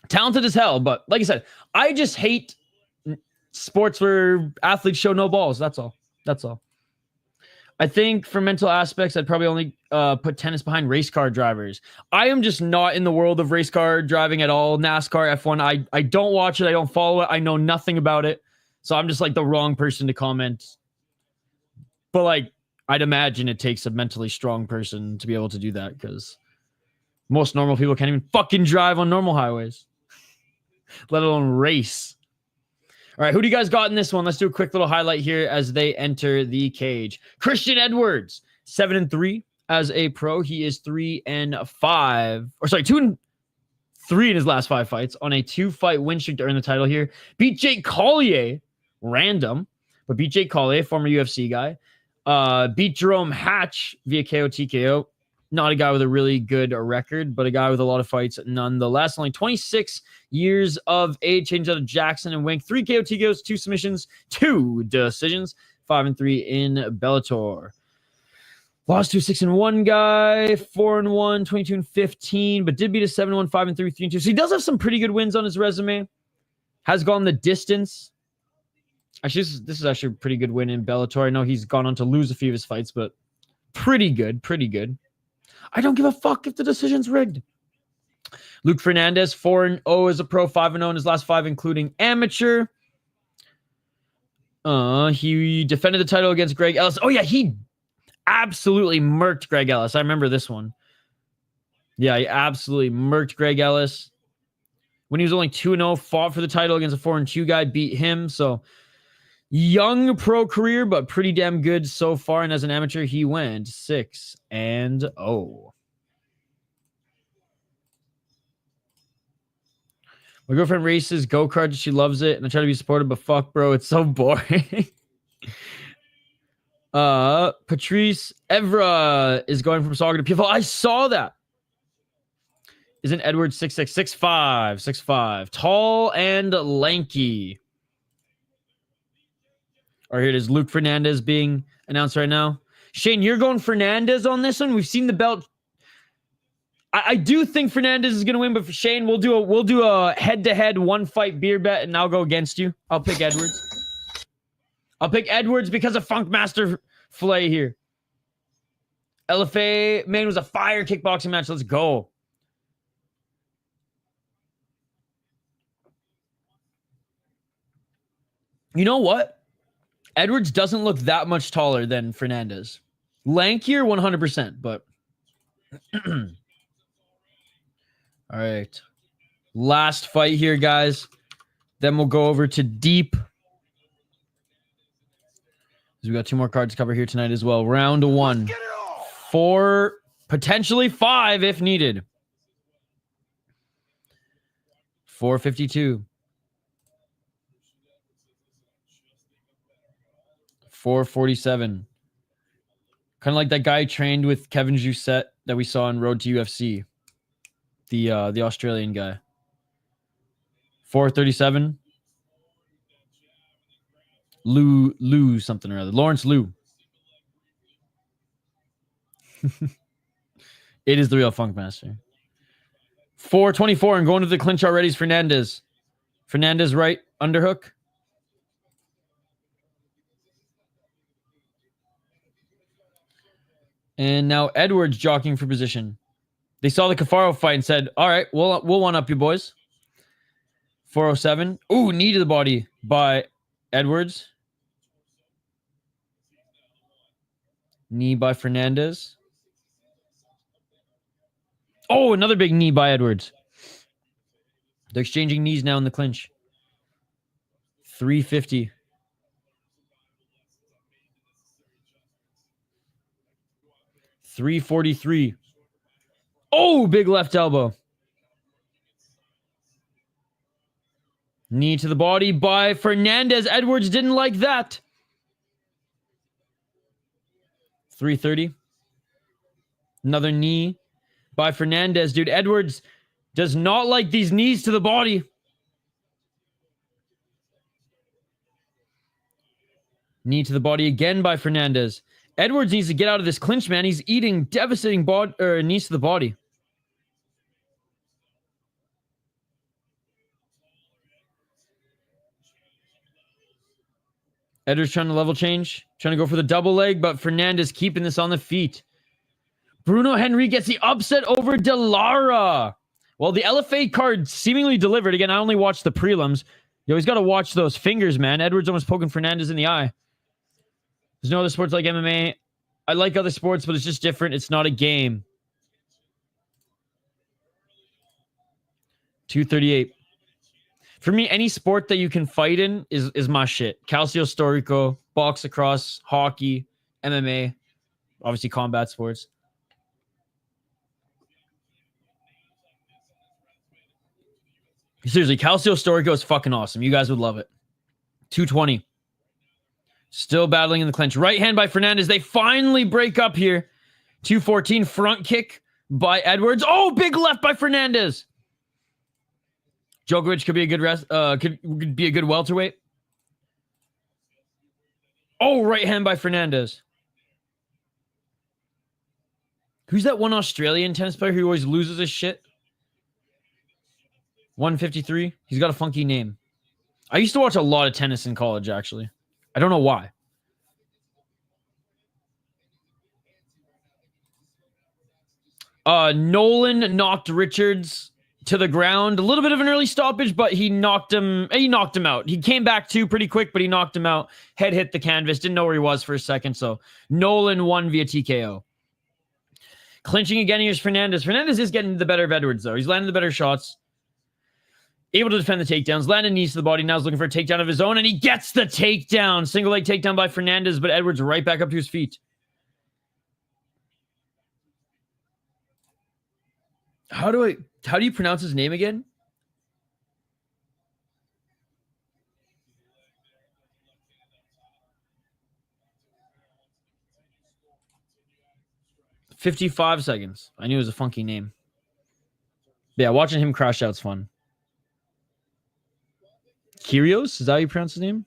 Talented as hell, but like I said, I just hate sports where athletes show no balls. That's all. I think for mental aspects, I'd probably only put tennis behind race car drivers. I am just not in the world of race car driving at all. NASCAR, F1, I don't watch it. I don't follow it. I know nothing about it. So I'm just like the wrong person to comment. But like, I'd imagine it takes a mentally strong person to be able to do that because most normal people can't even fucking drive on normal highways, let alone race. All right, who do you guys got in this one? Let's do a quick little highlight here as they enter the cage. Christian Edwards, 7-3 as a pro. He is 2-3 in his last 5 fights on a 2-fight win streak to earn the title here. Beat Jake Collier, random, but beat Jake Collier, former UFC guy. Beat Jerome Hatch via KO TKO. Not a guy with a really good record, but a guy with a lot of fights nonetheless. Only 26 years of age. Changed out of Jackson and Wink. 3 KO TKOs, 2 submissions, 2 decisions. 5-3 in Bellator. Lost to a 6-1 guy. 4-1, 22-15, but did beat a 7-1, 5-3, 3-2. So he does have some pretty good wins on his resume. Has gone the distance. Actually, this is actually a pretty good win in Bellator. I know he's gone on to lose a few of his fights, but pretty good. I don't give a fuck if the decision's rigged. Luke Fernandez, 4-0 as a pro, 5-0 in his last 5, including amateur. He defended the title against Greg Ellis. Oh, yeah, he absolutely murked Greg Ellis. I remember this one. Yeah, he absolutely murked Greg Ellis. When he was only 2-0, fought for the title against a 4-2 guy, beat him. So, young pro career, but pretty damn good so far. And as an amateur, he went 6-0. My girlfriend races go-karts. She loves it, and I try to be supportive, but fuck, bro, it's so boring. Patrice Evra is going from soccer to PFL. I saw that. Isn't Edwards 6'6", 6'5", 6'5", tall and lanky? All right, here it is. Luke Fernandez being announced right now. Shane, you're going Fernandez on this one. We've seen the belt. I do think Fernandez is going to win, but for Shane, we'll do a head-to-head one-fight beer bet, and I'll go against you. I'll pick Edwards. I'll pick Edwards because of Funkmaster Flay here. LFA, man, was a fire kickboxing match. Let's go. You know what? Edwards doesn't look that much taller than Fernandez. Lankier, 100%, but... All right. Last fight here, guys. Then we'll go over to deep. We got 2 more cards to cover here tonight as well. Round 1. 4, potentially 5 if needed. 452. 447. Kind of like that guy trained with Kevin Jousset that we saw on Road to UFC. The Australian guy. 437. Lou something or other. Lawrence Lou. It is the real Funk Master. 424 and going to the clinch already is Fernandez. Fernandez right underhook. And now Edwards jockeying for position. They saw the Cafaro fight and said, all right, we'll one-up you boys. 407. Ooh, knee to the body by Edwards. Knee by Fernandez. Oh, another big knee by Edwards. They're exchanging knees now in the clinch. 350. $343. Oh, big left elbow. Knee to the body by Fernandez. Edwards didn't like that. 330. Another knee by Fernandez. Dude, Edwards does not like these knees to the body. Knee to the body again by Fernandez. Edwards needs to get out of this clinch, man. He's eating devastating knees to the body. Edwards trying to level change. Trying to go for the double leg, but Fernandez keeping this on the feet. Bruno Henry gets the upset over Delara. Well, the LFA card seemingly delivered. Again, I only watched the prelims. You always got to watch those fingers, man. Edwards almost poking Fernandez in the eye. There's no other sports like MMA. I like other sports, but it's just different. It's not a game. 238. For me, any sport that you can fight in is my shit. Calcio Storico, box lacrosse, hockey, MMA, obviously combat sports. Seriously, Calcio Storico is fucking awesome. You guys would love it. 220. Still battling in the clinch. Right hand by Fernandez. They finally break up here. 214. Front kick by Edwards. Oh, big left by Fernandez. Djokovic could be a good could be a good welterweight. Oh, right hand by Fernandez. Who's that one Australian tennis player who always loses his shit? 153. He's got a funky name. I used to watch a lot of tennis in college, actually. I don't know why. Nolan knocked Richards to the ground. A little bit of an early stoppage, but he knocked him out. He came back too pretty quick, but he knocked him out. Head hit the canvas. Didn't know where he was for a second. So Nolan won via TKO. Clinching again, here's Fernandez. Fernandez is getting the better of Edwards, though. He's landing the better shots. Able to defend the takedowns. Landed knees to the body. Now he's looking for a takedown of his own, and he gets the takedown. Single leg takedown by Fernandez, but Edwards right back up to his feet. How do you pronounce his name again? $55 seconds. I knew it was a funky name. Yeah, watching him crash out's fun. Kyrgios? Is that how you pronounce his name?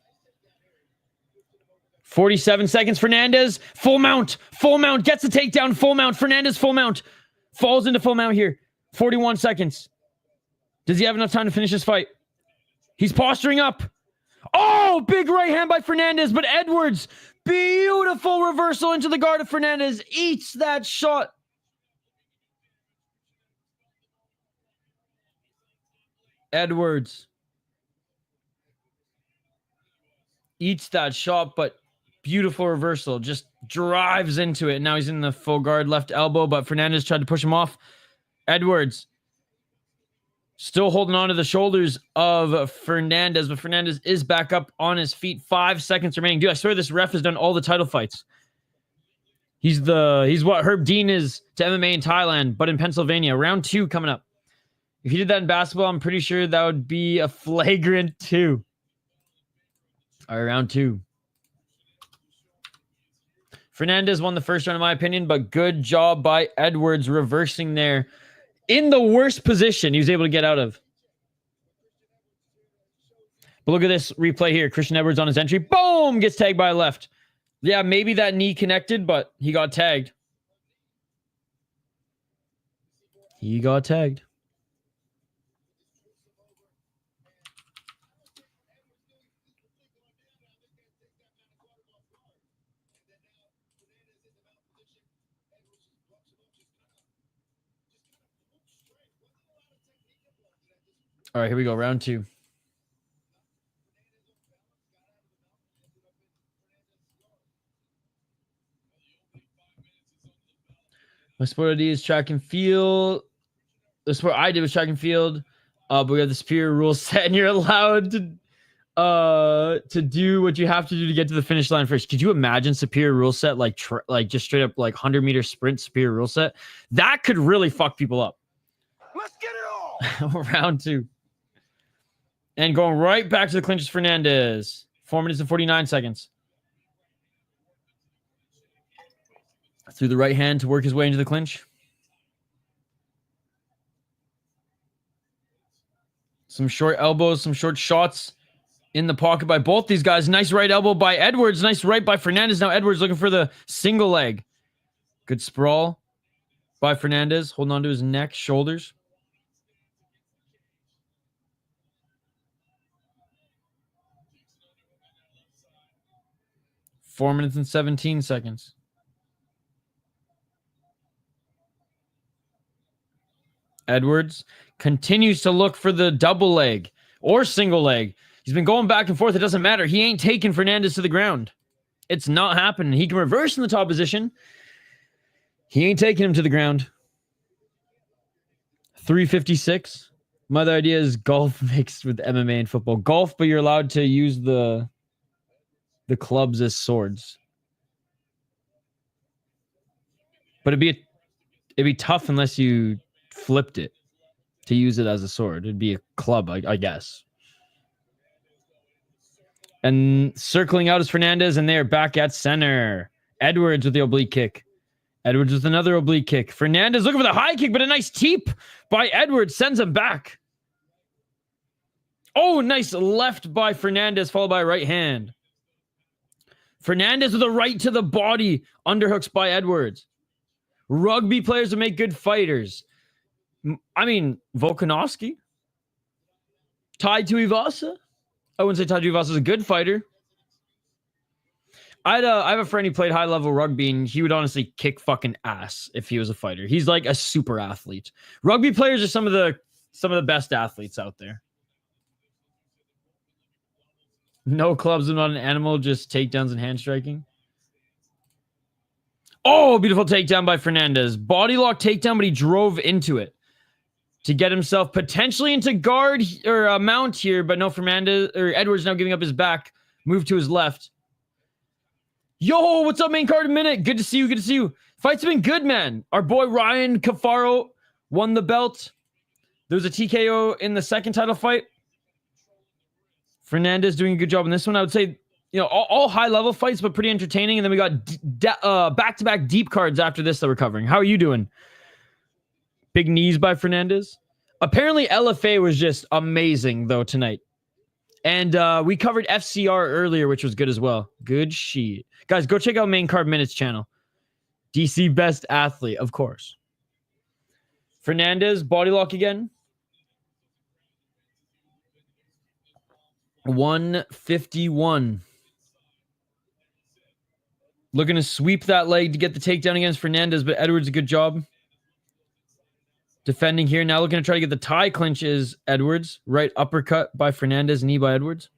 47 seconds. Fernandez. Full mount. Full mount. Gets the takedown. Full mount. Fernandez full mount. Falls into full mount here. 41 seconds. Does he have enough time to finish this fight? He's posturing up. Oh, big right hand by Fernandez, but Edwards, beautiful reversal into the guard of Fernandez, eats that shot. Edwards eats that shot, but beautiful reversal. Just drives into it. Now he's in the full guard left elbow, but Fernandez tried to push him off. Edwards still holding on to the shoulders of Fernandez, but Fernandez is back up on his feet. 5 seconds remaining. Dude, I swear this ref has done all the title fights. He's what Herb Dean is to MMA in Thailand, but in Pennsylvania. Round 2 coming up. If he did that in basketball, I'm pretty sure that would be a flagrant 2. All right, round 2. Fernandez won the first round, in my opinion, but good job by Edwards reversing there. In the worst position he was able to get out of. But look at this replay here. Christian Edwards on his entry. Boom! Gets tagged by left. Yeah, maybe that knee connected, but he got tagged. He got tagged. All right, here we go. Round 2. My sport ID is track and field. The sport I did was track and field. But we have the superior rule set, and you're allowed to do what you have to do to get to the finish line first. Could you imagine superior rule set like just straight up like 100-meter sprint superior rule set? That could really fuck people up.
Let's get it all.
Round 2. And going right back to the clinches, Fernandez. 4 minutes and 49 seconds. Through the right hand to work his way into the clinch. Some short elbows, some short shots in the pocket by both these guys. Nice right elbow by Edwards. Nice right by Fernandez. Now Edwards looking for the single leg. Good sprawl by Fernandez. Holding on to his neck, shoulders. Four minutes and 17 seconds. Edwards continues to look for the double leg or single leg. He's been going back and forth. It doesn't matter. He ain't taking Fernandez to the ground. It's not happening. He can reverse in the top position. He ain't taking him to the ground. 356. My other idea is golf mixed with MMA and football. Golf, but you're allowed to use the clubs as swords. But it'd be tough unless you flipped it to use it as a sword. It'd be a club, I guess. And circling out is Fernandez, and they're back at center. Edwards with the oblique kick. Edwards with another oblique kick. Fernandez looking for the high kick, but a nice teep by Edwards sends him back. Oh, nice left by Fernandez, followed by a right hand. Fernandez with a right to the body. Underhooks by Edwards. Rugby players would make good fighters. I mean, Volkanovski. Tai Tuivasa. I wouldn't say Tai Tuivasa is a good fighter. I have a friend who played high-level rugby, and he would honestly kick fucking ass if he was a fighter. He's like a super athlete. Rugby players are some of the Some of the best athletes out there. No clubs and not an animal, just takedowns and hand striking. Oh, beautiful takedown by Fernandez. Body lock takedown, but he drove into it to get himself potentially into guard or mount here, but no, Fernandez or Edwards now giving up his back. Move to his left. Yo, what's up, main card in a minute? Good to see you. Good to see you. Fights have been good, man. Our boy Ryan Cafaro won the belt. There was a TKO in the second title fight. Fernandez doing a good job in this one. I would say, you know, all high-level fights, but pretty entertaining. And then we got back-to-back deep cards after this that we're covering. How are you doing? Big knees by Fernandez. Apparently, LFA was just amazing, though, tonight. And we covered FCR earlier, which was good as well. Good shit. Guys, go check out Main Card Minutes channel. DC Best Athlete, of course. Fernandez, body lock again. 151. Looking to sweep that leg to get the takedown against Fernandez, but Edwards, a good job defending here. Now looking to try to get the tie clinch is Edwards. Right uppercut by Fernandez, knee by Edwards.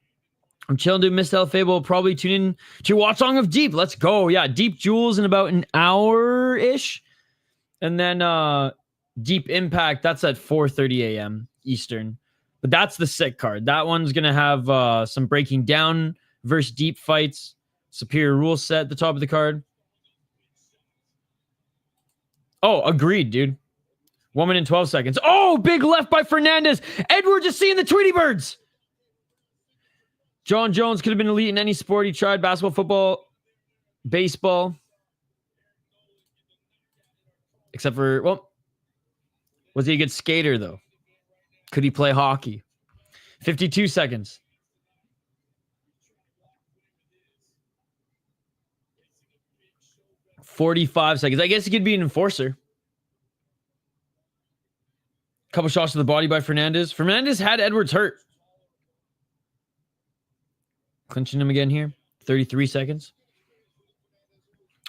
I'm chilling, dude. Missed LFA. We'll probably tune in to Watch Song of Deep. Let's go. Yeah, Deep Jewels in about an hour-ish. And then Deep Impact, that's at 4:30 a.m. Eastern. But that's the sick card. That one's going to have some breaking down versus deep fights. Superior rule set at the top of the card. Oh, agreed, dude. 1 minute and 12 seconds. Oh, big left by Fernandez. Edwards is seeing the Tweety Birds. John Jones could have been elite in any sport. He tried basketball, football, baseball. Except for, well, was he a good skater, though? Could he play hockey? 52 seconds. $45 seconds. I guess he could be an enforcer. Couple shots to the body by Fernandez. Fernandez had Edwards hurt. Clinching him again here. 33 seconds.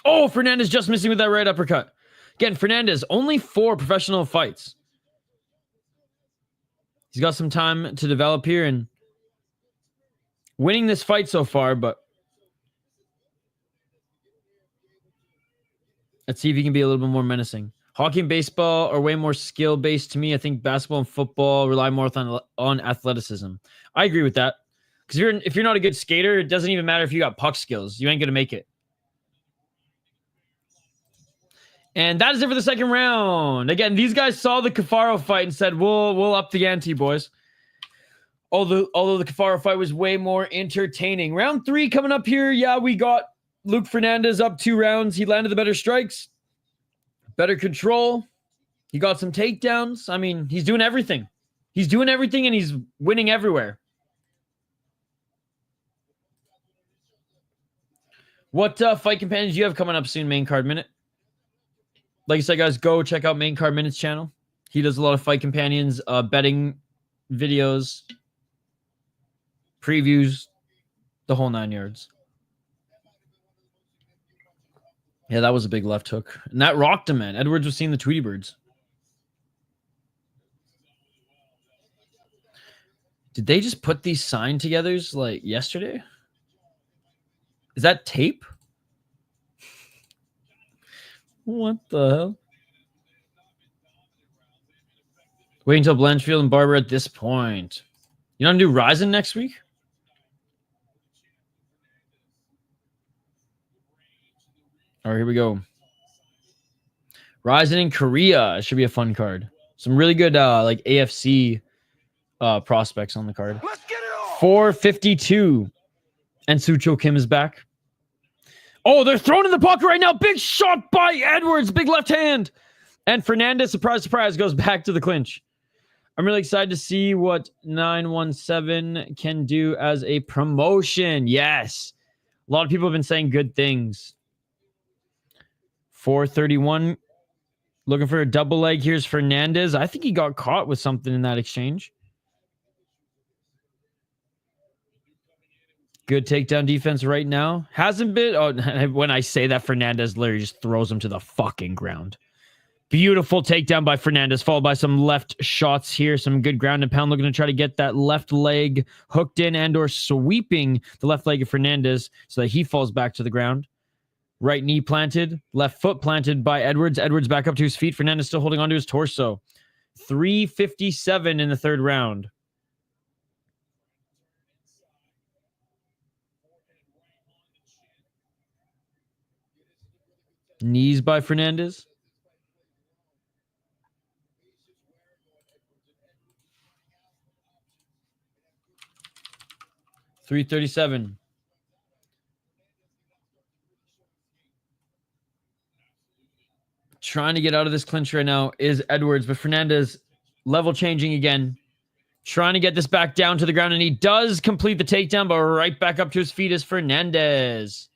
Oh, Fernandez just missing with that right uppercut. Again, Fernandez, only 4 professional fights. He's got some time to develop here and winning this fight so far, but let's see if he can be a little bit more menacing. Hockey and baseball are way more skill-based to me. I think basketball and football rely more on athleticism. I agree with that. Because if you're not a good skater, it doesn't even matter if you got puck skills. You ain't going to make it. And that is it for the second round. Again, these guys saw the Cafaro fight and said, we'll up the ante, boys. Although the Cafaro fight was way more entertaining. Round 3 coming up here. Yeah, we got Luke Fernandez up 2 rounds. He landed the better strikes. Better control. He got some takedowns. I mean, he's doing everything. He's doing everything and he's winning everywhere. What fight companions do you have coming up soon, Main Card Minute? Like I said, guys, go check out Main Card Minute's channel. He does a lot of fight companions, betting videos, previews, the whole 9 yards. Yeah, that was a big left hook. And that rocked him, man. Edwards was seeing the Tweety Birds. Did they just put these sign togethers like yesterday? Is that tape? What the hell? Wait until Blanchfield and Barber at this point. You want to do Ryzen next week? All right, here we go. Ryzen in Korea. It should be a fun card. Some really good like AFC prospects on the card.
Let's get it on.
452. And Sucho Kim is back. Oh, they're throwing in the pocket right now. Big shot by Edwards. Big left hand. And Fernandez, surprise, surprise, goes back to the clinch. I'm really excited to see what 917 can do as a promotion. Yes. A lot of people have been saying good things. 431. Looking for a double leg. Here's Fernandez. I think he got caught with something in that exchange. Good takedown defense right now. Hasn't been... Oh, when I say that, Fernandez literally just throws him to the fucking ground. Beautiful takedown by Fernandez, followed by some left shots here. Some good ground and pound, looking to try to get that left leg hooked in and or sweeping the left leg of Fernandez so that he falls back to the ground. Right knee planted, left foot planted by Edwards. Edwards back up to his feet. Fernandez still holding onto his torso. 3:57 in the third round. Knees by Fernandez. $337. Trying to get out of this clinch right now is Edwards, but Fernandez level changing again. Trying to get this back down to the ground, and he does complete the takedown, but right back up to his feet is Fernandez.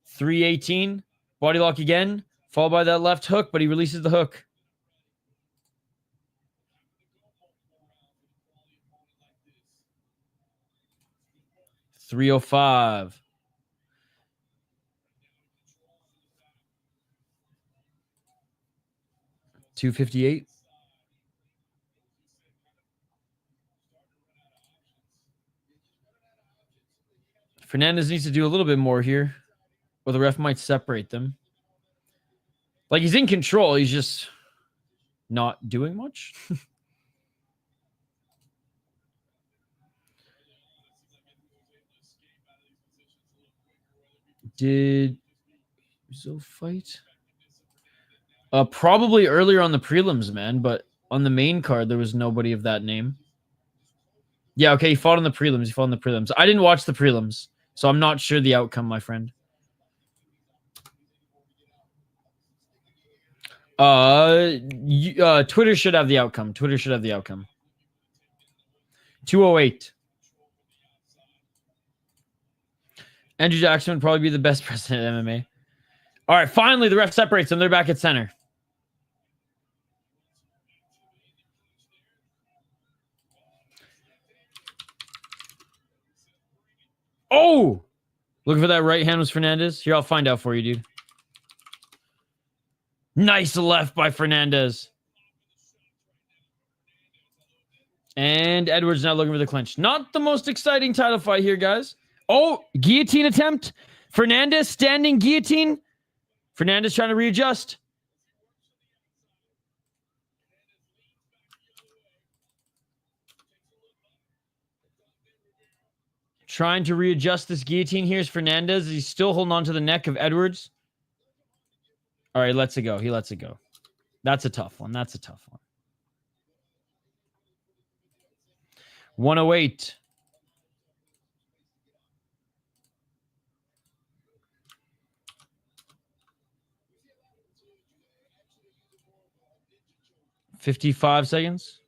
318. Body lock again, followed by that left hook, but he releases the hook. $305. $258. Fernandez needs to do a little bit more here, or the ref might separate them. Like, he's in control, he's just not doing much. Did Uzo fight? Probably earlier on the prelims, man, but on the main card, there was nobody of that name. Yeah, okay, he fought on the prelims. I didn't watch the prelims, so I'm not sure the outcome, my friend. Twitter should have the outcome. 208. Andrew Jackson would probably be the best president of MMA. All right, finally, the ref separates them. They're back at center. Oh! Looking for that right hand was Fernandez. Here, I'll find out for you, dude. Nice left by Fernandez. And Edwards now looking for the clinch. Not the most exciting title fight here, guys. Oh, guillotine attempt. Fernandez standing guillotine. Fernandez trying to readjust. Trying to readjust this guillotine. Here's Fernandez. He's still holding on to the neck of Edwards. All right, lets it go. He lets it go. That's a tough one. 108. $55 seconds.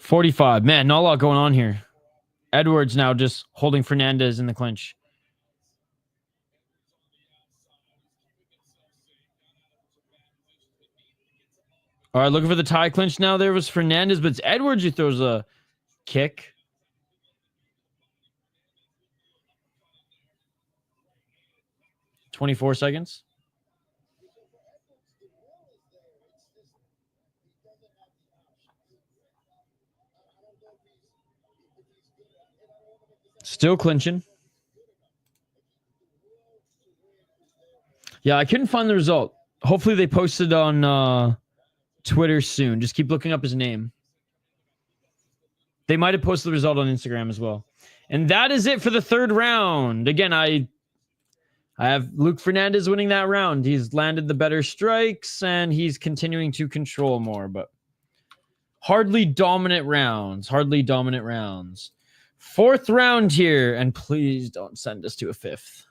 $45. Man, not a lot going on here. Edwards now just holding Fernandez in the clinch. All right, looking for the tie clinch now. There was Fernandez, but it's Edwards who throws a kick. $24 seconds. Still clinching. Yeah, I couldn't find the result. Hopefully they posted on Twitter soon. Just keep looking up his name. They might have posted the result on Instagram as well. And that is it for the third round. Again, I have Luke Fernandez winning that round. He's landed the better strikes, and he's continuing to control more, but hardly dominant rounds. Fourth round here, and please don't send us to a fifth.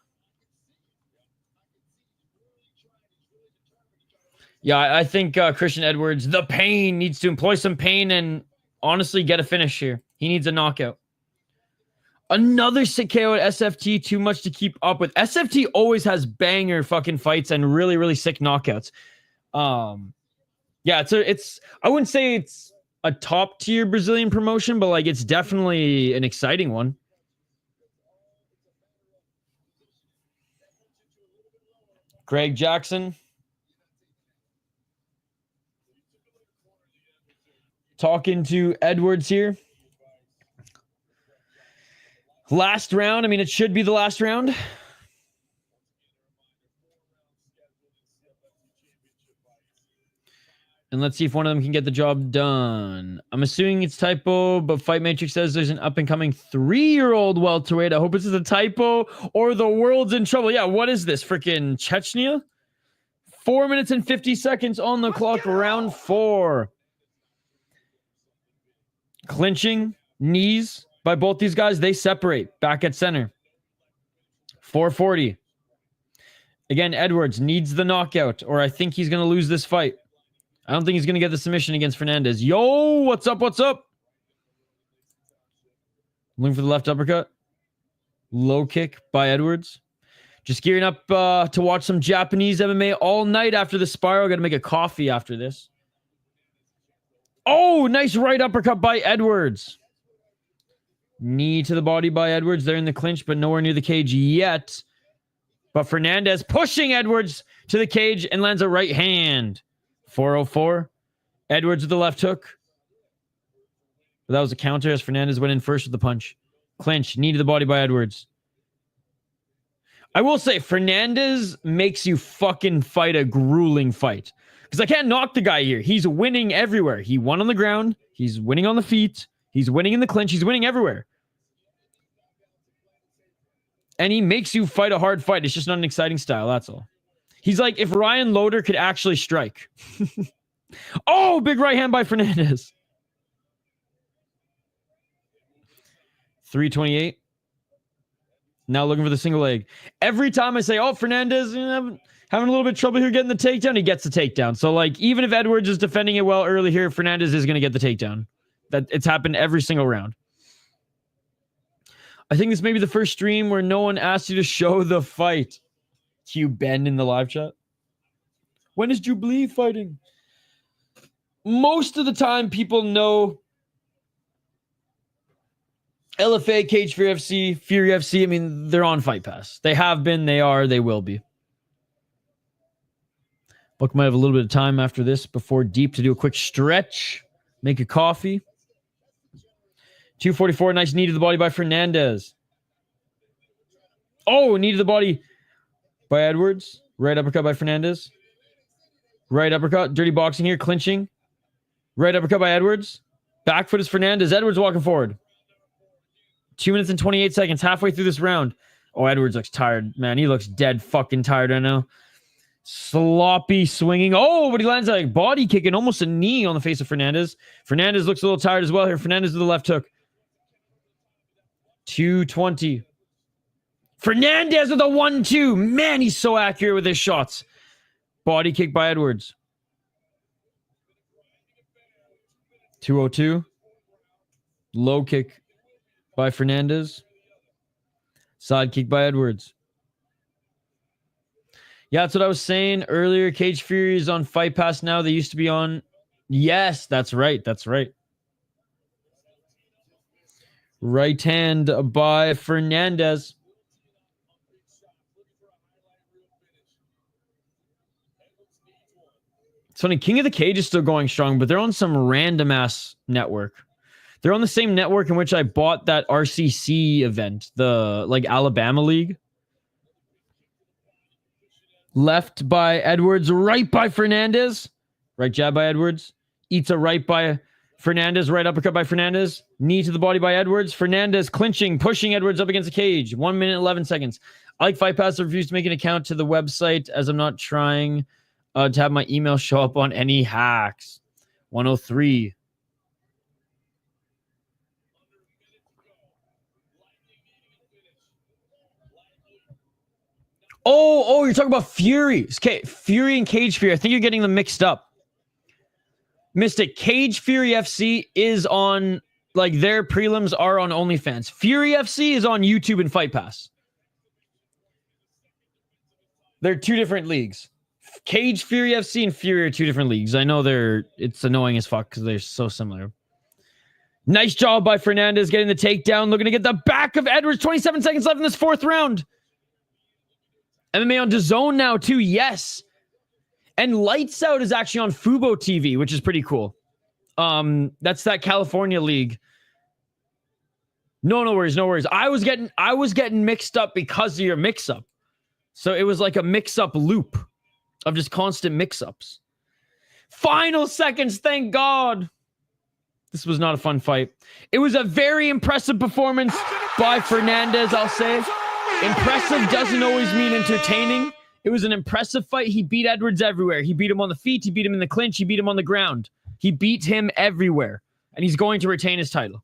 Yeah, I think Christian Edwards, the pain, needs to employ some pain and honestly get a finish here. He needs a knockout. Another sick KO at SFT, too much to keep up with. SFT always has banger fucking fights and really, really sick knockouts. Yeah, it's I wouldn't say it's a top tier Brazilian promotion, but like it's definitely an exciting one. Greg Jackson talking to Edwards here. Last round. I mean, it should be the last round. And let's see if one of them can get the job done. I'm assuming it's typo, but Fight Matrix says there's an up-and-coming 3-year-old welterweight. I hope it's a typo or the world's in trouble. Yeah, what is this? Freaking Chechnya? 4 minutes and 50 seconds on the clock, round 4. Clinching, knees by both these guys. They separate back at center. 440. Again, Edwards needs the knockout, or I think he's going to lose this fight. I don't think he's going to get the submission against Fernandez. Yo, what's up? What's up? Looking for the left uppercut. Low kick by Edwards. Just gearing up to watch some Japanese MMA all night after the spiral. Got to make a coffee after this. Oh, nice right uppercut by Edwards. Knee to the body by Edwards. They're in the clinch, but nowhere near the cage yet. But Fernandez pushing Edwards to the cage and lands a right hand. 404. Edwards with the left hook. But that was a counter as Fernandez went in first with the punch. Clinch, knee to the body by Edwards. I will say, Fernandez makes you fucking fight a grueling fight. Because I can't knock the guy here. He's winning everywhere. He won on the ground. He's winning on the feet. He's winning in the clinch. He's winning everywhere. And he makes you fight a hard fight. It's just not an exciting style. That's all. He's like if Ryan Loader could actually strike. Oh, big right hand by Fernandez. 328. Now looking for the single leg. Every time I say, oh, Fernandez having a little bit of trouble here getting the takedown, he gets the takedown. So, like, even if Edwards is defending it well early here, Fernandez is going to get the takedown. It's happened every single round. I think this may be the first stream where no one asked you to show the fight. Q Ben in the live chat. When is Jubilee fighting? Most of the time, people know LFA, Cage Fury FC, Fury FC. I mean, they're on Fight Pass. They have been, they are, they will be. Buck might have a little bit of time after this before Deep to do a quick stretch, make a coffee. 244, nice knee to the body by Fernandez. Oh, knee to the body by Edwards. Right uppercut by Fernandez. Right uppercut. Dirty boxing here. Clinching. Right uppercut by Edwards. Back foot is Fernandez. Edwards walking forward. 2 minutes and 28 seconds. Halfway through this round. Oh, Edwards looks tired. Man, he looks dead fucking tired right now. Sloppy swinging. Oh, but he lands a body kick and almost a knee on the face of Fernandez. Fernandez looks a little tired as well here. Fernandez with the left hook. 220. Fernandez with a 1-2. Man, he's so accurate with his shots. Body kick by Edwards. 202. Low kick by Fernandez. Side kick by Edwards. Yeah, that's what I was saying earlier. Cage Fury is on Fight Pass now. They used to be on... Yes, that's right. That's right. Right hand by Fernandez. It's funny, King of the Cage is still going strong, but they're on some random ass network. They're on the same network in which I bought that RCC event, the like Alabama League. Left by Edwards, right by Fernandez. Right jab by Edwards. Eats a right by Fernandez, right uppercut by Fernandez. Knee to the body by Edwards. Fernandez clinching, pushing Edwards up against the cage. 1 minute, 11 seconds. I like Fight Pass. I refuse to make an account to the website as I'm not trying to have my email show up on any hacks. 103. Oh, you're talking about Fury. Okay, Fury and Cage Fury. I think you're getting them mixed up. Mystic, Cage Fury FC is on, like, their prelims are on OnlyFans. Fury FC is on YouTube and Fight Pass. They're two different leagues. Cage Fury FC and Fury are two different leagues. I know it's annoying as fuck because they're so similar. Nice job by Fernandez getting the takedown. Looking to get the back of Edwards. 27 seconds left in this fourth round. MMA on DAZN now too. Yes. And Lights Out is actually on Fubo TV, which is pretty cool. That's that California league. No worries. I was getting mixed up because of your mix-up. So it was like a mix-up loop of just constant mix-ups. Final seconds, thank God. This was not a fun fight. It was a very impressive performance by Fernandez, I'll say. Impressive doesn't always mean entertaining. It was an impressive fight. He beat Edwards everywhere. He beat him on the feet. He beat him in the clinch. He beat him on the ground. He beat him everywhere. And he's going to retain his title.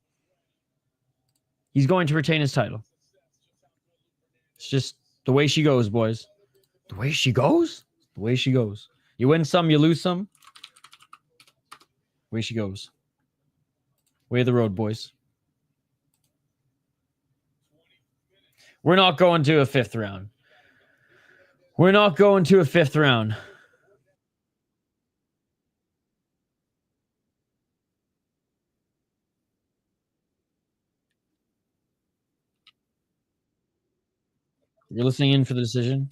He's going to retain his title. It's just the way she goes, boys. The way she goes? The way she goes. You win some, you lose some. The way she goes. Way of the road, boys. We're not going to a fifth round. We're not going to a fifth round. You're listening in for the decision?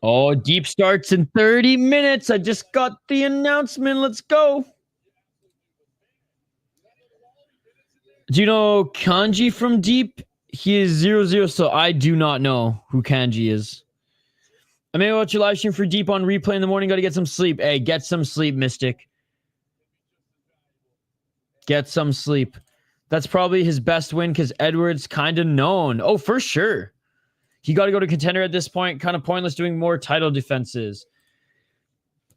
Oh, deep starts in 30 minutes. I just got the announcement. Let's go. Do you know Kanji from Deep? He is 0-0, so I do not know who Kanji is. I may watch your live stream for Deep on replay in the morning. Got to get some sleep. Hey, get some sleep, Mystic. Get some sleep. That's probably his best win because Edwards kind of known. Oh, for sure. He got to go to contender at this point. Kind of pointless doing more title defenses.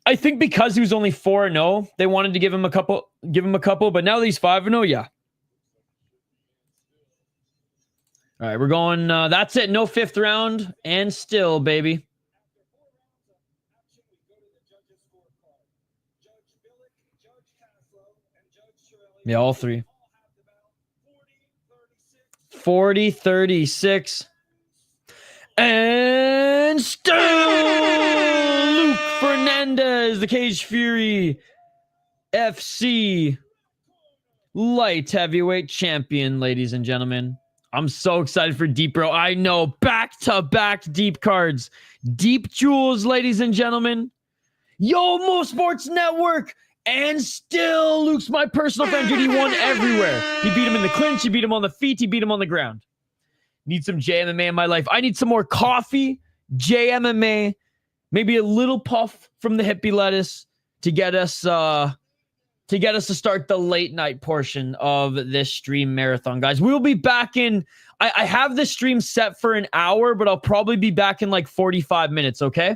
I think because he was only 4-0, they wanted to give him a couple, but now that he's 5-0, yeah. All right, we're going, that's it. No fifth round, and still, baby. Yeah, all three. 40-36. And still Luke Fernandez, the Cage Fury FC light heavyweight champion, ladies and gentlemen. I'm so excited for Deep, bro. I know, back-to-back Deep cards. Deep jewels, ladies and gentlemen. Yo, Mo Sports Network. And still Luke's my personal friend, dude. He won everywhere. He beat him in the clinch. He beat him on the feet. He beat him on the ground. Need some JMMA in my life. I need some more coffee, JMMA, maybe a little puff from the hippie lettuce to get us to start the late night portion of this stream marathon, guys. We'll be back in. I have this stream set for an hour, but I'll probably be back in like 45 minutes. Okay.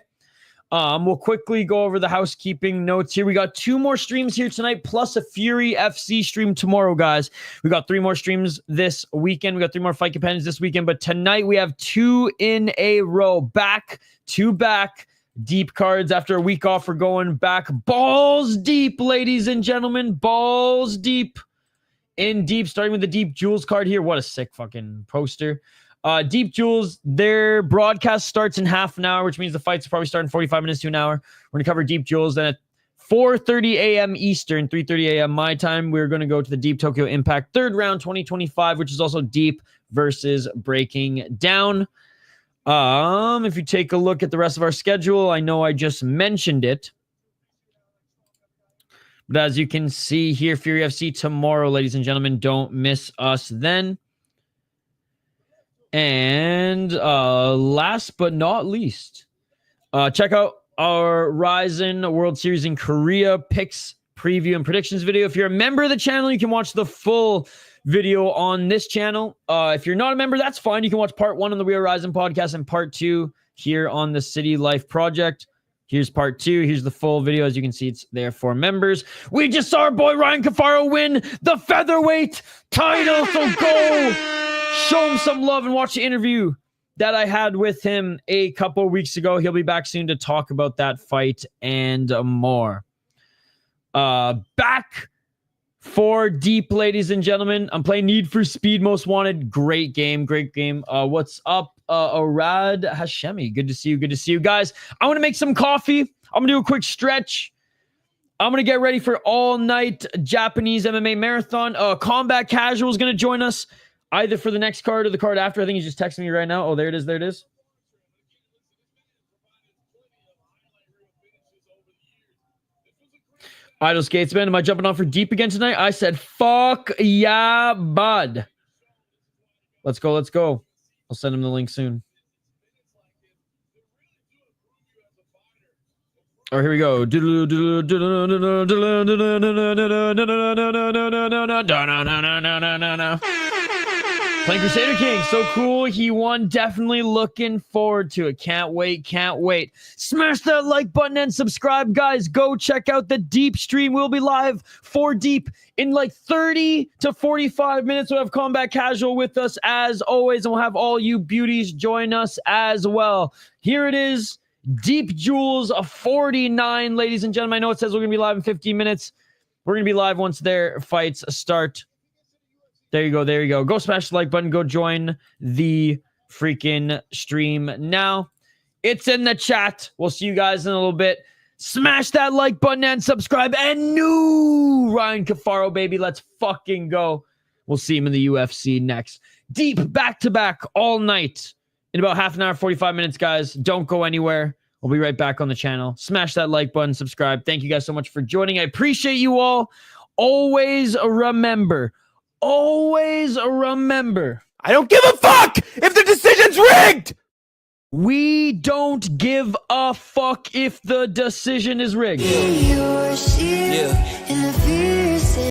We'll quickly go over the housekeeping notes here. We got 2 more streams here tonight, plus a Fury FC stream tomorrow, guys. We got 3 more streams this weekend. We got 3 more fight companions this weekend, but tonight we have 2 in a row, back-to-back Deep cards. After a week off, we're going back balls deep, ladies and gentlemen, balls deep in Deep, starting with the Deep Jewels card here. What a sick fucking poster. Deep Jewels, their broadcast starts in half an hour, which means the fights will probably start in 45 minutes to an hour. We're going to cover Deep Jewels. Then at 4:30 a.m. Eastern, 3:30 a.m. my time, we're going to go to the Deep Tokyo Impact 3rd round 2025, which is also Deep versus Breaking Down. If you take a look at the rest of our schedule, I know I just mentioned it, but as you can see here, Fury FC tomorrow, ladies and gentlemen, don't miss us then. And last but not least, check out our Ryzen World Series in Korea picks, preview, and predictions video. If you're a member of the channel, you can watch the full video on this channel. If you're not a member, that's fine. You can watch part 1 on the We Are Ryzen podcast and part 2 here on the City Life Project. Here's part 2. Here's the full video. As you can see, it's there for members. We just saw our boy Ryan Cafaro win the Featherweight title, so go show him some love and watch the interview that I had with him a couple weeks ago. He'll be back soon to talk about that fight and more. Back for Deep, ladies and gentlemen. I'm playing Need for Speed Most Wanted. Great game. What's up, Arad Hashemi? Good to see you. Guys, I want to make some coffee. I'm going to do a quick stretch. I'm going to get ready for all-night Japanese MMA marathon. Combat Casual is going to join us either for the next card or the card after. I think he's just texting me right now. Oh, there it is. Idle Skatesman, am I jumping on for Deep again tonight? I said, fuck yeah, bud. Let's go. I'll send him the link soon. All right, here we go. Playing Crusader King, so cool. He won. Definitely looking forward to it. Can't wait. Smash that like button and subscribe, guys. Go check out the Deep stream. We'll be live for Deep in like 30 to 45 minutes. We'll have Combat Casual with us as always, and we'll have all you beauties join us as well. Here it is. Deep Jules 49, ladies and gentlemen. I know it says we're going to be live in 15 minutes. We're going to be live once their fights start. There you go. Go smash the like button. Go join the freaking stream now. It's in the chat. We'll see you guys in a little bit. Smash that like button and subscribe. And new Ryan Cafaro, baby. Let's fucking go. We'll see him in the UFC next. Deep back-to-back all night. In about half an hour, 45 minutes, guys. Don't go anywhere. We'll be right back on the channel. Smash that like button, subscribe. Thank you guys so much for joining. I appreciate you all. Always remember. I
don't give a fuck if the decision's rigged!
We don't give a fuck if the decision is rigged.
Yeah.